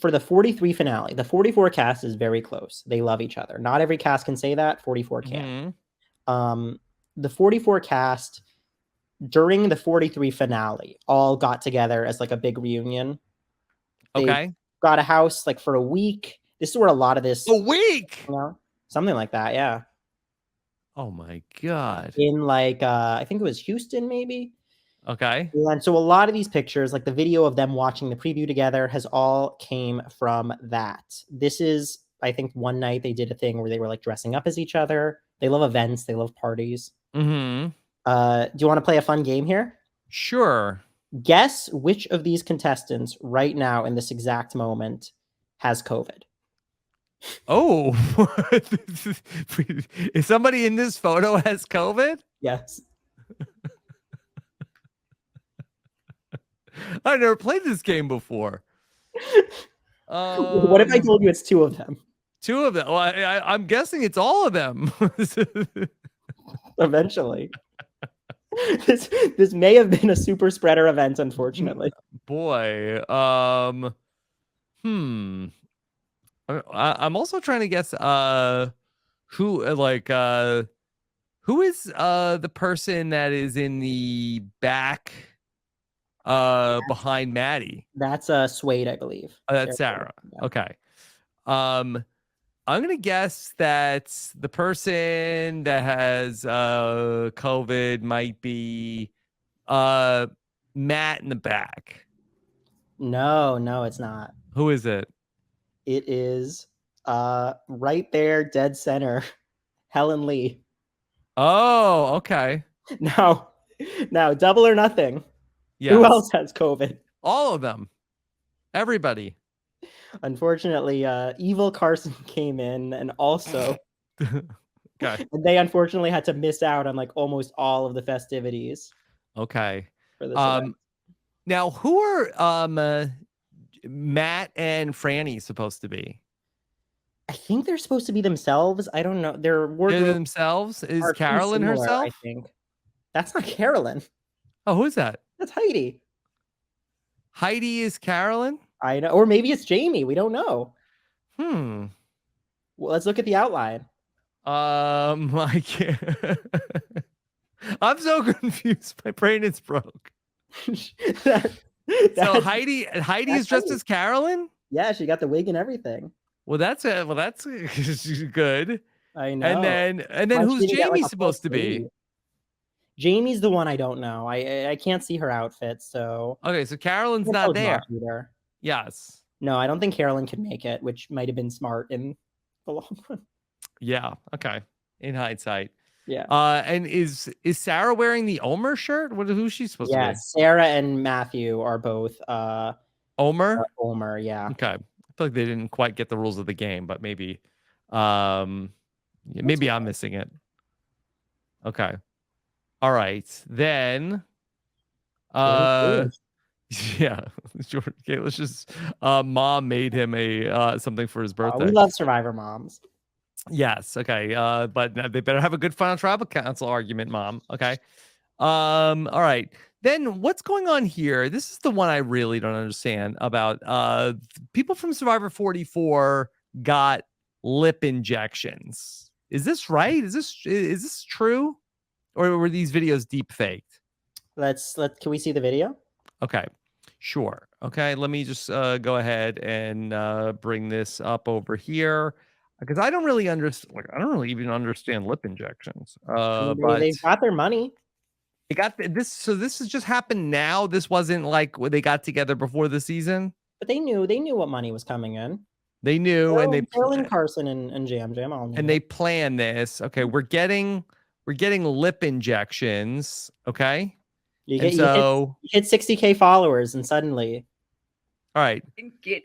for the 43 finale. The 44 cast is very close. They love each other. Not every cast can say that. 44 can. Mm-hmm. The 44 cast during the 43 finale all got together as a big reunion. They got a house for a week. This is where a lot of this. A week? Something like that. Yeah. Oh my God. In I think it was Houston, maybe. Okay. And so a lot of these pictures, the video of them watching the preview together, has all came from that. This is, I think, one night they did a thing where they were dressing up as each other. They love events. They love parties. Mm-hmm. Do you want to play a fun game here? Sure. Guess which of these contestants right now in this exact moment has COVID. Oh, if somebody in this photo has COVID? Yes. I've never played this game before. What if I told you it's 2 of them? 2 of them? Well, I'm guessing it's all of them. Eventually. This may have been a super spreader event, unfortunately. Boy. I'm also trying to guess who is the person that is in the back behind Maddie. That's Suede, I believe. That's Sarah. Yeah. Okay. I'm gonna guess that the person that has COVID might be Matt in the back. No, it's not. Who is it? It is right there, dead center, Helen Lee. Oh, okay. Now, double or nothing. Yes. Who else has COVID? All of them. Everybody. Unfortunately, evil Carson came in and also Okay. and they unfortunately had to miss out on like almost all of the festivities Okay. for this event. Now, who are Matt and Franny supposed to be? I think they're supposed to be themselves. I don't know. Their They're wardrobe themselves? Is are too Carolyn similar, herself? I think. That's not Carolyn. Oh, who's that? That's Heidi. Heidi is Carolyn? I know. Or maybe it's Jamie. We don't know. Well, let's look at the outline. I can't. I'm so confused. My brain is broke. So Heidi is dressed as Carolyn? Yeah, she got the wig and everything. Well, that's good. I know. And then who's Jamie supposed to be? Jamie's the one I don't know. I can't see her outfit, so okay. So Carolyn's not there. Yes. No, I don't think Carolyn could make it, which might have been smart in the long run. Yeah. Okay. In hindsight. Yeah. And is Sarah wearing the Omer shirt? Who's she supposed to be? Yeah, Sarah and Matthew are both Omer. Omer, yeah. Okay. I feel like they didn't quite get the rules of the game, but maybe maybe I'm missing it. Okay. All right. Then yeah, Jordan Kalish's mom made him a something for his birthday. We love Survivor moms. Yes. Okay. But they better have a good final tribal council argument, Mom. Okay. All right. Then what's going on here? This is the one I really don't understand about. People from Survivor 44 got lip injections. Is this right? Is this true, or were these videos deep faked? Can we see the video? Okay. Sure. Okay. Let me just go ahead and bring this up over here. Because I don't really understand. Like, I don't really even understand lip injections. But they got their money. They got this. So this has just happened now. This wasn't like when they got together before the season. But they knew what money was coming in. They knew, and they Carson and Jam all knew. And they planned this. Okay, we're getting lip injections. Okay, you hit 60K followers, and suddenly. All right.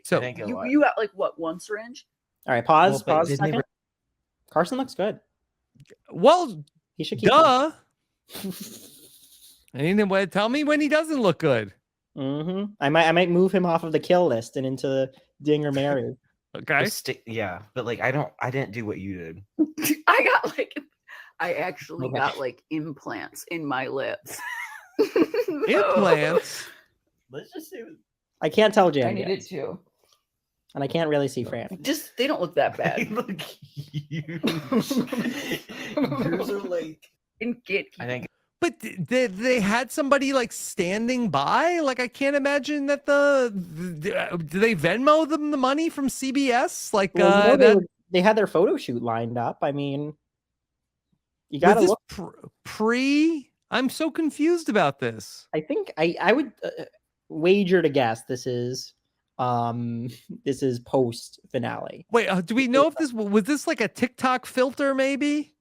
So you got like what, one syringe? All right, pause a second. Carson looks good. Well, he should keep duh. Anyway, tell me when he doesn't look good. Mm-hmm. I might move him off of the kill list and into Ding or Mary. Okay. Yeah, but like I didn't do what you did. I actually got like implants in my lips. Implants? Let's just say I can't tell Jam. I needed to. And I can't really see Fran. They don't look that bad. Look, yours are like. I think. But they had somebody like standing by. Like I can't imagine that do they Venmo them the money from CBS? Like they had their photo shoot lined up. I mean, you gotta look pre. I'm so confused about this. I think I would wager to guess this is post finale. Wait, do we know if this was like a TikTok filter? Maybe.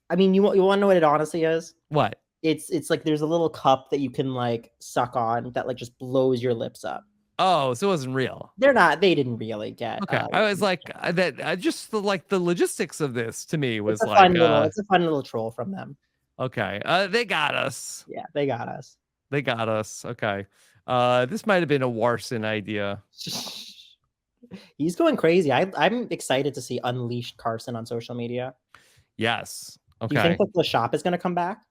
I mean, you want to know what it honestly is? What? It's like there's a little cup that you can like suck on that like just blows your lips up. Oh, so it wasn't real. They didn't really get. Okay, I was like that. Just the logistics of this to me was it's a fun little troll from them. Okay, they got us. Yeah, they got us. They got us. Okay, this might have been a Warson idea. He's going crazy. I'm excited to see Unleashed Carson on social media. Yes. Okay. Do you think that the shop is going to come back?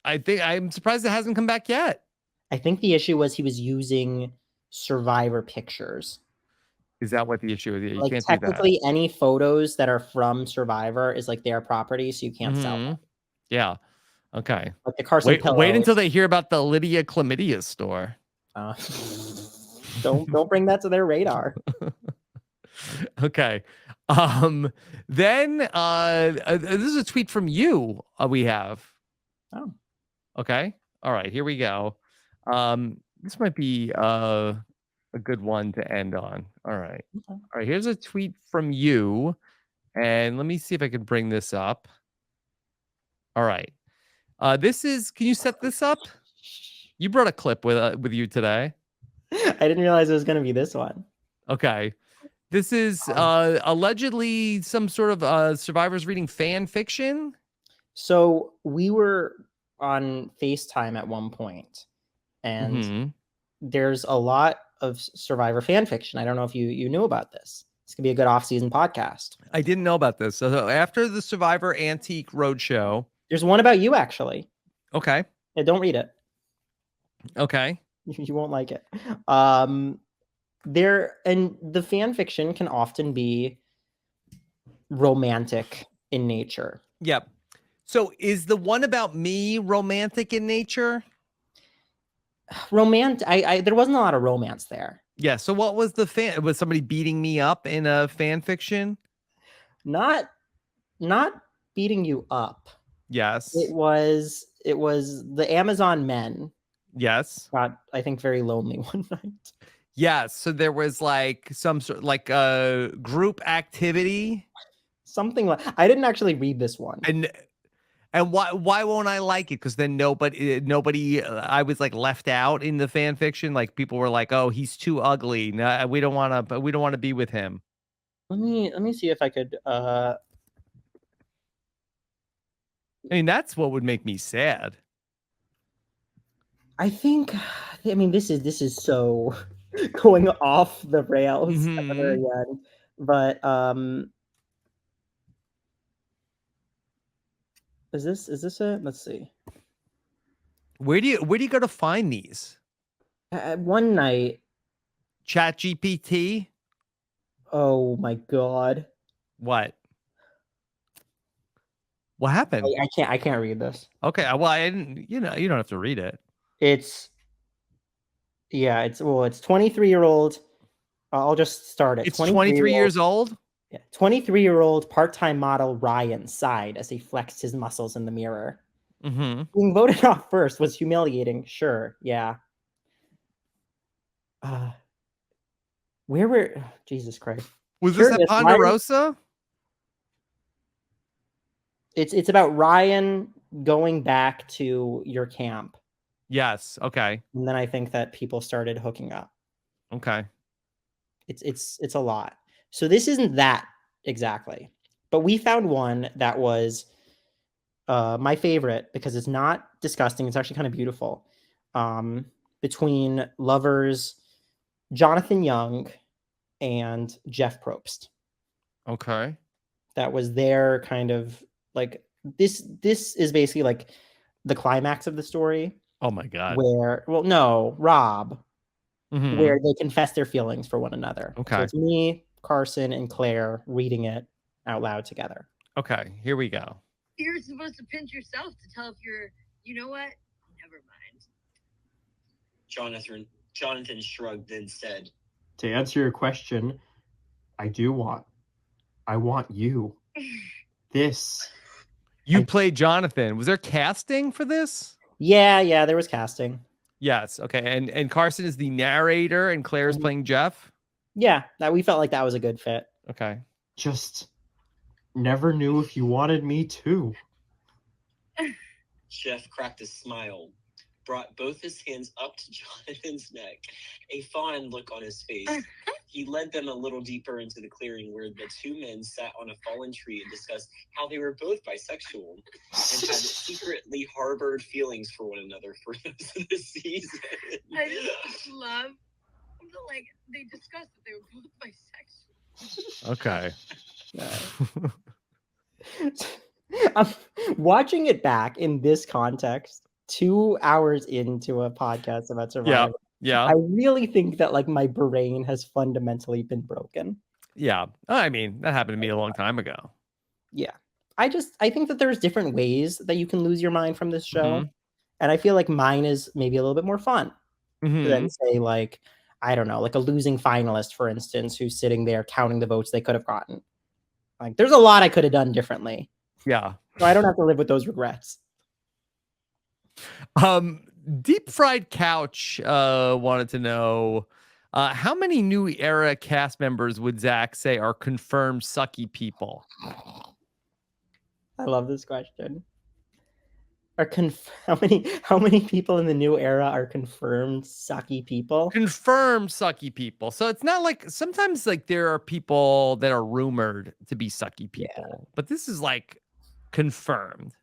I'm surprised it hasn't come back yet. I think the issue was he was using Survivor pictures. Is that what the issue is? You like can't technically do that. Any photos that are from Survivor is like their property, so you can't sell them. Yeah. Okay. Like the Carson wait until they hear about the Lydia Chlamydia store. Don't bring that to their radar. Okay. Then this is a tweet from you we have. Oh. Okay. All right, here we go. This might be a good one to end on. All right. Okay. All right, here's a tweet from you. And let me see if I can bring this up. All right. This is, can you set this up? You brought a clip with you today. I didn't realize it was going to be this one. Okay. This is allegedly some sort of survivors reading fan fiction. So we were on FaceTime at one point, and Mhm. there's a lot of Survivor fan fiction. I don't know if you knew about this. This could be a good off-season podcast. I didn't know about this. So after the Survivor Antique Roadshow, there's one about you actually. Okay. Yeah, don't read it. Okay. You won't like it. There and the fan fiction can often be romantic in nature. Yep. So is the one about me romantic in nature? I there wasn't a lot of romance there. Yeah. So what was the fan? Was somebody beating me up in a fan fiction? Not beating you up. Yes. It was the Amazon men. Yes. Got, I think, very lonely one night. Yes. So there was like some sort like a group activity. Something like, I didn't actually read this one. And why won't I like it? Because then nobody I was like left out in the fan fiction. Like people were like, "Oh, he's too ugly. No, we don't want to be with him." Let me see if I could. I mean, that's what would make me sad. I think. I mean, this is so going off the rails at the very end, but is this it? Let's see. Where do you go to find these? One night, ChatGPT. Oh my god! What happened? I can't read this. Okay, well, I didn't. You don't have to read it. It's 23-year-old. I'll just start it. It's 23 years old. Yeah, 23-year-old part-time model Ryan sighed as he flexed his muscles in the mirror. Mm-hmm. Being voted off first was humiliating. Sure, yeah. Where were Jesus Christ? Was this at Ponderosa? It's about Ryan going back to your camp. Yes. Okay. And then I think that people started hooking up. Okay. It's a lot. So this isn't that exactly, but we found one that was my favorite because it's not disgusting. It's actually kind of beautiful. Between lovers Jonathan Young and Jeff Probst. Okay. That was their kind of like this is basically like the climax of the story. Oh my god. Where Rob. Mm-hmm. Where they confess their feelings for one another. Okay. So it's me, Carson, and Claire reading it out loud together. Okay, here we go. You're supposed to pinch yourself to tell if you're, you know what? Never mind. Jonathan shrugged and said, "To answer your question, I want you. This." You played Jonathan. Was there casting for this? Yeah, there was casting. Yes. Okay. And Carson is the narrator and Claire's playing Jeff. Yeah, that we felt like that was a good fit. Okay. Just never knew if you wanted me to. Jeff cracked a smile, brought both his hands up to Jonathan's neck, a fond look on his face. He led them a little deeper into the clearing where the two men sat on a fallen tree and discussed how they were both bisexual and had secretly harbored feelings for one another for most of the season. I just love like they discussed that they were both bisexual. Okay. I'm watching it back in this context, 2 hours into a podcast about Survivor. Yeah. I really think that like my brain has fundamentally been broken. Yeah. I mean, that happened to me a long time ago. Yeah. I think that there's different ways that you can lose your mind from this show. And I feel like mine is maybe a little bit more fun than say like, I don't know, like a losing finalist, for instance, who's sitting there counting the votes they could have gotten. Like there's a lot I could have done differently. Yeah. So I don't have to live with those regrets. Deep Fried Couch wanted to know how many new era cast members would Zach say are confirmed sucky people? I love this question. are how many people in the new era are confirmed sucky people? Confirmed sucky people. So it's not like sometimes like there are people that are rumored to be sucky people, but this is like confirmed.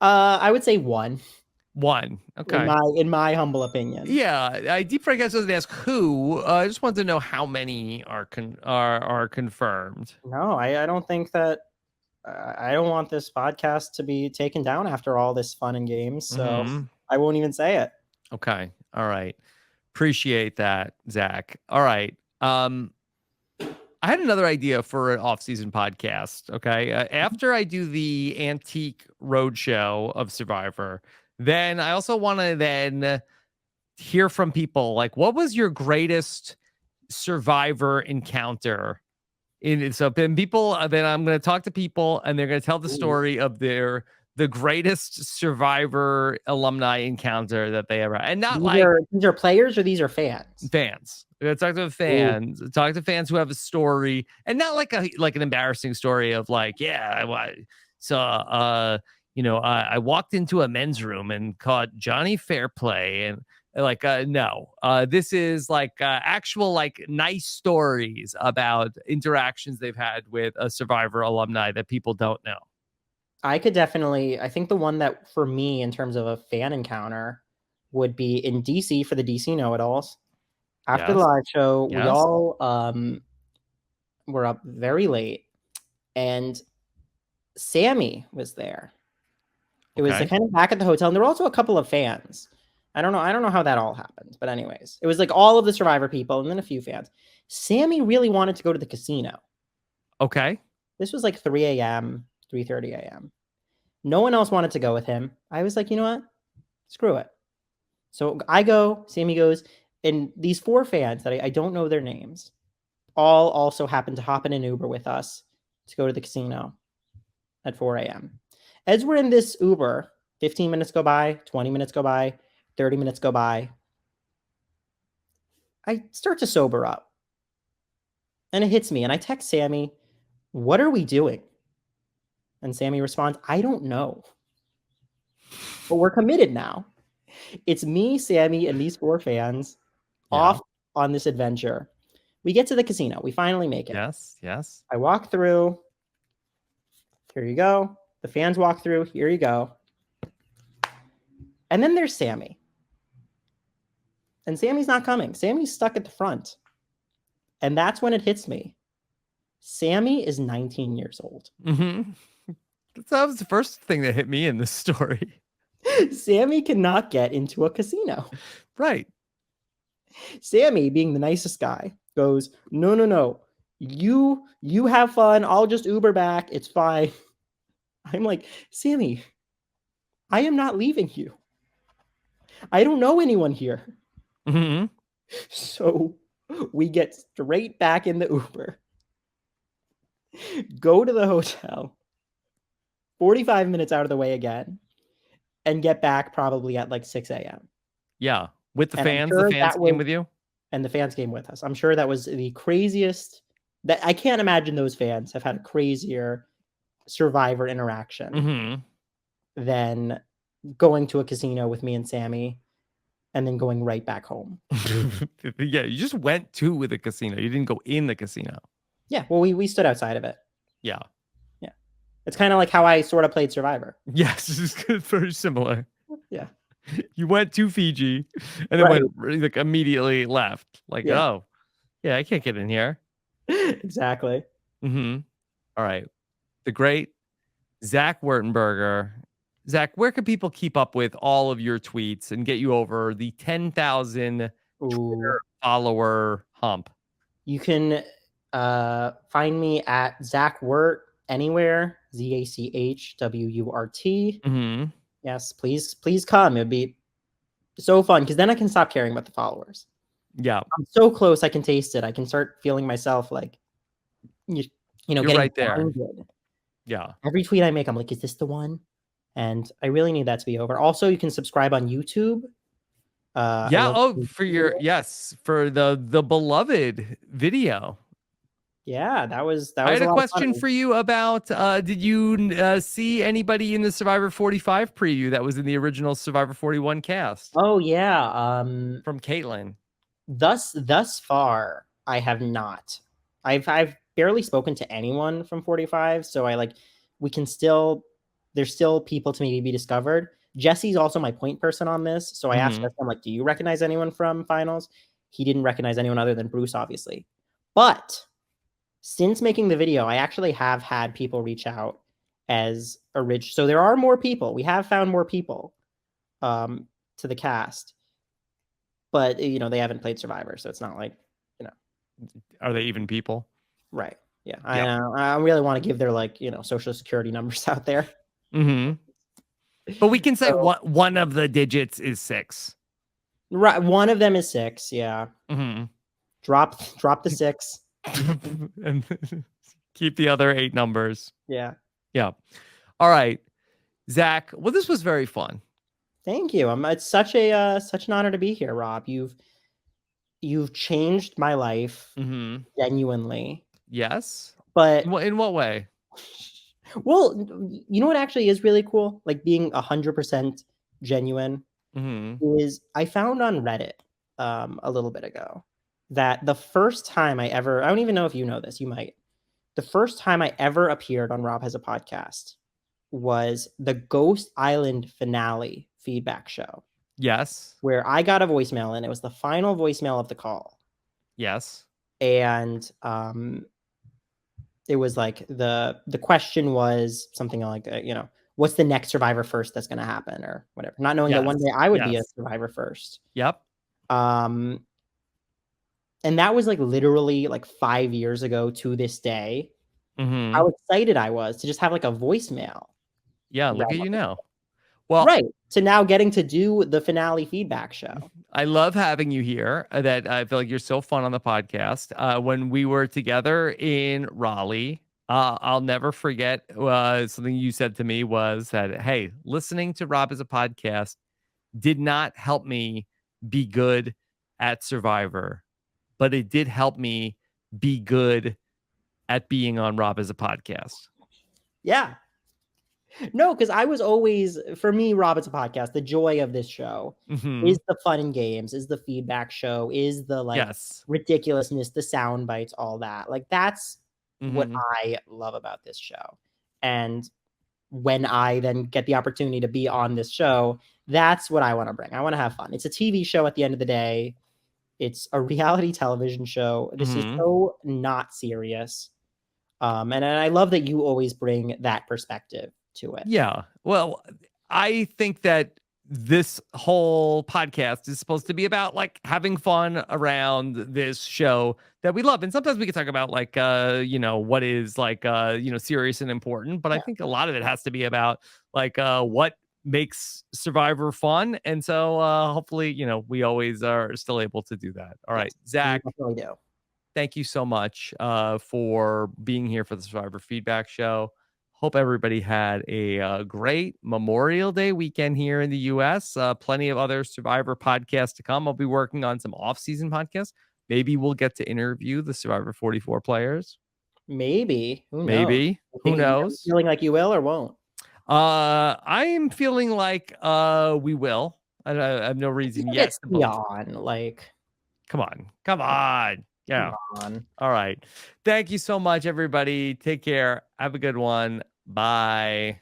I would say one. One. Okay. In my humble opinion. Yeah, Deep Fried Guys doesn't ask who. I just want to know how many are confirmed. No, I don't think that. I don't want this podcast to be taken down after all this fun and games, so I won't even say it. Okay. All right. Appreciate that, Zach. All right. I had another idea for an off-season podcast. Okay. After I do the antique roadshow of Survivor, then I also want to then hear from people like, what was your greatest Survivor encounter? So then people, then I'm going to talk to people and they're going to tell the story of the greatest Survivor alumni encounter that they ever had. And not these are players or these are fans? Fans. We're going to talk to fans. Talk to fans who have a story, and not like an embarrassing story of like, I walked into a men's room and caught Johnny Fairplay and no, this is like actual like nice stories about interactions they've had with a Survivor alumni that people don't know. I think the one that for me in terms of a fan encounter would be in DC for the DC Know-It-Alls. After the live show, we all were up very late, and Sammy was there. It was kind of back at the hotel, and there were also a couple of fans. I don't know how that all happened, but anyways, it was like all of the Survivor people and then a few fans. Sammy really wanted to go to the casino. Okay. This was like 3 a.m., 3:30 a.m. No one else wanted to go with him. I was like, you know what? Screw it. So I go, Sammy goes, and these 4 fans that I don't know their names all also happened to hop in an Uber with us to go to the casino at 4 a.m. As we're in this Uber, 15 minutes go by, 20 minutes go by, 30 minutes go by. I start to sober up. And it hits me. And I text Sammy, what are we doing? And Sammy responds, I don't know. But we're committed now. It's me, Sammy, and these 4 fans off on this adventure. We get to the casino. We finally make it. Yes. I walk through. Here you go. The fans walk through. Here you go. And then there's Sammy. And Sammy's not coming. Sammy's stuck at the front. And that's when it hits me. Sammy is 19 years old. Mm-hmm. That was the first thing that hit me in this story. Sammy cannot get into a casino. Right. Sammy, being the nicest guy, goes, no. You have fun. I'll just Uber back. It's fine. I'm like, Sammy, I am not leaving you. I don't know anyone here. Mm-hmm. So we get straight back in the Uber, go to the hotel, 45 minutes out of the way again, and get back probably at like 6 a.m. Yeah. With the fans? The fans came with you? And the fans came with us. I'm sure that was the craziest. That I can't imagine those fans have had a crazier Survivor interaction than going to a casino with me and Sammy and then going right back home. Yeah, you just went to the casino. You didn't go in the casino. Yeah, well, we stood outside of it. Yeah. It's kind of like how I sort of played Survivor. Yes, it's very similar. Yeah. You went to Fiji and then went like immediately left. Like, I can't get in here. Exactly. Mm-hmm. All right. The great Zach Wurtenberger. Zach, where can people keep up with all of your tweets and get you over the 10,000 Twitter follower hump? You can find me at Zach Wurt anywhere. ZACHWURT. Mm-hmm. Yes, please come. It'd be so fun because then I can stop caring about the followers. Yeah, I'm so close. I can taste it. I can start feeling myself like, you're getting right there. blinded. Yeah. Every tweet I make, I'm like, is this the one? And I really need that to be over. Also, you can subscribe on YouTube. For the beloved video. Yeah, that was I had a a lot of question fun. for you about did you see anybody in the Survivor 45 preview that was in the original Survivor 41 cast? Oh yeah, from Caitlin. Thus far, I have not. I've barely spoken to anyone from 45, so we can still there's still people to maybe be discovered. Jesse's also my point person on this, so I asked him, I'm like, do you recognize anyone from finals? He didn't recognize anyone other than Bruce, obviously. But since making the video, I actually have had people reach out as so there are more people. We have found more people to the cast. But they haven't played Survivor, so it's not like, Are they even people? Right. Yeah. I really want to give their social security numbers out there. But we can say one of the digits is 6. Right. One of them is 6. Yeah. Drop the 6. And keep the other 8 numbers. Yeah. Yeah. All right, Zach. Well, this was very fun. Thank you. It's such an honor to be here, Rob. You've changed my life genuinely. Yes. But in what way? Well, you know what actually is really cool? Like being 100% genuine is I found on Reddit a little bit ago that the first time I don't even know if you know this, you might. The first time I ever appeared on Rob Has a Podcast was the Ghost Island finale feedback show. Yes. Where I got a voicemail and it was the final voicemail of the call. Yes. And it was like the question was something like, what's the next Survivor First that's going to happen or whatever. Not knowing that one day I would be a Survivor First. Yep. And that was like literally like 5 years ago to this day. How excited I was to just have like a voicemail. Yeah, look at you now. Well, right. So now getting to do the finale feedback show. I love having you here. That I feel like you're so fun on the podcast. When we were together in Raleigh, I'll never forget something you said to me was that, hey, listening to Rob As a Podcast did not help me be good at Survivor, but it did help me be good at being on Rob As a Podcast. Yeah. No, because I was always, for me, Rob As a Podcast, the joy of this show is the fun and games, is the feedback show, is the ridiculousness, the sound bites, all that. Like that's what I love about this show. And when I then get the opportunity to be on this show, that's what I want to bring. I want to have fun. It's a TV show at the end of the day. It's a reality television show. This is so not serious. And I love that you always bring that perspective to it. Yeah. Well, I think that this whole podcast is supposed to be about like having fun around this show that we love. And sometimes we can talk about like, what is like, serious and important. But I think a lot of it has to be about like what makes Survivor fun. And so hopefully, we always are still able to do that. All right, Zach. We definitely do. Thank you so much for being here for the Survivor Feedback Show. Hope everybody had a great Memorial Day weekend here in the U.S. Plenty of other Survivor podcasts to come. I'll be working on some off-season podcasts. Maybe we'll get to interview the Survivor 44 players. Maybe. Who knows? Maybe. Who knows? Feeling like you will or won't? I am feeling like we will. I have no reason yet. It's beyond, Come on. Yeah. All right. Thank you so much, everybody. Take care. Have a good one. Bye.